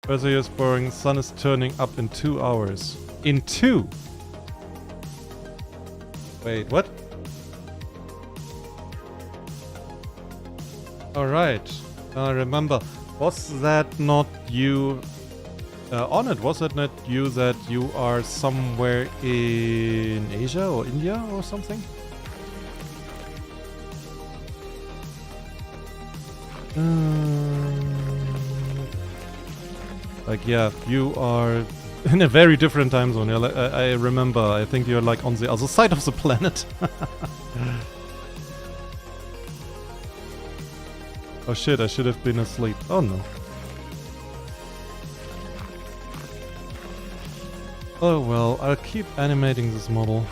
Weather is boring. Sun is turning up in 2 hours. In 2? Wait, what? Alright. I remember. Was that not you... on it, was it not you that you are somewhere in Asia or India or something? Like, yeah, you are in a very different time zone. Yeah, I remember. I think you're like on the other side of the planet. Oh shit, I should have been asleep. Oh no. Oh well, I'll keep animating this model.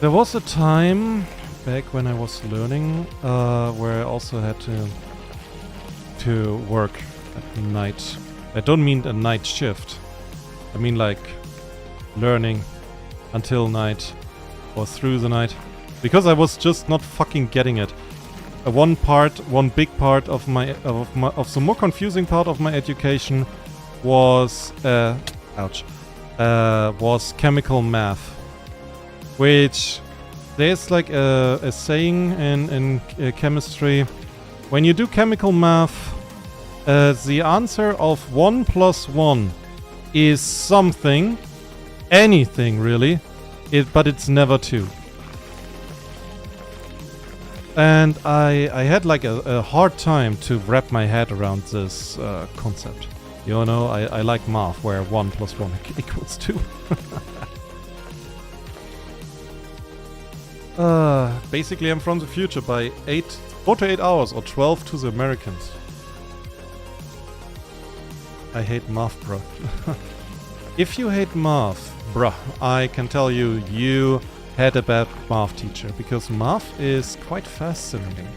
There was a time back when I was learning where I also had to work at night. I don't mean a night shift. I mean like learning until night or through the night, because I was just not fucking getting it. One big part of the more confusing part of my education was was chemical math, which there's like a saying in chemistry: when you do chemical math, the answer of 1 + 1 is something, anything really, but it's never 2. And I had like a hard time to wrap my head around this concept. You know, I like math where 1 + 1 equals 2. Basically I'm from the future by 4 to 8 hours, or 12 to the Americans. I hate math, bro. If you hate math, bruh, I can tell you, you had a bad math teacher, because math is quite fascinating.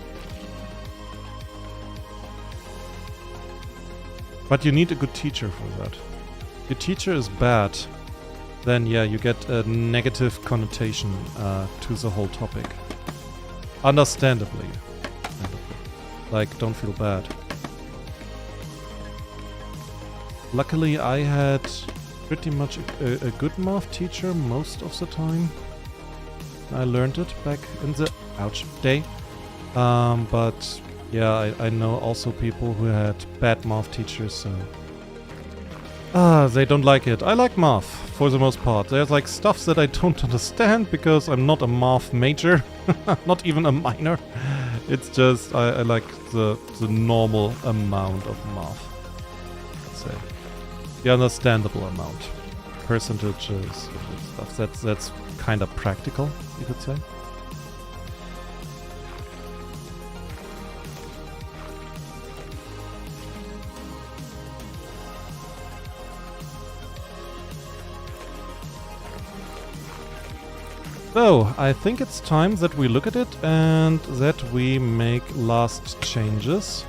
But you need a good teacher for that. If your teacher is bad, then yeah, you get a negative connotation to the whole topic. Understandably. Like, don't feel bad. Luckily, I had pretty much a good math teacher most of the time. I learned it back in the day. But yeah, I know also people who had bad math teachers, so... they don't like it. I like math, for the most part. There's like stuff that I don't understand, because I'm not a math major. Not even a minor. It's just, I like the normal amount of math. Let's say. The understandable amount. Percentages, stuff. That's kind of practical, you could say. So, I think it's time that we look at it and that we make last changes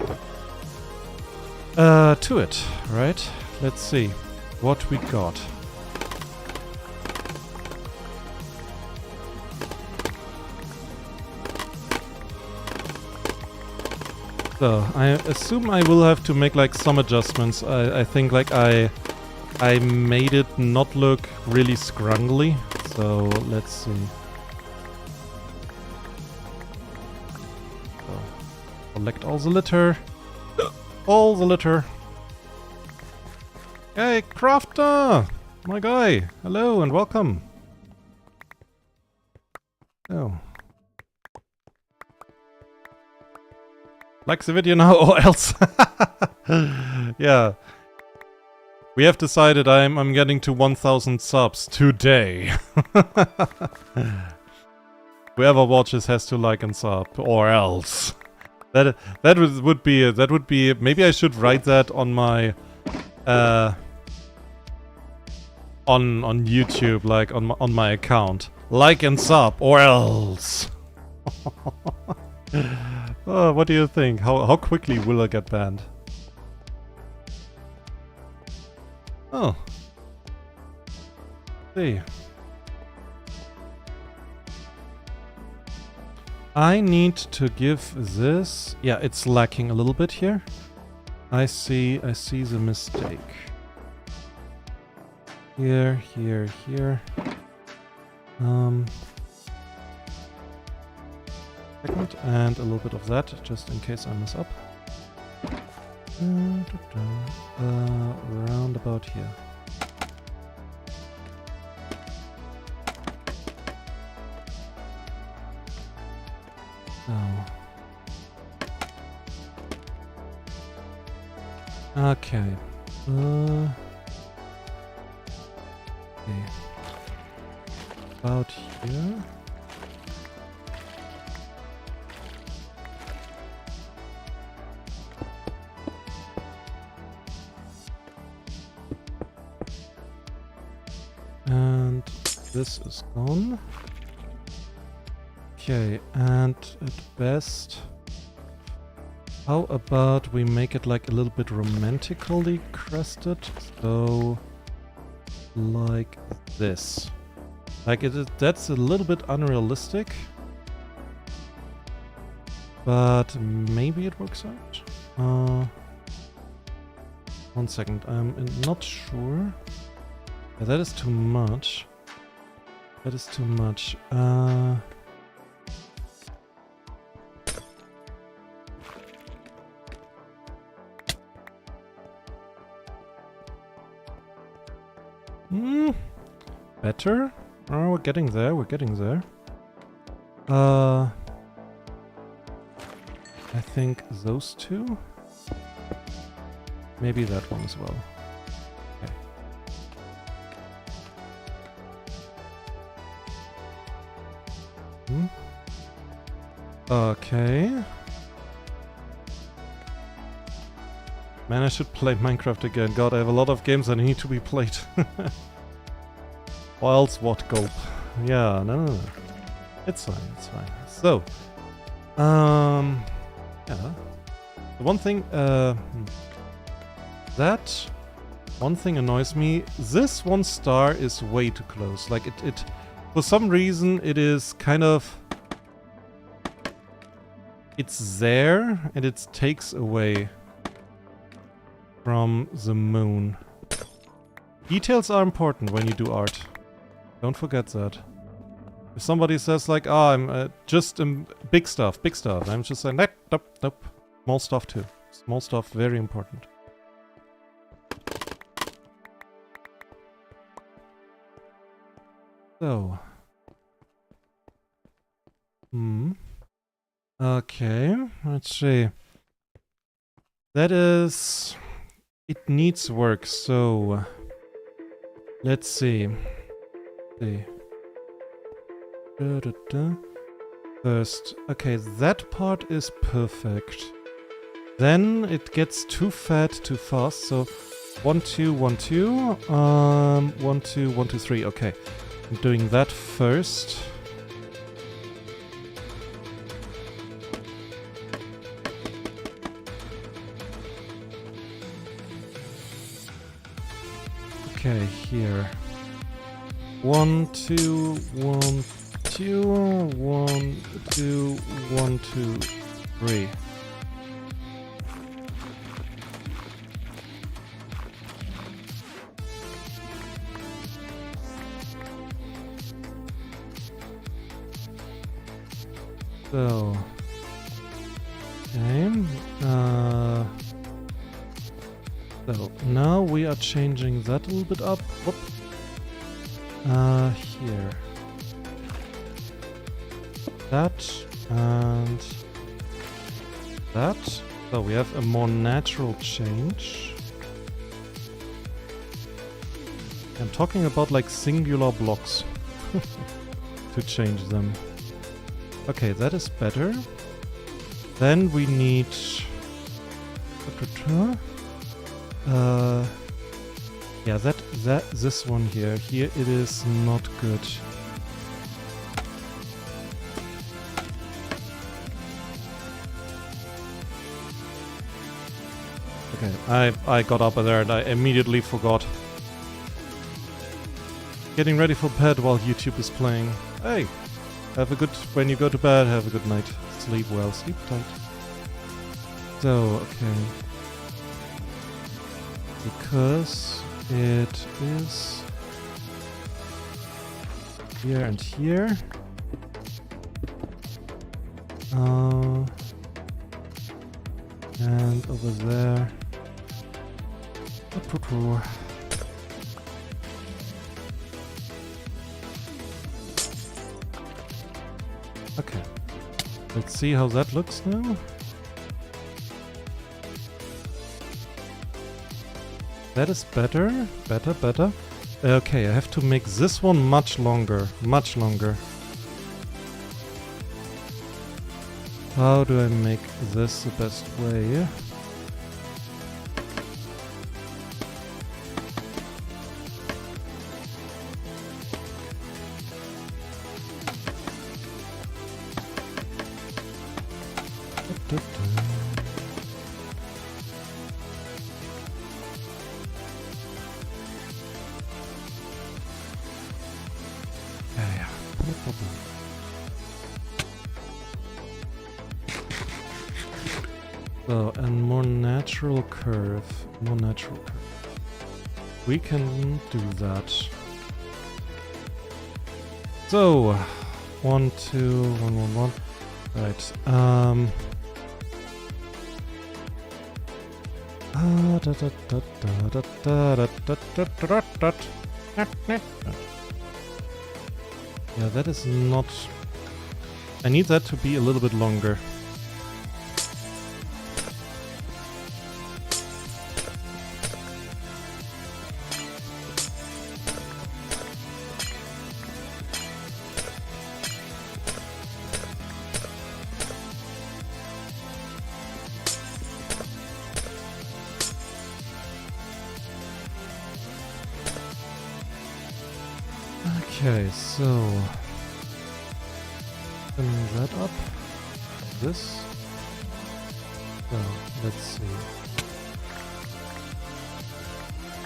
to it, right? Let's see what we got. So, I assume I will have to make like some adjustments. I think like I made it not look really scrungly. So, let's see. So, collect all the litter. All the litter. Hey, Crafter! My guy! Hello and welcome. Oh. Like the video now or else. Yeah. We have decided I'm getting to 1,000 subs today. Whoever watches has to like and sub, or else. That would be maybe I should write that on my on YouTube, like on my account. Like and sub, or else. What do you think? How quickly will I get banned? Oh. See. I need to give this... Yeah, it's lacking a little bit here. I see the mistake. Here. Second, and a little bit of that, just in case I mess up. Round about here. Oh. Okay. Okay. About here. And this is gone. Okay, and at best, how about we make it like a little bit romantically crested? So, like this. Like that's a little bit unrealistic. But maybe it works out. 1 second, I'm not sure. Yeah, that is too much. That is too much. Better? Oh, we're getting there, we're getting there. I think those two? Maybe that one as well. Okay. Okay. Man, I should play Minecraft again. God, I have a lot of games that need to be played. Whilst what gulp? Yeah, no. It's fine, it's fine. So, yeah. The one thing, that one thing annoys me. This 1 star is way too close. Like it for some reason it is kind of, it's there and it takes away from the moon. Details are important when you do art. Don't forget that. If somebody says like, oh, I'm just big stuff, I'm just saying, nope. Small stuff too. Small stuff, very important. So. Okay, let's see. That is... It needs work, so... Let's see. First, okay, that part is perfect. Then it gets too fat too fast, so 1, 2, 1, 2, 1, 2, 1, 2, 3, okay. I'm doing that first. Okay, here. 1, 2, 1, 2, 1, 2, 1, 2, 3. So, okay. So now we are changing that a little bit up. Whoop. Here. That and that. So we have a more natural change. I'm talking about like singular blocks to change them. Okay, that is better. Then we need yeah, this one here. Here it is not good. Okay, I got up there and I immediately forgot. Getting ready for bed while YouTube is playing. Hey, when you go to bed, have a good night. Sleep well, sleep tight. So, okay. Because it is here and here. And over there. Okay. Let's see how that looks now. That is better. Better. Okay, I have to make this one much longer. Much longer. How do I make this the best way? Yeah, no problem. So, and more natural curve. We can do that. So, 1, 2, 1, 1, 1. Right. Yeah, that is not... I need that to be a little bit longer. Okay, so open that up. This. So let's see.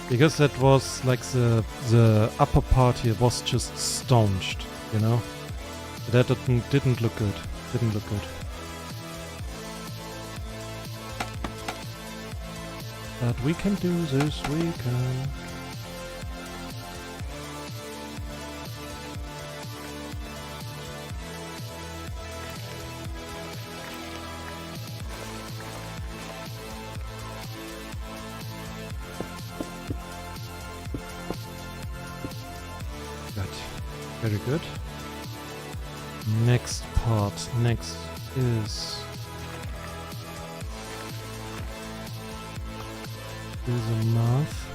Because that was like the upper part here was just staunched, you know. That didn't look good. Didn't look good. But we can do this. We can. Very good. Next part. Next is a math.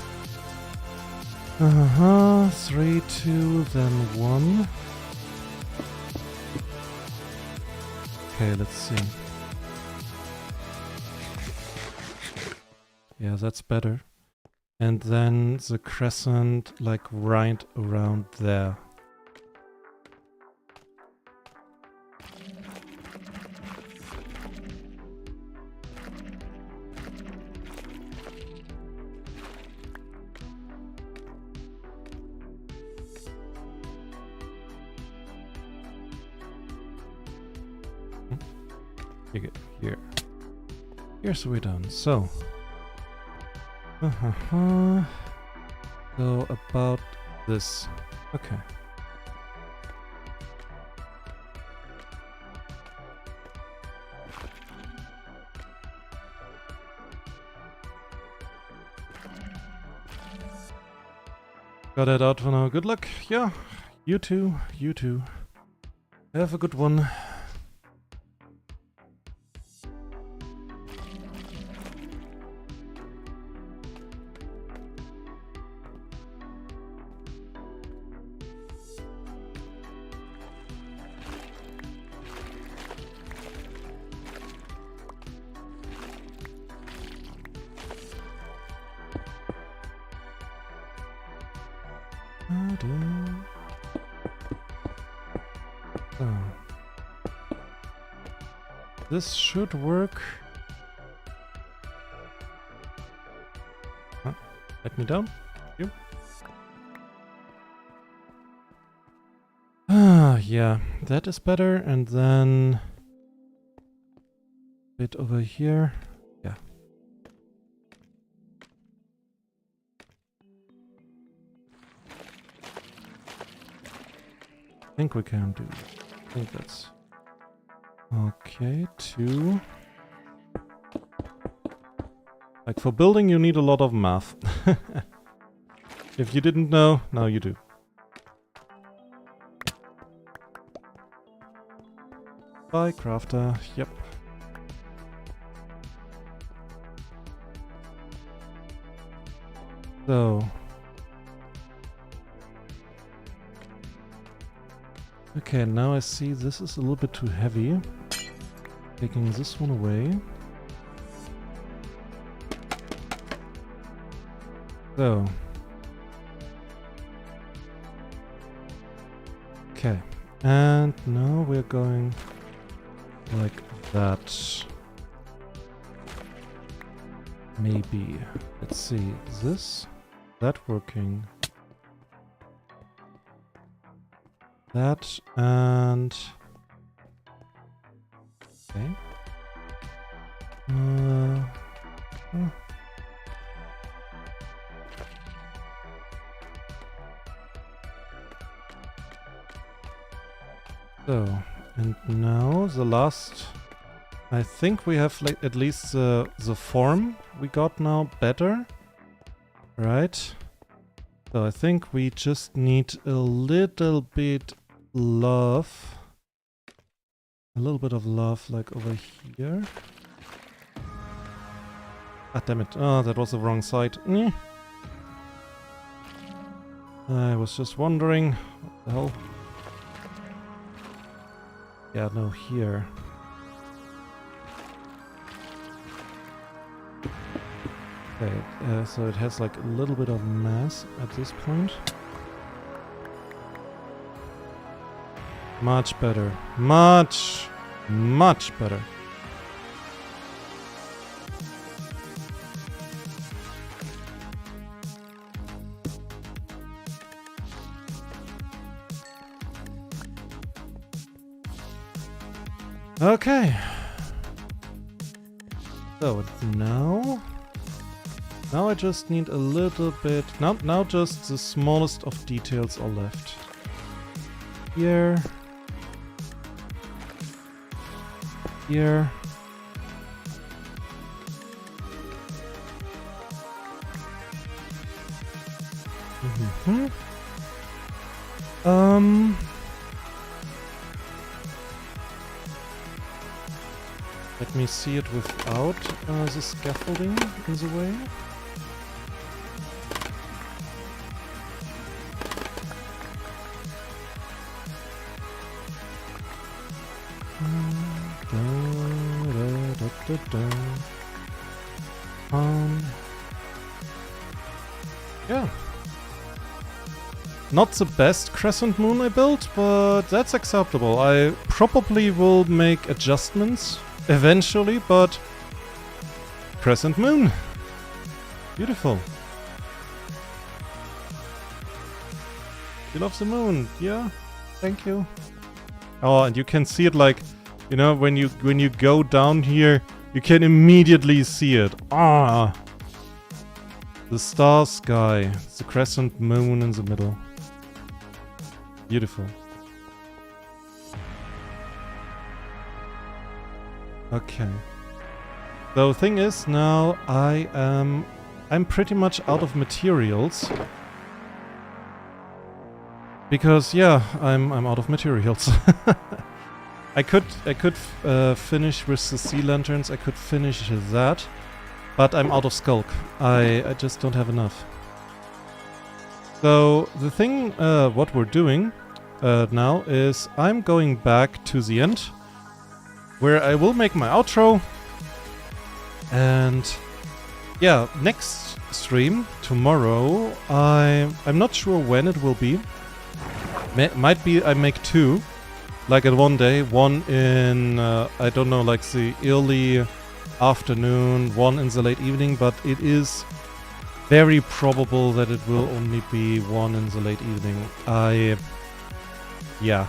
3, 2, then 1. Okay, let's see. Yeah, that's better. And then the crescent, like right around there. Here. Here's what we're done. So. So about this. Okay. Got it out for now. Good luck. Yeah. You too. You too. Have a good one. This should work. Let me down. Thank you. Ah, yeah, that is better. And then a bit over here. Yeah. I think we can do. I think that's okay. 2. Like for building, you need a lot of math. If you didn't know, now you do. Bye, crafter. Yep. So. Okay, now I see this is a little bit too heavy. Taking this one away. So. Okay. And now we're going like that. Maybe. Let's see. This? That working? That and... Okay. So, and now the last... I think we have like at least the form we got now better. Right? So I think we just need a little bit love. A little bit of love like over here. Ah, damn it. Oh, that was the wrong side. I was just wondering. What the hell? Yeah, no, here. Okay, so it has like a little bit of mass at this point. Much better. Much better. Okay. So now I just need a little bit. Now just the smallest of details are left. Here. Here. Let me see it without the scaffolding in the way. Yeah. Not the best crescent moon I built, but that's acceptable. I probably will make adjustments eventually, but crescent moon. Beautiful. You love the moon, yeah? Thank you. Oh, and you can see it like, you know, when you go down here, you can immediately see it. Ah, the star sky, the crescent moon in the middle. Beautiful. Okay. The thing is, now I'm pretty much out of materials. Because yeah, I'm out of materials. I could finish with the sea lanterns. I could finish that, but I'm out of skulk. I just don't have enough. So the thing, what we're doing now is I'm going back to the end, where I will make my outro. And yeah, next stream tomorrow. I'm not sure when it will be. Might be I make 2, like at one day. One in I don't know, like the early afternoon. One in the late evening. But it is very probable that it will only be 1 in the late evening. Yeah.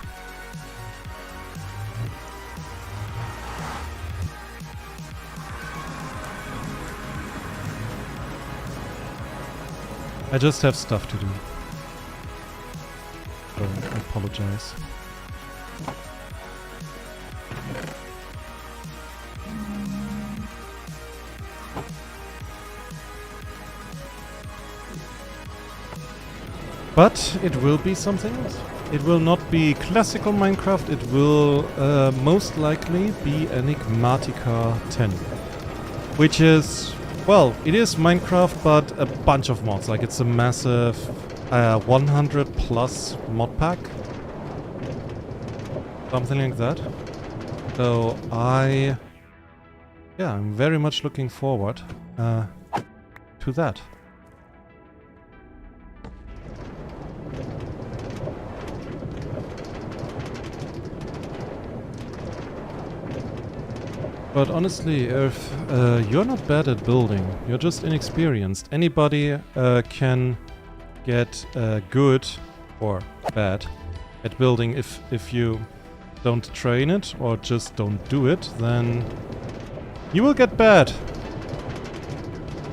I just have stuff to do. So I apologize. But it will be something else. It will not be classical Minecraft, it will most likely be Enigmatica 10. Which is, well, it is Minecraft, but a bunch of mods. Like, it's a massive 100 plus mod pack. Something like that. So I'm very much looking forward to that. But honestly, if you're not bad at building, you're just inexperienced. Anybody can get good or bad at building if you don't train it or just don't do it, then you will get bad.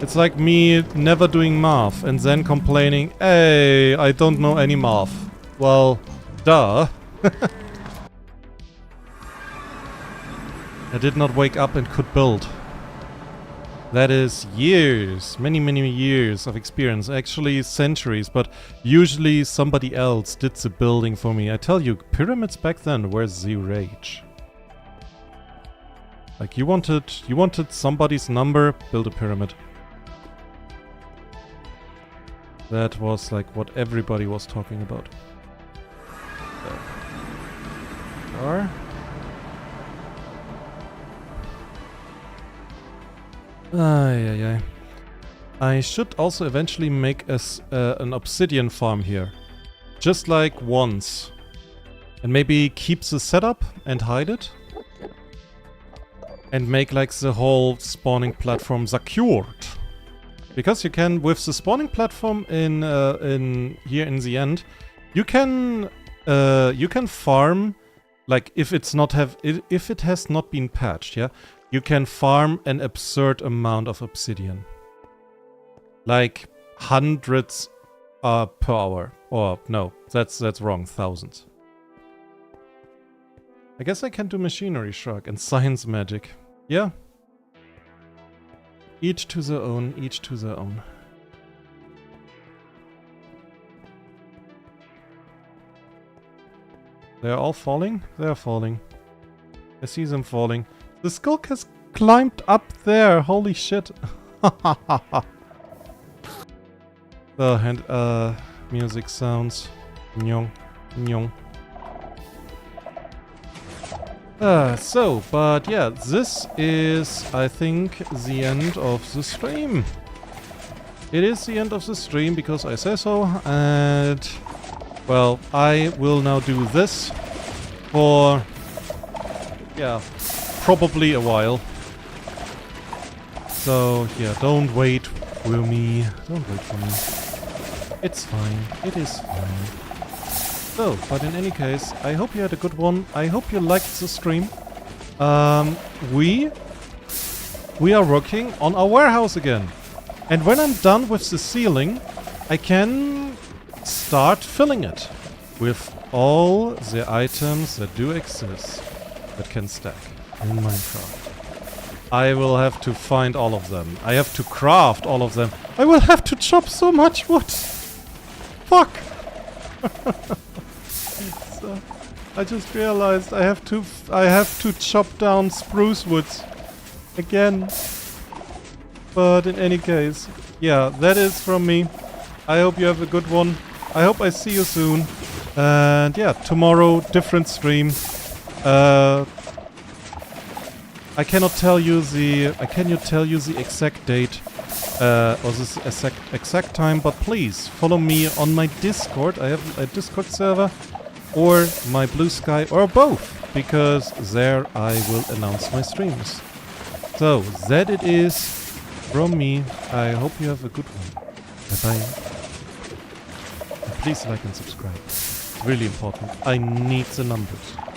It's like me never doing math and then complaining, hey, I don't know any math. Well, duh. I did not wake up and could build. That is years, many, many years of experience. Actually centuries, but usually somebody else did the building for me. I tell you, pyramids back then were the rage. Like, you wanted somebody's number, build a pyramid. That was like what everybody was talking about. Are. I should also eventually make an obsidian farm here. Just like once. And maybe keep the setup and hide it. And make like the whole spawning platform secured. Because you can, with the spawning platform in here in the end, you can farm, like if it has not been patched, yeah? You can farm an absurd amount of obsidian. Like hundreds per hour. Or no, that's wrong, thousands. I guess I can do machinery shrug and science magic. Yeah. Each to their own, each to their own. They're all falling? They're falling. I see them falling. The skulk has climbed up there. Holy shit. The music sounds. Nyong, nyong. But yeah, this is, I think, the end of the stream. It is the end of the stream because I say so, and well, I will now do this for, yeah, probably a while. So yeah, don't wait for me. Don't wait for me. It's fine. It is fine. So, but in any case, I hope you had a good one. I hope you liked the stream. We are working on our warehouse again. And when I'm done with the ceiling, I can start filling it with all the items that do exist that can stack in Minecraft. I will have to find all of them. I have to craft all of them. I will have to chop so much wood. Fuck. So, I just realized I have to chop down spruce woods again. But in any case, yeah, that is from me. I hope you have a good one. I hope I see you soon. And yeah, tomorrow, different stream. I cannot tell you the exact date or the exact time, but please follow me on my Discord. I have a Discord server, or my Blue Sky, or both, because there I will announce my streams. So that it is from me. I hope you have a good one. Bye-bye. And please like and subscribe. It's really important. I need the numbers.